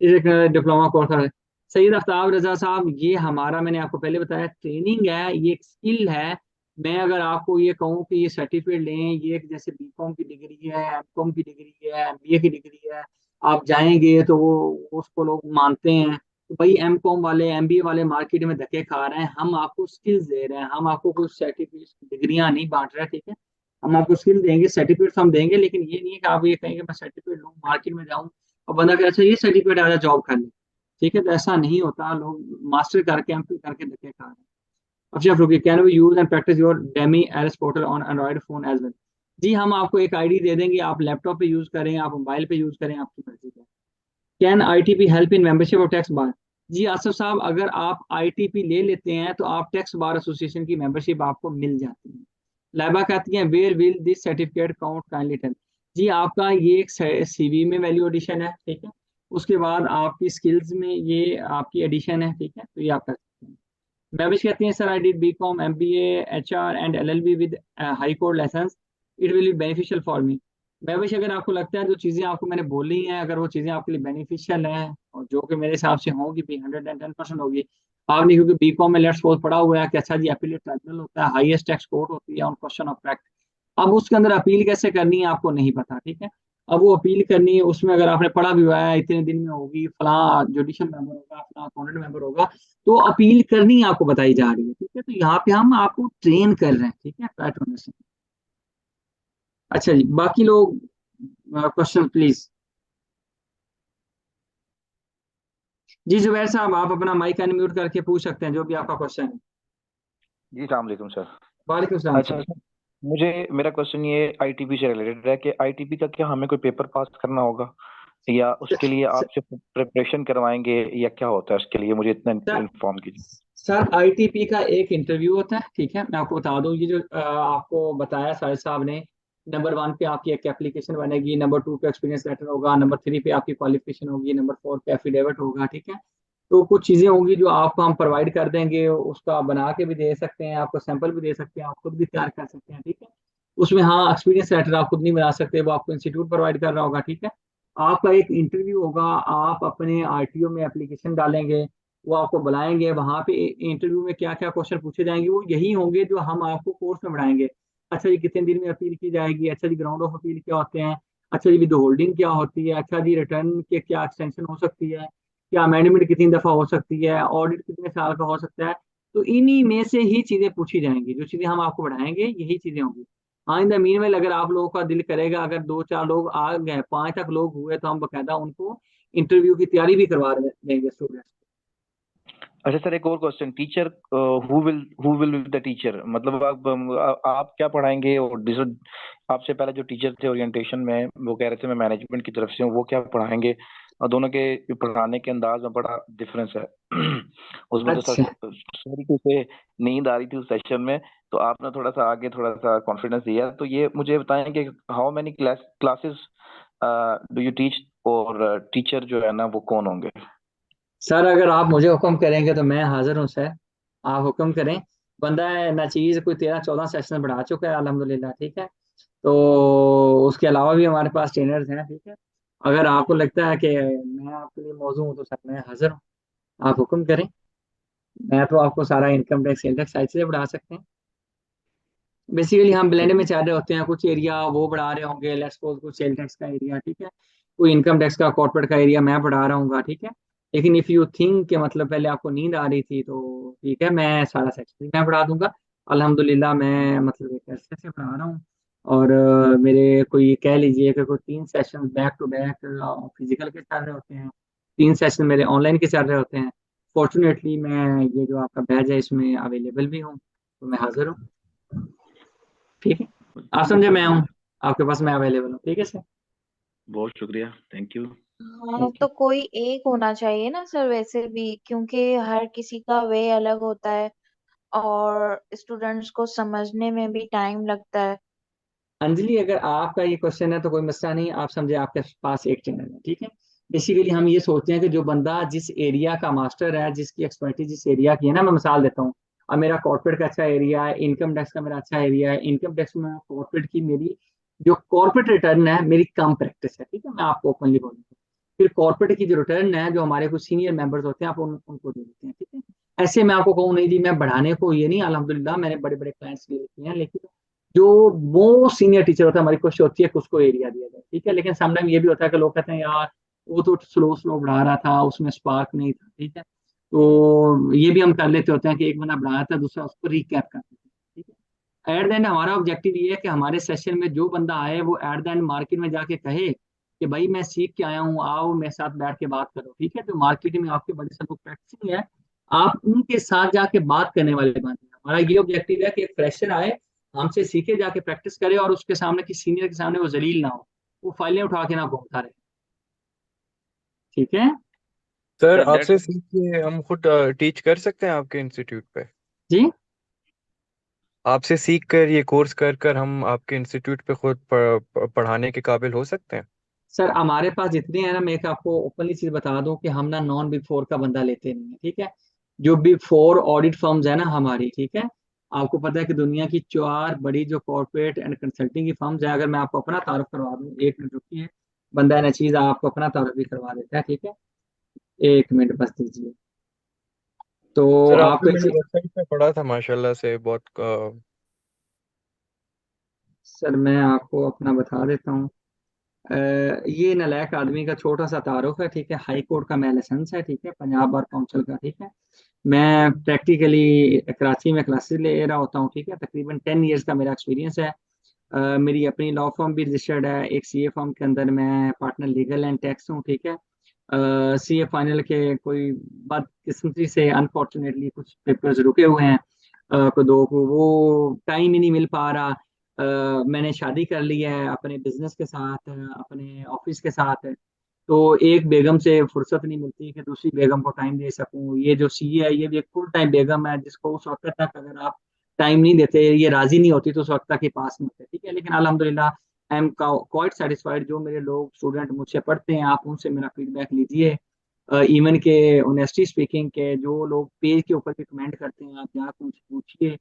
इस एक डिप्लोमा कोर्स है। सैयद आफ्ताब रजा साहब, ये हमारा, मैंने आपको पहले बताया, ट्रेनिंग है, ये एक स्किल है। मैं अगर आपको ये कहूँ कि ये सर्टिफिकेट लें, ये एक जैसे बीकॉम की डिग्री है, एमकॉम की डिग्री है, एमबीए की डिग्री है, आप जाएंगे तो वो उसको लोग मानते हैं। तो भाई एमकॉम वाले, एमबीए वाले मार्केट में धक्के खा रहे हैं, हम आपको स्किल्स दे रहे हैं, हम आपको कुछ सर्टिफिकेट डिग्रियां नहीं बांट रहे, ठीक है। हम आपको स्किल देंगे, सर्टिफिकेट हम देंगे, लेकिन ये नहीं है कि आप ये कहेंगे मैं सर्टिफिकेट लूँ, मार्केट में जाऊँ और बंदा कहे अच्छा ये सर्टिफिकेट आजा जॉब कर ले, ठीक है। तो ऐसा नहीं होता, लोग मास्टर करके एमपी करके धक्के खा रहे हैं। अच्छा रुकिए, can we use and practice your demi airs portal on Android phone as well. जी हम आपको एक आईडी दे देंगे, आप लैपटॉप पे यूज करें, आप मोबाइल पे यूज करें, आपकी मर्जी है। Can ITP help in membership और टैक्स बार। जी आसिफ साहब, अगर आप आईटीपी ले लेते हैं तो आप टैक्स बार एसोसिएशन की मेंबरशिप आपको मिल जाती है। लाइबा कहती है where will this certificate count kindly tell. जी आपका ये एक सीवी में वैल्यू एडिशन है, ठीक है। उसके बाद आपकी स्किल्स में ये आपकी एडिशन है, ठीक है, तो ये आप कर सकते हैं। महविश कहती हैं sir I did B com M B H R and L L B with high court licence, it will be beneficial for me. Mahvish, अगर आपको लगता है जो चीज़ें आपको मैंने बोली हैं, अगर वो चीज़ें आपके लिए बेनिफिशियल हैं, और जो कि मेरे हिसाब से होंगी भी 110% होगी। आपने क्योंकि बी कॉम में लेट्स सपोज पढ़ा हुआ है कि अच्छा जी अपीलेट ट्राइब्यूनल होता है, हाईएस्ट टैक्स कोर्ट होती है ऑन क्वेश्चन ऑफ फैक्ट। अब उसके अंदर अपील कैसे करनी है आपको नहीं पता, ठीक है। अब वो अपील करनी है, उसमें अगर आपने पढ़ा भी हुआ है इतने दिन में होगी, फला जुडिशियल मेंबर होगा, फला अकाउंटेंट मेंबर होगा, तो अपील करनी आपको बताई जा रही है, ठीक है। तो यहाँ पे हम आपको ट्रेन कर रहे हैं, ठीक है, ट्राई टू अंडरस्टैंड। अच्छा जी, बाकी लोग क्वेश्चन प्लीज। जी जुबैर साहब, आप अपना माइक अनम्यूट करके पूछ सकते हैं जो भी आपका क्वेश्चन है। जी सलाम अलैकुम सर। वालेकुम सलाम अच्छा सर। सर, मुझे मेरा क्वेश्चन ये आईटीपी से रिलेटेड है कि आईटीपी का क्या हमें कोई पेपर पास करना होगा या उसके लिए आपसे प्रिपरेशन करवाएंगे या क्या होता है उसके लिए, मुझे इतना सर इन्फॉर्म कीजिए। सर आईटीपी का एक इंटरव्यू होता है, ठीक है। मैं आपको बता दूं, ये जो आपको बताया साहिब साहब ने, नंबर 1 पे आपकी एक एप्लीकेशन बनेगी, नंबर 2 पे एक्सपीरियंस लेटर होगा, नंबर 3 पे आपकी क्वालिफिकेशन होगी, नंबर 4 पे एफिडेविट होगा, ठीक है। तो कुछ चीज़ें होंगी जो आपको हम प्रोवाइड कर देंगे, उसका आप बना के भी दे सकते हैं, आपको सैंपल भी दे सकते हैं, आप खुद भी तैयार कर सकते हैं, ठीक है। उसमें हाँ एक्सपीरियंस लेटर आप खुद नहीं बना सकते, वो आपको इंस्टीट्यूट प्रोवाइड कर रहा होगा, ठीक है। आपका एक इंटरव्यू होगा, आप अपने आरटीओ में एप्लीकेशन डालेंगे, वो आपको बुलाएंगे, वहां पे इंटरव्यू में क्या क्या क्वेश्चन पूछे जाएंगे वो यही होंगे जो हम आपको कोर्स में बढ़ाएंगे। अच्छा जी कितने दिन में अपील की जाएगी, अच्छा जी ग्राउंड ऑफ अपील क्या होते हैं, अच्छा जी विद होल्डिंग क्या होती है, अच्छा जी रिटर्न के क्या एक्सटेंशन हो सकती है, क्या अमेंडमेंट कितनी दफा हो सकती है, ऑडिट कितने साल का हो सकता है। तो इन्हीं में से ही चीजें पूछी जाएंगी, जो चीजें हम आपको बढ़ाएंगे यही चीजें होंगी। हाँ इन द मीन अगर आप लोगों का दिल करेगा, अगर 2-4 लोग आ गए, 5 तक लोग हुए, तो हम बकायदा उनको इंटरव्यू की तैयारी भी करवा देंगे स्टूडेंट्स। अच्छा सर, एक और question, teacher who will be the teacher, मतलब आप क्या पढ़ाएंगे, और आपसे पहले जो टीचर थे ओरिएंटेशन में वो कह रहे थे मैं मैनेजमेंट की तरफ से हूँ, वो क्या पढ़ाएंगे, और दोनों के पढ़ाने के अंदाज में बड़ा डिफरेंस है। उसमें तो सर अच्छा सॉरी से नींद आ रही थी उस सेशन में, तो आपने थोड़ा सा आगे थोड़ा सा कॉन्फिडेंस दिया, तो ये मुझे बताएं कि how many classes do you teach, और टीचर जो है ना वो कौन होंगे। सर, अगर आप मुझे हुक्म करेंगे तो मैं हाजिर हूँ सर, आप हुक्म करें। बंदा है ना, चीज़ कोई 13-14 सेशन बढ़ा चुका है अल्हम्दुलिल्लाह, ठीक है। तो उसके अलावा भी हमारे पास ट्रेनर्स हैं, ठीक है। अगर आपको लगता है कि मैं आपके लिए मौजूद हूँ तो सर मैं हाजिर हूँ, आप हुक्म करें। मैं तो आपको सारा income tax sale tax side से बढ़ा सकते हैं। बेसिकली हम ब्लेंड में चाह रहे होते हैं, कुछ एरिया वो बढ़ा रहे होंगे, लेट्स सपोज कुछ सेल टैक्स का एरिया, ठीक है, कोई इनकम टैक्स का कॉर्पोरेट का एरिया मैं बढ़ा रहा हूँ, ठीक है। लेकिन इफ़ यू थिंक कि मतलब पहले आपको नींद आ रही थी तो ठीक है, मैं सारा सेक्शन मैं बढ़ा दूंगा। अल्हम्दुलिल्लाह मैं मतलब एक ऐसे से पढ़ा रहा हूँ। और मेरे कोई कह लीजिए कि कोई 3 session back to back physical के चल रहे होते हैं, 3 सेशन मेरे ऑनलाइन के चल रहे होते हैं। फॉर्चुनेटली मैं ये जो आपका बैच है इसमें अवेलेबल भी हूँ, तो मैं हाजिर हूँ, ठीक है। आप समझे, मैं हूँ आपके पास, मैं अवेलेबल हूँ, ठीक है सर। बहुत शुक्रिया, थैंक यू। हाँ तो कोई एक होना चाहिए ना सर, वैसे भी क्योंकि हर किसी का वे अलग होता है और स्टूडेंट्स को समझने में भी टाइम लगता है। अंजलि, अगर आपका ये क्वेश्चन है तो कोई मसला नहीं, आप समझे आपके पास एक चैनल है, ठीक है। बेसिकली हम ये सोचते हैं कि जो बंदा जिस एरिया का मास्टर है, जिसकी एक्सपर्टीज जिस एरिया की है ना, मैं मिसाल देता हूँ। अब मेरा कॉर्पोरेट का अच्छा एरिया है, इनकम टैक्स का मेरा अच्छा एरिया है, इनकम टैक्स में कॉर्पोरेट की मेरी जो कॉर्पोरेट रिटर्न है मेरी कम प्रैक्टिस है, ठीक है, मैं आपको ओपनली बोलूँगा। फिर कॉर्पोरेट की जो रिटर्न है, जो हमारे कुछ सीनियर मेंबर्स होते हैं, आप उनको दे देते हैं, ठीक है। ऐसे मैं आपको कहूँ नहीं जी, मैं बढ़ाने को ये नहीं, अल्हम्दुलिल्लाह मैंने बड़े बड़े क्लाइंट्स ले रखे हैं, लेकिन जो वो सीनियर टीचर होता है, हमारी कोशिश होती है कि उसको एरिया दिया जाए, ठीक है। लेकिन समटाइम ये भी होता है कि लोग कहते हैं यार वो तो स्लो स्लो बढ़ा रहा था, उसमें स्पार्क नहीं था, ठीक है। तो ये भी हम कर लेते होते हैं कि एक बंदा बढ़ाया था, दूसरा उसको रिकैप कर देते हैं, ठीक है। एट द एंड हमारा ऑब्जेक्टिव ये है कि हमारे सेशन में जो बंदा आए वो एट द एंड मार्केट में जाके कहे कि भाई मैं सीख के आया हूँ, आओ मेरे साथ बैठ के बात करो, ठीक है। जो मार्केट में आपके बड़े से लोग प्रैक्टिसिंग है, आप उनके साथ जाके बात करने वाले बने। हमारा ये ऑब्जेक्टिव है कि एक फ्रेशर आए, हमसे सीखे, जाके प्रैक्टिस करे, और उसके सामने किसी सीनियर के सामने वो जलील ना हो, वो फाइलें उठा के ना घूमता रहे, ठीक है सर दैट आपसे सीख के हम खुद टीच कर सकते हैं आपके इंस्टीट्यूट पे? जी। आपसे सीख कर ये कोर्स कर कर हम आपके इंस्टीट्यूट पे खुद पढ़ाने के काबिल हो सकते हैं? सर हमारे पास जितने हैं ना, मैं एक आपको ओपनली चीज बता दूं कि हम ना नॉन बिग फोर का बंदा लेते नहीं है, ठीक है। जो बिग फोर ऑडिट फर्म्स है ना हमारी, ठीक है, आपको पता है कि दुनिया की 4 बड़ी जो कॉर्पोरेट एंड कंसल्टिंग की फर्म्स है, अगर मैं आपको अपना तारुफ करवा दूं, 1 मिनट रुकिए, बंदा ने चीज आपको अपना तारुफ भी करवा देता है, ठीक है। 1 मिनट बस दीजिए। तो सर आपने आपको मेरी वेबसाइट पे पढ़ा था माशाल्लाह से बहुत सर मैं आपको अपना बता देता हूँ। ये नालायक आदमी का छोटा सा तारुफ है, ठीक है। हाई कोर्ट का मैं लाइसेंस है, ठीक है, पंजाब बार काउंसिल का, ठीक है। मैं प्रैक्टिकली कराची में क्लासेस ले रहा होता हूँ, ठीक है। तकरीबन 10 ईयर्स का मेरा एक्सपीरियंस है। मेरी अपनी लॉ फर्म भी रजिस्टर्ड है, एक सीए फर्म के अंदर मैं पार्टनर लीगल एंड टैक्स हूँ, ठीक है। सीए फाइनल के कोई बदकिस्मती से अनफॉर्चुनेटली कुछ पेपर्स रुके हुए हैं, को दो को वो टाइम ही नहीं मिल पा रहा। मैंने शादी कर ली है अपने बिजनेस के साथ, अपने ऑफिस के साथ, तो एक बेगम से फुर्सत नहीं मिलती कि दूसरी बेगम को टाइम दे सकूं। ये जो सीए है ये भी एक फुल टाइम बेगम है, जिसको उस वक्त तक अगर आप टाइम नहीं देते, ये राजी नहीं होती, तो उस वक्त तक ये पास नहीं होते, ठीक है। लेकिन अल्हम्दुलिल्लाह आई एम क्वाइट सेटिस्फाइड। जो मेरे लोग स्टूडेंट मुझसे पढ़ते हैं, आप उनसे मेरा फीडबैक लीजिए। इवन के ऑनेस्टली स्पीकिंग के जो लोग पेज के ऊपर भी कमेंट करते हैं, आप जाकर उनसे पूछिए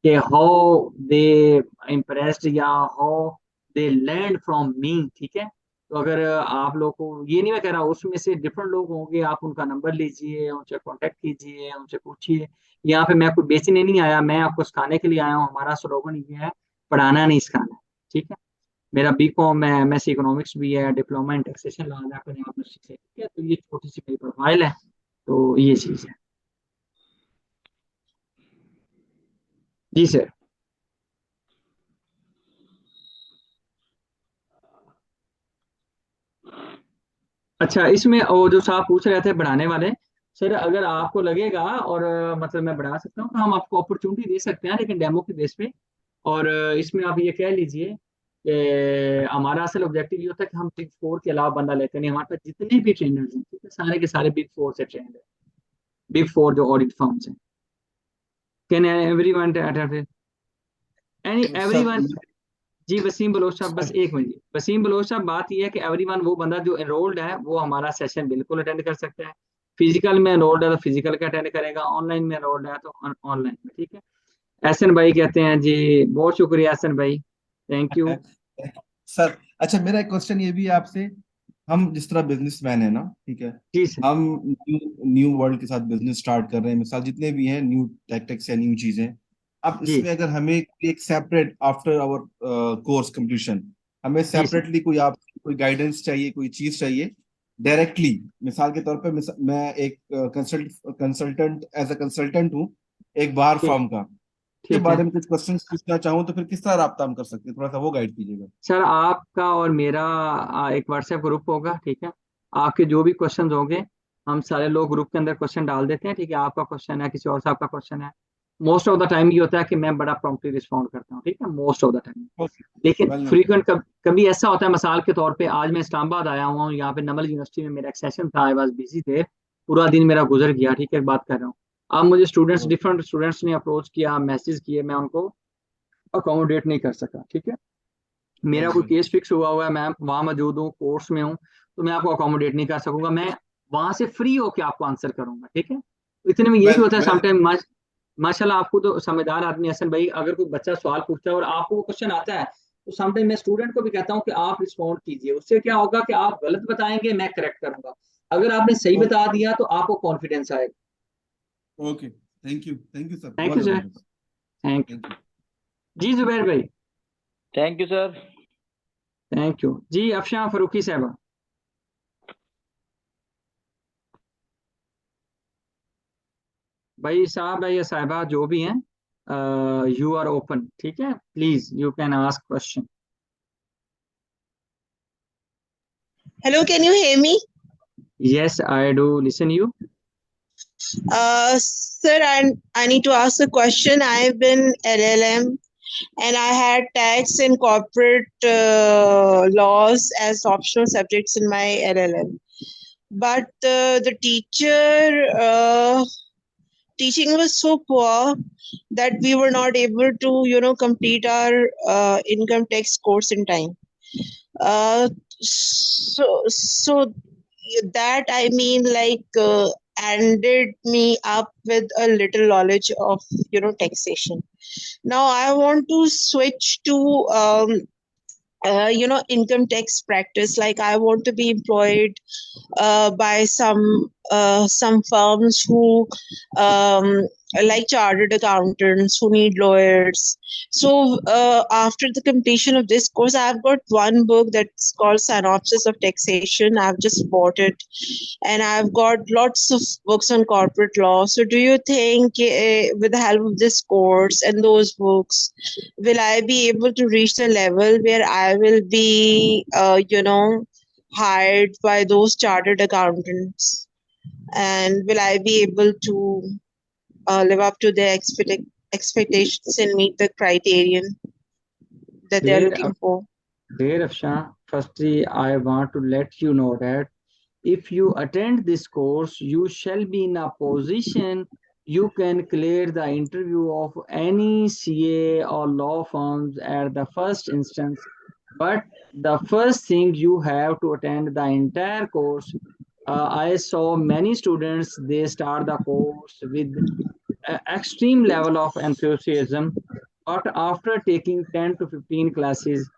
कि हाउ दे इम्प्रेस्ड या how they learn from me, ठीक है। तो अगर आप लोग को ये नहीं मैं कह रहा, उसमें से डिफरेंट लोग होंगे, आप उनका नंबर लीजिए, उनसे कांटेक्ट कीजिए, उनसे पूछिए। यहाँ पे मैं कोई बेचने नहीं आया, मैं आपको सिखाने के लिए आया हूँ। हमारा स्लोगन ये है, पढ़ाना नहीं सिखाना है, ठीक है। मेरा बीकॉम है, एमएससी इकोनॉमिक्स भी है, डिप्लोमा इन टैक्सेशन लॉ है पंजाब यूनिवर्सिटी से, ठीक है। तो ये छोटी सी मेरी प्रोफाइल है, तो ये चीज़ है। जी सर। अच्छा, इसमें वो जो साहब पूछ रहे थे बढ़ाने वाले, सर अगर आपको लगेगा और मतलब मैं बढ़ा सकता हूँ, तो हम आपको अपॉर्चुनिटी दे सकते हैं, लेकिन डेमो के बेस पे। और इसमें आप ये कह लीजिए कि हमारा असल ऑब्जेक्टिव ये होता है कि हम बिग फोर के अलावा बंदा लेते नहीं। हमारे पास जितने भी ट्रेनर्स हैं, ठीक है, सारे के सारे बिग फोर से ट्रेंड है, बिग फोर जो ऑडिट फर्म्स हैं। Can everyone any sir everyone. जी वसीम बलोच साहब, बस सर 1 मिनट जी। वसीम बलोच साहब, बात यह है कि एवरीवन वो बंदा जो एनरोल्ड है वो हमारा सेशन बिल्कुल अटेंड कर सकता है। फिजिकल में एनरोल्ड है तो फिजिकल का अटेंड करेगा, ऑनलाइन में एनरोल्ड है तो ऑनलाइन में, ठीक है। एहसन भाई कहते हैं जी, बहुत शुक्रिया एहसन भाई, थैंक यू। सर अच्छा, मेरा एक क्वेश्चन ये भी है आपसे। हम जिस तरह बिजनेसमैन है ना, ठीक है, जी सर। हम न्यू वर्ल्ड के साथ बिजनेस स्टार्ट कर रहे हैं, मिसाल जितने भी हैं न्यू टेक्टिक्स या न्यू चीजें। अब जी इसमें अगर हमें एक separate after our course completion हमें जी सर। सेपरेटली कोई आप कोई गाइडेंस चाहिए, कोई चीज चाहिए डायरेक्टली, मिसाल के तौर पे मैं एक कंसल्टेंट एज अ कंसल्टेंट हूँ एक बाहर ठीक। फर्म का, के ठीक है बारे में कुछ क्वेश्चंस पूछना चाहूँ तो फिर किस तरह राब्ता हम कर सकते हैं, थोड़ा सा वो गाइड कीजिएगा। सर, आपका और मेरा एक व्हाट्सएप ग्रुप होगा, ठीक है। आपके जो भी क्वेश्चन होंगे, हम सारे लोग ग्रुप के अंदर क्वेश्चन डाल देते हैं, ठीक है। आपका क्वेश्चन है, किसी और साहब का क्वेश्चन है, मोस्ट ऑफ द टाइम ये होता है कि मैं बड़ा प्रॉम्प्टली रिस्पॉन्ड करता हूँ, ठीक है, most of the time. Okay, लेकिन वेल नोटेड। फ्रीक्वेंट कभी ऐसा होता है, मिसाल के तौर पे आज मैं इस्लामाबाद आया हुआ हूँ, यहाँ पे नमल यूनिवर्सिटी में मेरा एक सेशन था, आई वाज बिजी थे, पूरा दिन मेरा गुजर गया, ठीक है, बात कर रहा हूँ। अब मुझे स्टूडेंट्स, डिफरेंट स्टूडेंट्स ने अप्रोच किया, मैसेज किए, मैं उनको अकोमोडेट नहीं कर सका, ठीक है। मेरा हाँ कोई जी, केस फिक्स हुआ है, मैं वहां मौजूद हूँ, कोर्स में हूँ, तो मैं आपको अकोमोडेट नहीं कर सकूंगा, मैं वहां से फ्री होके आपको आंसर करूंगा, ठीक है। इतने में ये भी वेल होता है वेल समटाइम, माशाल्लाह आपको तो समझदार आदमी हसन भाई, अगर कोई बच्चा सवाल पूछता है और आपको वो क्वेश्चन आता है, तो समटाइम मैं स्टूडेंट को भी कहता हूँ कि आप रिस्पॉन्ड कीजिए, उससे क्या होगा कि आप गलत बताएंगे, मैं करेक्ट करूंगा, अगर आपने सही बता दिया तो आपको कॉन्फिडेंस आएगा। Okay, thank you sir, thank बहुत यू सर। जबरदस्त। Thank you. Thank you. जी जुबैर भाई। Thank you sir. Thank you जी। अफशां फरूकी साहबा। भाई साहब या साहिबा जो भी हैं, यू आर ओपन, ठीक है, please you can ask question. Hello, can you hear me? Yes I do listen you. Sir, I need to ask a question. I've been LLM and I had tax and corporate laws as optional subjects in my LLM. But the teaching was so poor that we were not able to, complete our income tax course in time. Uh, so that I mean, ended me up with a little knowledge of taxation. Now I want to switch to income tax practice. Like I want to be employed by some firms who like chartered accountants who need lawyers. So after the completion of this course, I've got one book that's called Synopsis of Taxation. I've just bought it, and I've got lots of books on corporate law. So do you think, with the help of this course and those books, will I be able to reach the level where I will be, hired by those chartered accountants? And will I be able to live up to their expectations and meet the criterion that they are Dear, looking for? dear Afshan, firstly, I want to let you know that if you attend this course, you shall be in a position you can clear the interview of any CA or law firms at the first instance. But the first thing you have to attend the entire course. I saw many students, they start the course with extreme level of enthusiasm, but after taking 10 to 15 classes,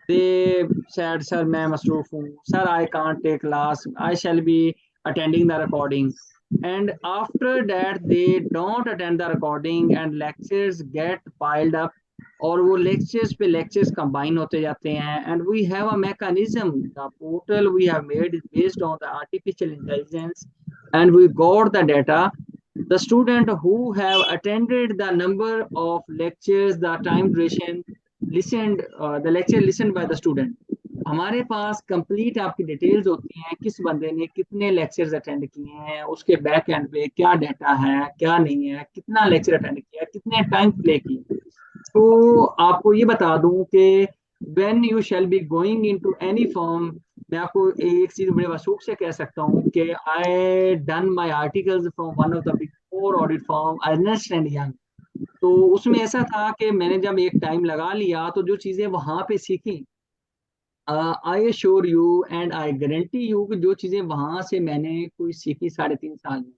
they said, sir, मैं मसरूफ हूँ, sir, I can't take class, I shall be attending the recording. And after that, they don't attend the recording and lectures get piled up, और वो lectures पे lectures combine होते जाते हैं. And we have a mechanism, the portal we have made is based on the artificial intelligence, and we got the data. The student who have attended the number of lectures, the time duration, listened, the lecture listened by the student, हमारे पास complete आपकी details होती हैं, किस बंदे ने कितने lectures attend किए हैं, उसके बैक एंड पे क्या डाटा है, क्या नहीं है, कितना लेक्चर अटेंड किया, कितने टाइम प्ले किए. तो आपको ये बता दूं कि when you shall be going into any form, मैं आपको एक चीज बड़े वसूख से कह सकता हूँ कि I done my articles from one of the big four audit firm Ernst and Young. तो उसमें ऐसा था कि मैंने जब एक टाइम लगा लिया तो जो चीजें वहां पे सीखी, I assure you and I guarantee you कि जो चीजें वहां से मैंने कोई सीखी 3.5 साल में,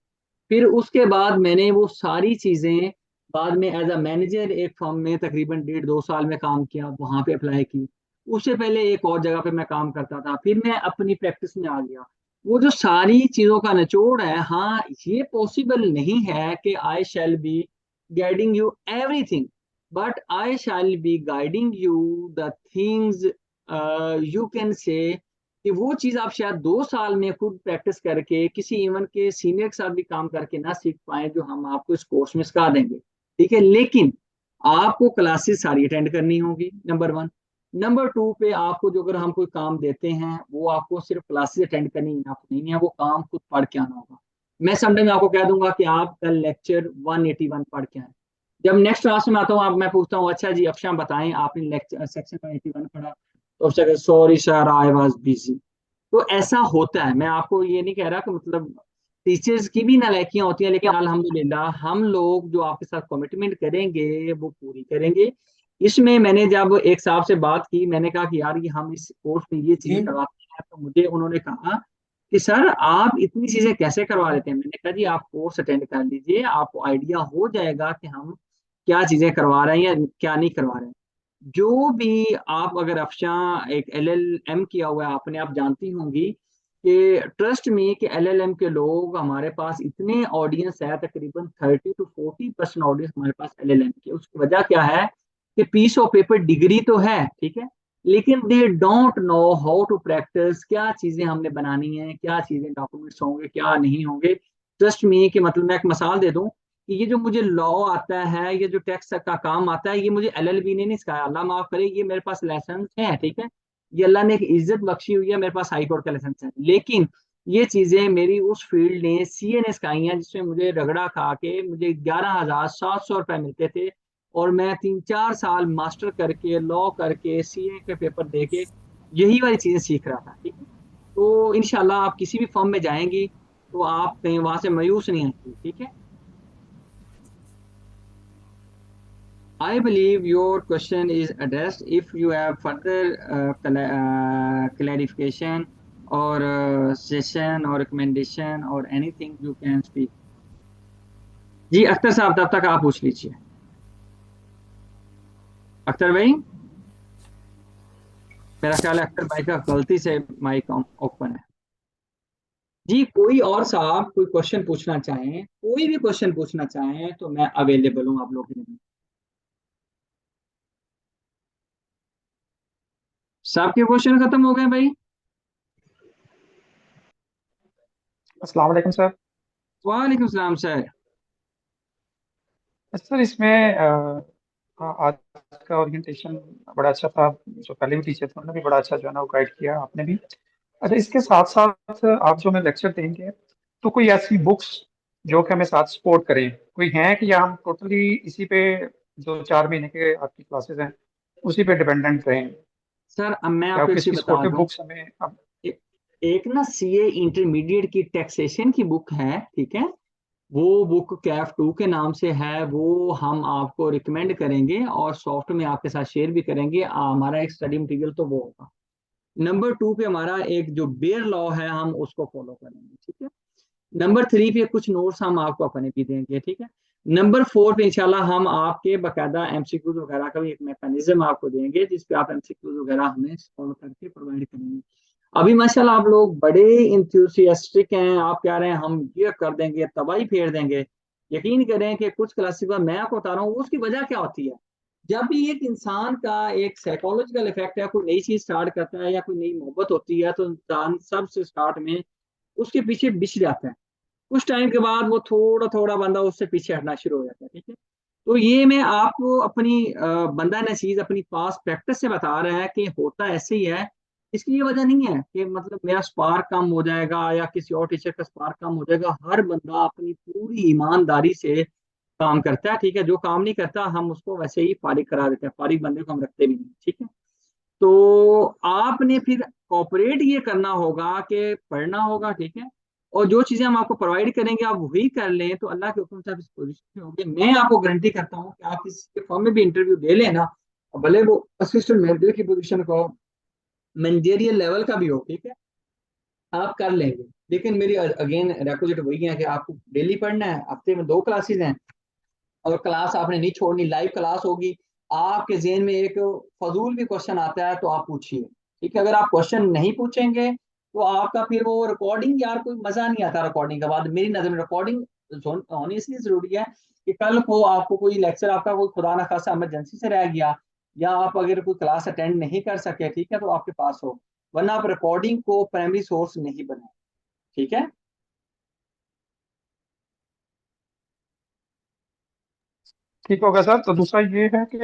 फिर उसके बाद मैंने वो सारी चीजें बाद में एज अ मैनेजर एक फर्म में तकरीबन 1.5-2 साल में काम किया, वहां पे अप्लाई की. उससे पहले एक और जगह पे मैं काम करता था, फिर मैं अपनी प्रैक्टिस में आ गया. वो जो सारी चीजों का निचोड़ है, हाँ ये पॉसिबल नहीं है कि I shall be guiding you everything, but I shall be guiding you the things you can say, कि वो चीज आप शायद 2 साल में खुद प्रैक्टिस करके किसी इवन के सीनियर के साथ भी काम करके ना सीख पाए, जो हम आपको इस कोर्स में सिखा देंगे, ठीक है. लेकिन आपको क्लासेस सारी अटेंड करनी होगी, नंबर 1. नंबर 2 पे आपको जो अगर हम कोई काम देते हैं, वो आपको सिर्फ क्लासेस अटेंड करनी इनफ नहीं है, वो काम खुद पढ़ के आना होगा. मैं समटाइम आपको कह दूंगा कि आप कल लेक्चर 181 पढ़ के आए, जब नेक्स्ट क्लास में आता हूँ आप मैं पूछता हूँ, अच्छा जी अफशान बताएं आपने लेक्चर सेक्शन 181 पढ़ा, तो sorry sir I was busy. तो ऐसा होता है, मैं आपको ये नहीं कह रहा कि मतलब टीचर्स की भी नालायकियां होती हैं, लेकिन अल्हम्दुलिल्लाह हम लोग जो आपके साथ कमिटमेंट करेंगे वो पूरी करेंगे. इसमें मैंने जब एक साहब से बात की, मैंने कहा कि यार ये हम इस कोर्स में ये चीजें जी करवाते हैं, तो मुझे उन्होंने कहा कि सर आप इतनी चीजें कैसे करवा लेते हैं। मैंने कहा जी आप कोर्स अटेंड कर लीजिए, आपको आइडिया हो जाएगा कि हम क्या चीजें करवा रहे हैं या क्या नहीं करवा रहे हैं। जो भी आप, अगर अफशा एक LLM किया हुआ है, आपने, आप जानती होंगी कि ट्रस्ट में कि LLM के लोग हमारे पास इतने ऑडियंस है, तकरीबन 30 to 40% ऑडियंस हमारे पास LLM की। उसकी वजह क्या है कि पीस ऑफ पेपर डिग्री तो है, ठीक है, लेकिन they don't know how to practise, क्या चीजें हमने बनानी है, क्या चीजें डॉक्यूमेंट्स होंगे, क्या नहीं होंगे। ट्रस्ट में कि मतलब मैं एक मिसाल दे दूं कि ये जो मुझे लॉ आता है, ये जो टैक्स का काम आता है, ये मुझे LLB ने नहीं सिखाया, अल्लाह माफ करे, ये मेरे पास लाइसेंस है, ठीक है, ये अल्लाह ने एक इज्जत बख्शी हुई है, मेरे पास हाई कोर्ट का लाइसेंस है, लेकिन ये चीजें मेरी उस फील्ड ने CA ने सिखाई हैं, जिसमें मुझे रगड़ा खा के मुझे 11,700 रुपये मिलते थे, और मैं 3-4 साल मास्टर करके, लॉ करके, CA के पेपर दे के यही वाली चीजें सीख रहा था, ठीक है। तो इंशाल्लाह आप किसी भी फर्म में जाएंगी तो आप कहीं वहां से मायूस नहीं आएंगी, ठीक है। I believe your question is addressed. If you have further clarification or suggestion or recommendation or anything, you can speak. जी अख्तर साहब, तब तक आप पूछ लीजिए। अख्तर भाई, मेरा ख्याल है अख्तर भाई का गलती से माइक ओपन है। जी कोई और साहब कोई क्वेश्चन पूछना चाहें, कोई भी क्वेश्चन पूछना चाहें, तो मैं अवेलेबल हूँ आप लोगों के लिए। सबके क्वेश्चन खत्म हो गए भाई? अस्सलाम वालेकुम सर। वालेकुम सलाम सर। सर इसमें आज का ओरिएंटेशन बड़ा अच्छा था, जो पहले भी टीचर थे उन्होंने भी बड़ा अच्छा जो है ना वो गाइड किया, आपने भी। अच्छा, इसके साथ साथ आप जो हमें लेक्चर देंगे तो कोई ऐसी बुक्स जो कि हमें साथ सपोर्ट करें कोई हैं, कि या हम टोटली इसी पे जो 4 महीने के आपकी क्लासेस हैं उसी पे डिपेंडेंट रहें, सर अब मैं या आपको एक किसी चीज बता सपोर्टिव दूं, बुक्स हमें अब। एक ना CA इंटरमीडिएट की टैक्सेशन की बुक है, ठीक है, वो बुक CAF 2 के नाम से है, वो हम आपको रिकमेंड करेंगे और सॉफ्ट में आपके साथ शेयर भी करेंगे। हमारा एक स्टडी मटेरियल तो वो होगा। नंबर 2 पे हमारा एक जो बेयर लॉ है, हम उसको फॉलो करेंगे, ठीक है। नंबर 3 पे कुछ नोट्स हम आपको अपने भी देंगे, ठीक है। नंबर 4 पे इंशाल्लाह हम आपके बकायदा MCQs वगैरह का भी एक मैकेनिज्म आपको देंगे, जिसपे आप MCQs वगैरह हमें सॉल्व करके प्रोवाइड करेंगे। अभी माशाल्लाह आप लोग बड़े इंथ्यूसियास्टिक हैं, आप कह रहे हैं हम ये कर देंगे, तबाही फेर देंगे। यकीन करें कि कुछ क्लासेस में मैं आपको बता रहा हूँ उसकी वजह क्या होती है। जब भी एक इंसान का एक साइकोलॉजिकल इफेक्ट है, कोई नई चीज स्टार्ट करता है या कोई नई मोहब्बत होती है, तो इंसान सबसे स्टार्ट में उसके पीछे बिछ जाता है। कुछ टाइम के बाद वो थोड़ा थोड़ा बंदा उससे पीछे हटना शुरू हो जाता है, ठीक है। तो ये मैं आपको अपनी बंदा नसीज अपनी पास प्रैक्टिस से बता रहा है कि होता ऐसे ही है। इसकी ये वजह नहीं है कि मतलब मेरा स्पार्क कम हो जाएगा या किसी और टीचर का स्पार्क कम हो जाएगा। हर बंदा अपनी पूरी ईमानदारी से काम करता है, ठीक है। जो काम नहीं करता हम उसको वैसे ही फारिग करा देते हैं, फारिग बंदे को हम रखते भी नहीं, ठीक है। तो आपने फिर कॉपरेट ये करना होगा कि पढ़ना होगा, ठीक है, और जो चीजें हम आपको प्रोवाइड करेंगे आप वही कर लें, तो अल्लाह के हुक्म से आप इस पोजीशन पे होंगे। मैं आपको गारंटी करता हूँ कि आप किसी फॉर्म में भी इंटरव्यू दे लेना, और भले वो असिस्टेंट मैनेजर की पोजीशन को मैनेजरियल लेवल का भी हो, ठीक है, आप कर लेंगे। लेकिन मेरी अगेन रिक्वेस्ट वही है कि आपको डेली पढ़ना है, हफ्ते में 2 क्लासेज हैं, और क्लास आपने नहीं छोड़नी, लाइव क्लास होगी। आपके जेहन में एक फजूल भी क्वेश्चन आता है तो आप पूछिए, ठीक है। अगर आप क्वेश्चन नहीं पूछेंगे तो आपका फिर वो रिकॉर्डिंग, यार कोई मजा नहीं आता रिकॉर्डिंग के बाद। मेरी नजर में रिकॉर्डिंग होनी इसलिए जरूरी है कि कल को आपको कोई लेक्चर, आपका कोई खुदा ना खासा इमरजेंसी से रह गया, या आप अगर कोई क्लास अटेंड नहीं कर सके, ठीक है, तो आपके पास हो, वरना आप रिकॉर्डिंग को प्राइमरी सोर्स नहीं बनाए, ठीक है। ठीक होगा सर। तो दूसरा ये है कि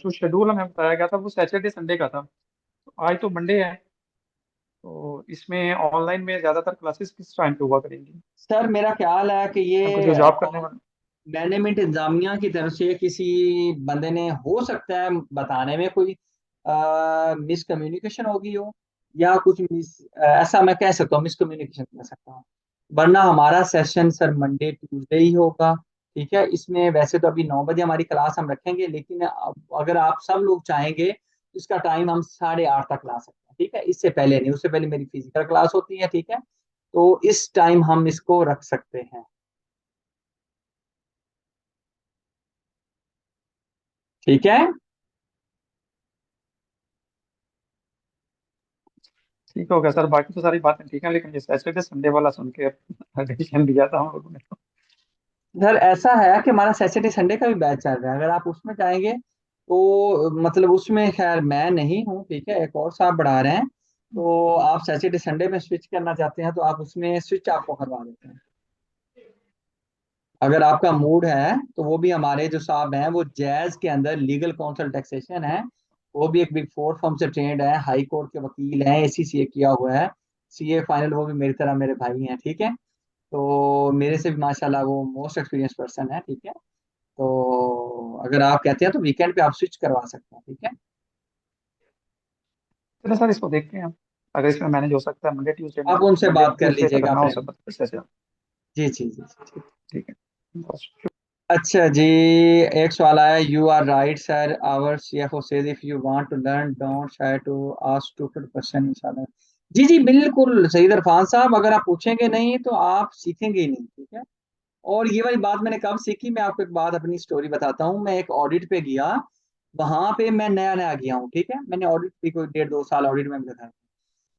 जो शेड्यूल हमें बताया गया था वो सैटरडे संडे का था, तो आज तो मंडे है, तो इसमें ऑनलाइन में ज्यादातर क्लासेस किस टाइम पे हुआ करेंगी, सर मेरा ख्याल है कि क्योंकि ये जो जॉब करने वाले। मैनेजमेंट इंतजामिया की तरफ से किसी बंदे ने, हो सकता है बताने में कोई मिसकम्युनिकेशन होगी हो, या कुछ ऐसा मैं कह सकता हूँ, मिसकम्युनिकेशन कह सकता हूँ। वरना हमारा सेशन सर मंडे ट्यूसडे ही होगा, ठीक है। इसमें वैसे तो अभी 9 बजे हमारी क्लास हम रखेंगे, लेकिन अगर आप सब लोग चाहेंगे तो इसका टाइम हम 8:30 तक ला सकते हैं, ठीक है। इससे पहले नहीं, उससे पहले मेरी फिजिकल क्लास होती है, ठीक है। तो इस टाइम हम इसको रख सकते हैं, ठीक है। ठीक हो गया सर, बाकी तो सारी बातें ठीक है, लेकिन ये सैटरडे संडे वाला सुन के डिसीजन दिया था हम लोगों ने। सर ऐसा है कि हमारा सैटरडे संडे का भी बैच चल रहा है, अगर आप उसमें चाहेंगे तो मतलब उसमें खैर मैं नहीं हूँ, ठीक है, एक और साहब बढ़ा रहे हैं। तो आप सैटरडे संडे में स्विच करना चाहते हैं तो आप उसमें स्विच आपको करवा देते हैं, अगर आपका मूड है तो। वो भी हमारे जो साहब हैं वो जैज के अंदर लीगल काउंसिल टैक्सेशन है, वो भी एक बिग फोर फर्म से ट्रेंड है, हाई कोर्ट के वकील हैं, ACCA किया हुआ है, CA फाइनल, वो भी मेरी तरह मेरे भाई हैं, ठीक है। तो मेरे से भी माशाल्लाह वो मोस्ट एक्सपीरियंस पर्सन है, ठीक है। तो अगर आप कहते हैं तो वीकेंड पे आप स्विच करवा सकते हैं, ठीक है। चलो सर, इसको देखते हैं हम, अगर इसमें मैनेज हो सकता है मंडे ट्यूसडे में, आप उनसे मंडे बात कर ट्यूसडे तक लीजिएगा करना हो अपने। सब अच्छे से। जी जी जी जी। ठीक है, बस। अच्छा जी, एक सवाल आया, you are right sir, our CFO says if you want to learn don't try to ask stupid question इंशाल्लाह। जी जी बिल्कुल सही इरफान साहब, अगर आप पूछेंगे नहीं तो आप सीखेंगे ही नहीं, ठीक है। और ये वाली बात मैंने कब सीखी, मैं आपको एक बात अपनी स्टोरी बताता हूँ। मैं एक ऑडिट पे गया, वहां पे मैं नया नया गया हूँ, ठीक है, मैंने ऑडिट की कोई 1.5-2 साल ऑडिट में था।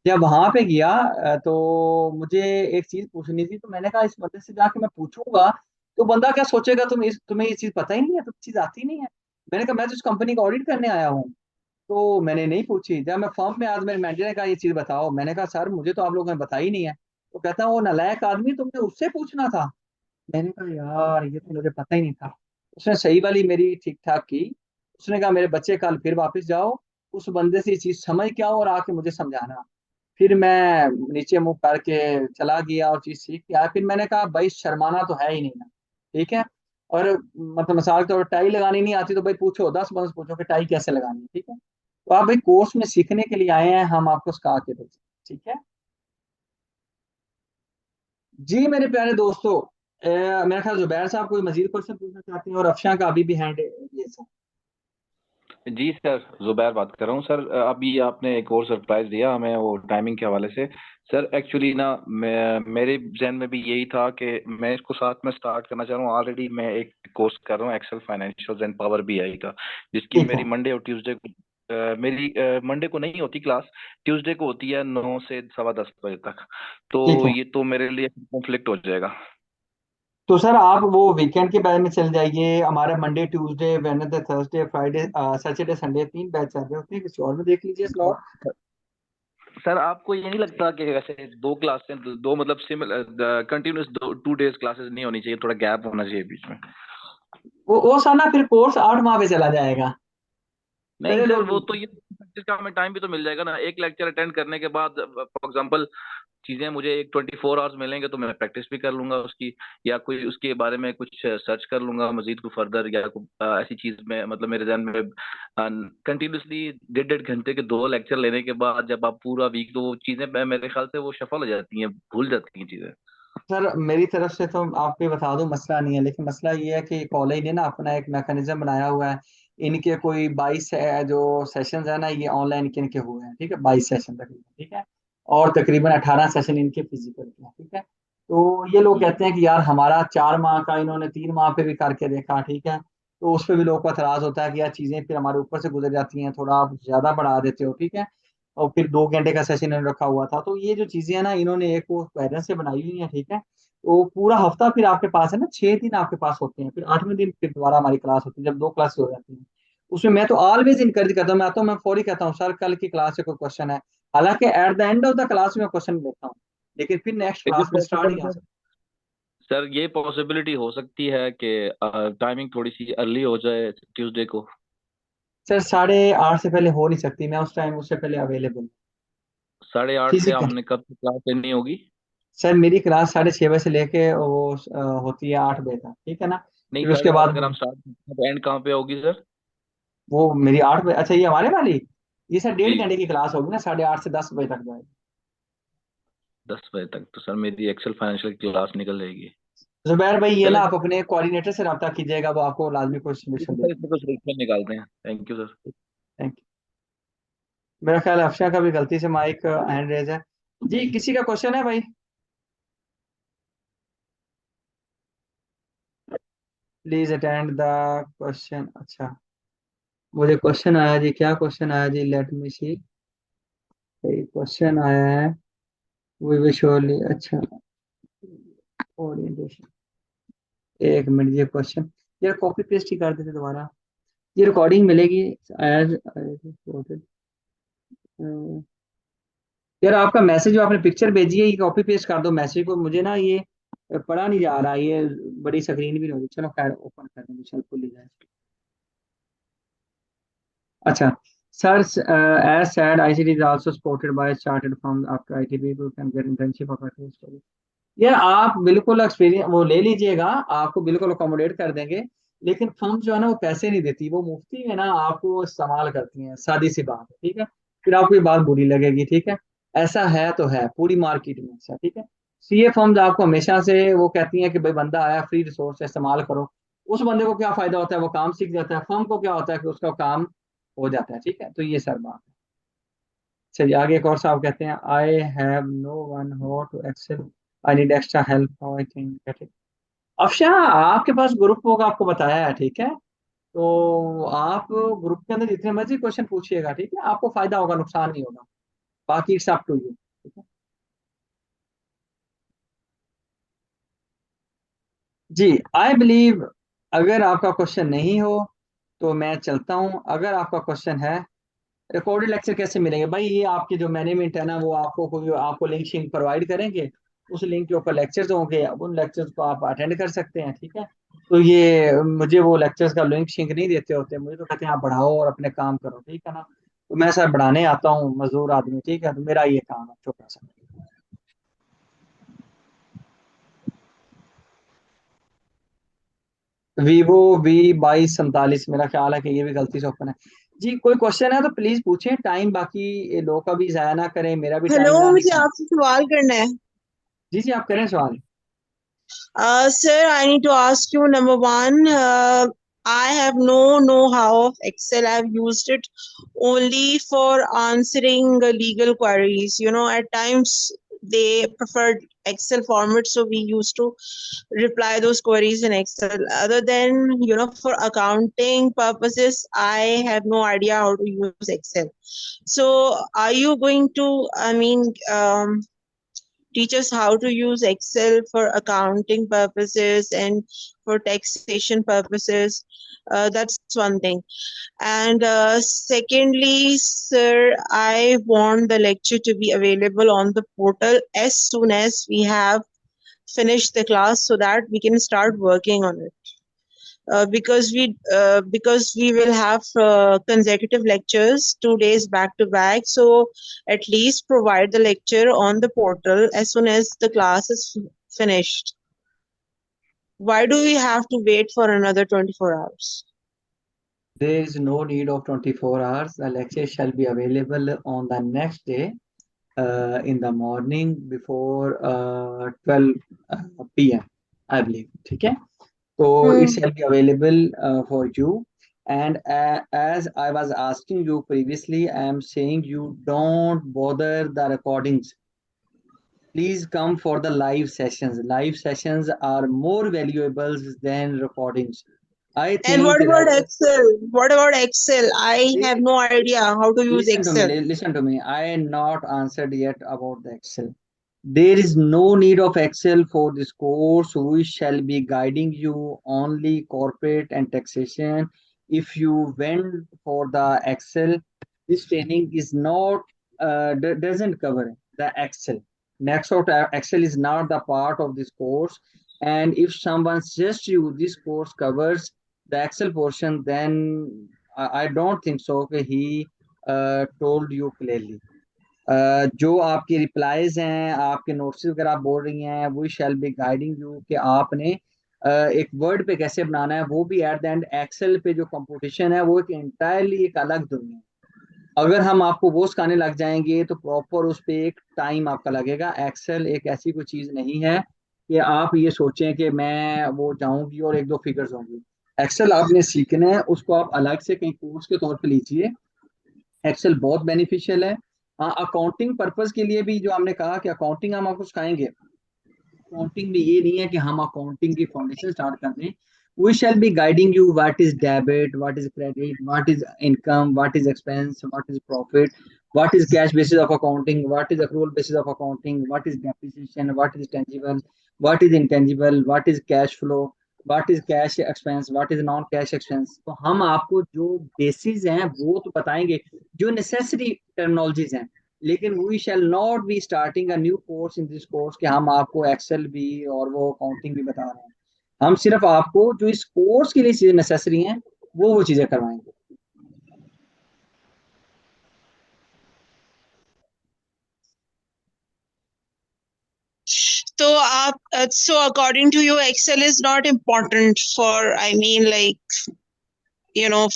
जब वहां पे गया तो मुझे एक चीज पूछनी थी, तो मैंने कहा इस बंदे से जाके मैं पूछूंगा तो बंदा क्या सोचेगा, तुम्हें ये चीज पता ही नहीं है, तो चीज आती नहीं है। मैंने कहा मैं तो इस कंपनी का ऑडिट करने आया हूँ। तो मैंने नहीं पूछी। जब मैं फर्म में आज, मेरे मैनेजर ने कहा ये चीज बताओ, मैंने कहा सर मुझे तो आप लोगों ने बताई नहीं है। तो कहता है वो नालायक आदमी, तुमने उससे पूछना था। मैंने कहा यार ये तो मुझे पता ही नहीं था। उसने सही वाली मेरी ठीक ठाक की। उसने कहा मेरे बच्चे कल फिर वापस जाओ, उस बंदे से ये चीज समझ के आओ और आके मुझे समझाना। फिर मैं नीचे मुंह करके चला गया और चीज सीख के आया। फिर मैंने कहा भाई शर्माना तो है ही नहीं ना, ठीक है। और मतलब मिसाल के तौर पर टाई लगानी नहीं आती तो भाई पूछो, 10 बंद पूछो कि टाई कैसे लगानी है, ठीक है। तो आप भाई कोर्स में सीखने के लिए आए हैं, हम आपको सिखा के देते हैं, ठीक है। जी मेरे प्यारे दोस्तों, मेरा ख्याल जुबैर साहब कोई मजीद क्वेश्चन पूछना चाहते हैं, और अफशा का अभी भी हैंड ये सर। जी सर, जुबैर बात कर रहा हूँ सर। अभी आपने एक और सरप्राइज दिया हमें वो टाइमिंग के हवाले से। सर एक्चुअली ना मेरे जहन में भी यही था कि मैं इसको साथ में स्टार्ट करना चाह रहा हूँ। ऑलरेडी मैं एक कोर्स कर रहा हूँ Excel financial and power BI का, जिसकी ठीक है। मेरी मंडे और ट्यूसडे को मेरी मंडे को नहीं होती क्लास, ट्यूसडे को होती है 9 से 10:15 बजे तक। तो ठीक है, ये तो मेरे लिए कॉन्फ्लिक्ट हो जाएगा। तो सर आप वो वीकेंड के बारे में चल जाइए। हमारा Monday Tuesday Wednesday Thursday Friday Saturday Sunday 3 batch चल रहे होते हैं, किसी और में देख लीजिए स्लॉट। सर आपको ये नहीं लगता कि वैसे दो क्लासें, दो मतलब सिमिलर कंटिन्यूस 2 डेज क्लासेस नहीं होनी चाहिए, थोड़ा गैप होना चाहिए बीच में? वो साला फिर कोर्स 8 माह पे चला जाएगा। नहीं मेरे सर, लोग वो तो ये प्रैक्टिस का हमें टाइम भी तो मिल जाएगा ना। एक लेक्चर अटेंड करने के बाद फॉर एग्जांपल चीजें मुझे एक 24 आवर्स मिलेंगे तो मैं प्रैक्टिस भी कर लूंगा उसकी, या कोई उसके बारे में कुछ सर्च कर लूंगा मजीद को फर्दर, या ऐसी चीज में मतलब मेरे ध्यान में कंटिन्यूसली 1.5-1.5 घंटे के 2 लेक्चर लेने के बाद जब आप पूरा वीक, तो वो चीजें मेरे ख्याल से वो सफल हो जाती हैं, भूल जाती हैं चीजें। सर मेरी तरफ से तो आपको ये बता दूं मसला नहीं है, लेकिन मसला ये है कि कॉलेज ने ना अपना एक मैकेनिज्म बनाया हुआ है। इनके कोई 22 जो सेशंस है ना, ये ऑनलाइन के इनके हुए हैं, ठीक है, 22 सेशन तकरीबन, ठीक है। और तकरीबन 18 सेशन इनके फिजिकल के हैं, ठीक है। तो ये लोग कहते हैं कि यार हमारा 4 माह का इन्होंने 3 माह पे भी करके देखा, ठीक है। तो उस पर भी लोगों को एतराज होता है कि यार चीजें फिर हमारे ऊपर से गुजर जाती हैं, थोड़ा आप ज्यादा बढ़ा देते हो, ठीक है। और फिर 2 घंटे का सेशन इन्होंने रखा हुआ था। तो ये जो चीजें हैं ना, इन्होंने एक वो पहले से बनाई हुई है, ठीक है। तो पूरा हफ्ता फिर आपके पास है ना, 6 दिन आपके पास होते हैं, फिर 8वें दिन फिर दोबारा हमारी क्लास होती है, जब 2 क्लास हो जाती है। उसमें मैं तो ऑलवेज इनकरेज करता हूँ, मैं आता हूँ, मैं फौरी कहता हूँ सर कल की क्लास से कोई क्वेश्चन है। हालांकि at the end of the class में क्वेश्चन लेता हूँ, लेकिन फिर नेक्स्ट इज क्लास इट में स्टार्ट ही पॉसिबल आ सर? सकता सर ये पॉसिबिलिटी हो सकती है कि टाइमिंग थोड़ी सी अर्ली हो जाए ट्यूसडे को? है। सर 8:30 से पहले हो नहीं सकती, मैं उस टाइम उससे पहले अवेलेबल 8:30 से फिजिकल। हमने कब क्लास लेनी होगी? सर मेरी क्लास 6:30 से लेके वो होती है 8 बजे तक, ठीक है ना। नहीं, फिर उसके साढ़े आठ बाद अगर हम स्टार्ट करते हैं तो एंड कहाँ पे होगी सर? वो मेरी 8 बजे, अच्छा ये हमारे वाली, ये सर जी, 1.5 घंटे की क्लास होगी ना, 8:30 से 10 बजे तक जाएगी। 10 बजे तक तो सर मेरी एक्सेल फाइनेंशियल की क्लास निकल जाएगी। जुबैर भाई ये ना चलें आप अपने कोऑर्डिनेटर से रब्ता कीजिएगा, वो आपको लाजमी कोई ठीक है सोल्यूशन दे सर, इसमें कुछ सोल्यूशन निकालते हैं। Thank you sir. देंगे। मेरा ख्याल है अफशा का भी गलती से माइक हैंड रेज है। जी किसी का क्वेश्चन है भाई? Please attend the question. अच्छा मुझे क्वेश्चन आया जी, क्या क्वेश्चन आया जी? लेट मी सी। क्वेश्चन आया है वी विल श्योरली। अच्छा ओरिएंटेशन, एक मिनट, ये क्वेश्चन यार कॉपी पेस्ट ही कर देते दोबारा। ये रिकॉर्डिंग मिलेगी एज यार आपका मैसेज जो आपने पिक्चर भेजी है ये कॉपी पेस्ट कर दो मैसेज को, मुझे ना ये पढ़ा नहीं जा रहा, ये बड़ी स्क्रीन भी नहीं होगी। चलो खैर ओपन कर देंगे, चल खुल ही जाए। अच्छा sir, as said ICT is also supported by chartered firms after IT people can get internship opportunities। यार आप बिल्कुल एक्सपीरियंस वो ले लीजिएगा, आपको बिल्कुल अकोमोडेट कर देंगे, लेकिन फर्म जो है ना वो पैसे नहीं देती, वो मुफ्ती में ना आपको इस्तेमाल करती हैं, सादी सी बात है, ठीक है? फिर आपको ये बात बुरी लगेगी, ठीक है? ऐसा है तो है पूरी मार्केट में ऐसा, ठीक है? सीए फर्म्स आपको हमेशा से वो कहती हैं कि भाई बंदा आया फ्री रिसोर्स इस्तेमाल करो। उस बंदे को क्या फायदा होता है? वो काम सीख जाता है, फर्म को क्या होता है कि उसका काम हो जाता है, ठीक है? तो ये सर बात है। चलिए आगे एक और साहब कहते हैं I have no one how to Excel, I need extra help, I think get it. Afsha आपके पास ग्रुप होगा, आपको बताया है, ठीक है? तो आप ग्रुप के अंदर जितने मर्जी क्वेश्चन पूछिएगा, ठीक है? आपको फायदा होगा, नुकसान नहीं होगा। बाकी इट्स अप टू यू, ठीक है? जी आई बिलीव अगर आपका क्वेश्चन नहीं हो तो मैं चलता हूं, अगर आपका क्वेश्चन है। रिकॉर्डेड लेक्चर कैसे मिलेंगे भाई? ये आपके जो मैनेजमेंट है ना वो आपको कोई आपको लिंक शिंक प्रोवाइड करेंगे, उस लिंक के ऊपर लेक्चर्स होंगे, अब उन लेक्चर्स को आप अटेंड कर सकते हैं, ठीक है? तो ये मुझे वो लेक्चर्स का लिंक शिंक नहीं देते होते, मुझे तो कहते हैं आप बढ़ाओ और अपने काम करो, ठीक है ना? तो मैं सर बढ़ाने आता हूँ, मजदूर आदमी, ठीक है? तो मेरा ये काम है छोटा सा। वीवो V2247, मेरा ख्याल है कि ये भी गलती से ओपन है। जी कोई क्वेश्चन है तो प्लीज पूछें, टाइम बाकी लोग का भी जाया ना करें, मेरा भी हेलो, टाइम ना मुझे निकालें। आपसे सवाल करना है। जी जी आप करें सवाल। Sir, I need to ask you, number one, I have no know-how of Excel. I've used it only for answering legal queries. You know, at times they preferred Excel format, so we used to reply those queries in Excel. Other than, you know, for accounting purposes, I have no idea how to use Excel. So, are you going to, teach us how to use Excel for accounting purposes and for taxation purposes? That's one thing. And secondly, sir, I want the lecture to be available on the portal as soon as we have finished the class so that we can start working on it. Because we will have consecutive lectures 2 days back to back, so at least provide the lecture on the portal as soon as the class is finished. Why do we have to wait for another 24 hours? There is no need of 24 hours. The lecture shall be available on the next day in the morning before 12 p.m. I believe. ठीक है? So it shall be available for you. And as I was asking you previously, I am saying you don't bother the recordings. Please come for the live sessions. Live sessions are more valuable than recordings. I And think what about that Excel? What about Excel? I have no idea how to use listen to me, Excel. listen to me. I am not answered yet about the Excel. There is no need of Excel for this course. We shall be guiding you only corporate and taxation. If you went for the Excel, this training is not doesn't cover the Excel. Next out Excel is not the part of this course. And if someone suggests you this course covers the Excel portion, then I don't think so. Okay, he told you clearly. जो आपकी replies हैं, आपके notes वगैरह आप बोल रही हैं, we shall be guiding you कि आपने एक वर्ड पे कैसे बनाना है, वो भी एट द एंड एक्सेल पे जो कंपटीशन है वो एक इंटायरली एक अलग दुनिया है। अगर हम आपको वो सिखाने लग जाएंगे तो प्रॉपर उस पे एक टाइम आपका लगेगा। एक्सेल एक ऐसी कोई चीज नहीं है कि आप ये सोचें कि मैं वो जाऊंगी और एक दो फिगर्स होंगी। एक्सेल आपने सीखना है, उसको आप अलग से कहीं कोर्स के तौर पे लीजिए। एक्सेल बहुत बेनिफिशियल है। हाँ, अकाउंटिंग पर्पस के लिए भी, जो हमने कहा कि अकाउंटिंग हम आपको सिखाएंगे, अकाउंटिंग में ये नहीं है कि हम अकाउंटिंग की फाउंडेशन स्टार्ट कर दें। We shall be guiding you what is debit, what is credit, what is income, what is expense, what is profit, what is cash basis of accounting, what is accrual basis of accounting, what is depreciation, what is tangible, what is intangible, what is cash flow, what is cash expense, what is non cash expense. तो हम आपको जो basis हैं वो तो बताएंगे, जो necessary terminologies हैं। लेकिन we shall not be starting a new course in this course कि हम आपको एक्सेल भी और वो अकाउंटिंग भी बता रहे हैं। हम सिर्फ आपको जो इस कोर्स के लिए चीजें नेसेसरी हैं वो चीजें करवाएंगे। So, so according to you, Excel is not important for, I mean, like,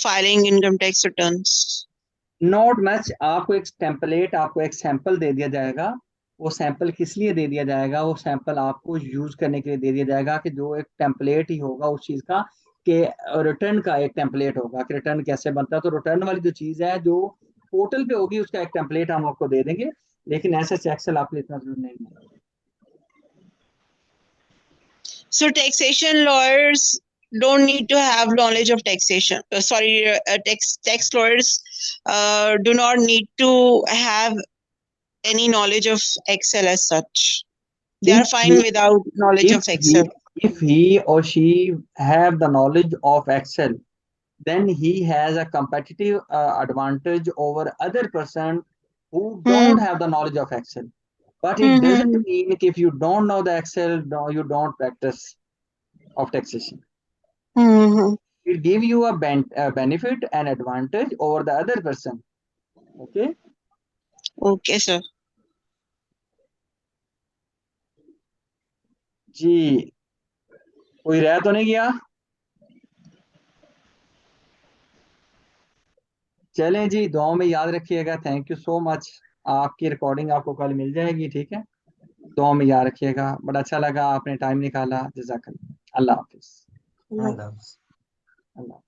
filing income tax returns. Not much. आपको एक टेम्पलेट, आपको एक सैंपल दे दिया जाएगा। वो सैंपल किस लिए दे दिया जाएगा? वो सैंपल आपको यूज करने के लिए दे दिया जाएगा, कि जो एक टेम्पलेट ही होगा उस चीज का, कि रिटर्न का एक टेम्पलेट होगा कि रिटर्न कैसे बनता है। तो रिटर्न वाली जो चीज है जो पोर्टल पे होगी, उसका एक टेम्पलेट हम आपको दे देंगे। लेकिन ऐसा एक्सेल आपके लिए इतना जरूरी नहीं है। So taxation lawyers don't need to have knowledge of taxation. Tax lawyers do not need to have any knowledge of Excel as such. They are If fine he, without knowledge of Excel. if he or she have the knowledge of Excel, then he has a competitive advantage over other person who don't have the knowledge of Excel. But it doesn't mean that if you don't know the Excel, no, you don't practice of taxation. Mm-hmm. It give you a benefit and advantage over the other person. Okay. Okay, sir. जी, कोई रह तो नहीं गया? चलें जी, दुआओं में याद रखिएगा। Thank you so much. आपकी रिकॉर्डिंग आपको कल मिल जाएगी, ठीक है? दुआओं में याद रखिएगा। बड़ा अच्छा लगा, आपने टाइम निकाला। जज़ाकल्लाह। अल्लाह हाफिज। Mm-hmm. अल्लाह।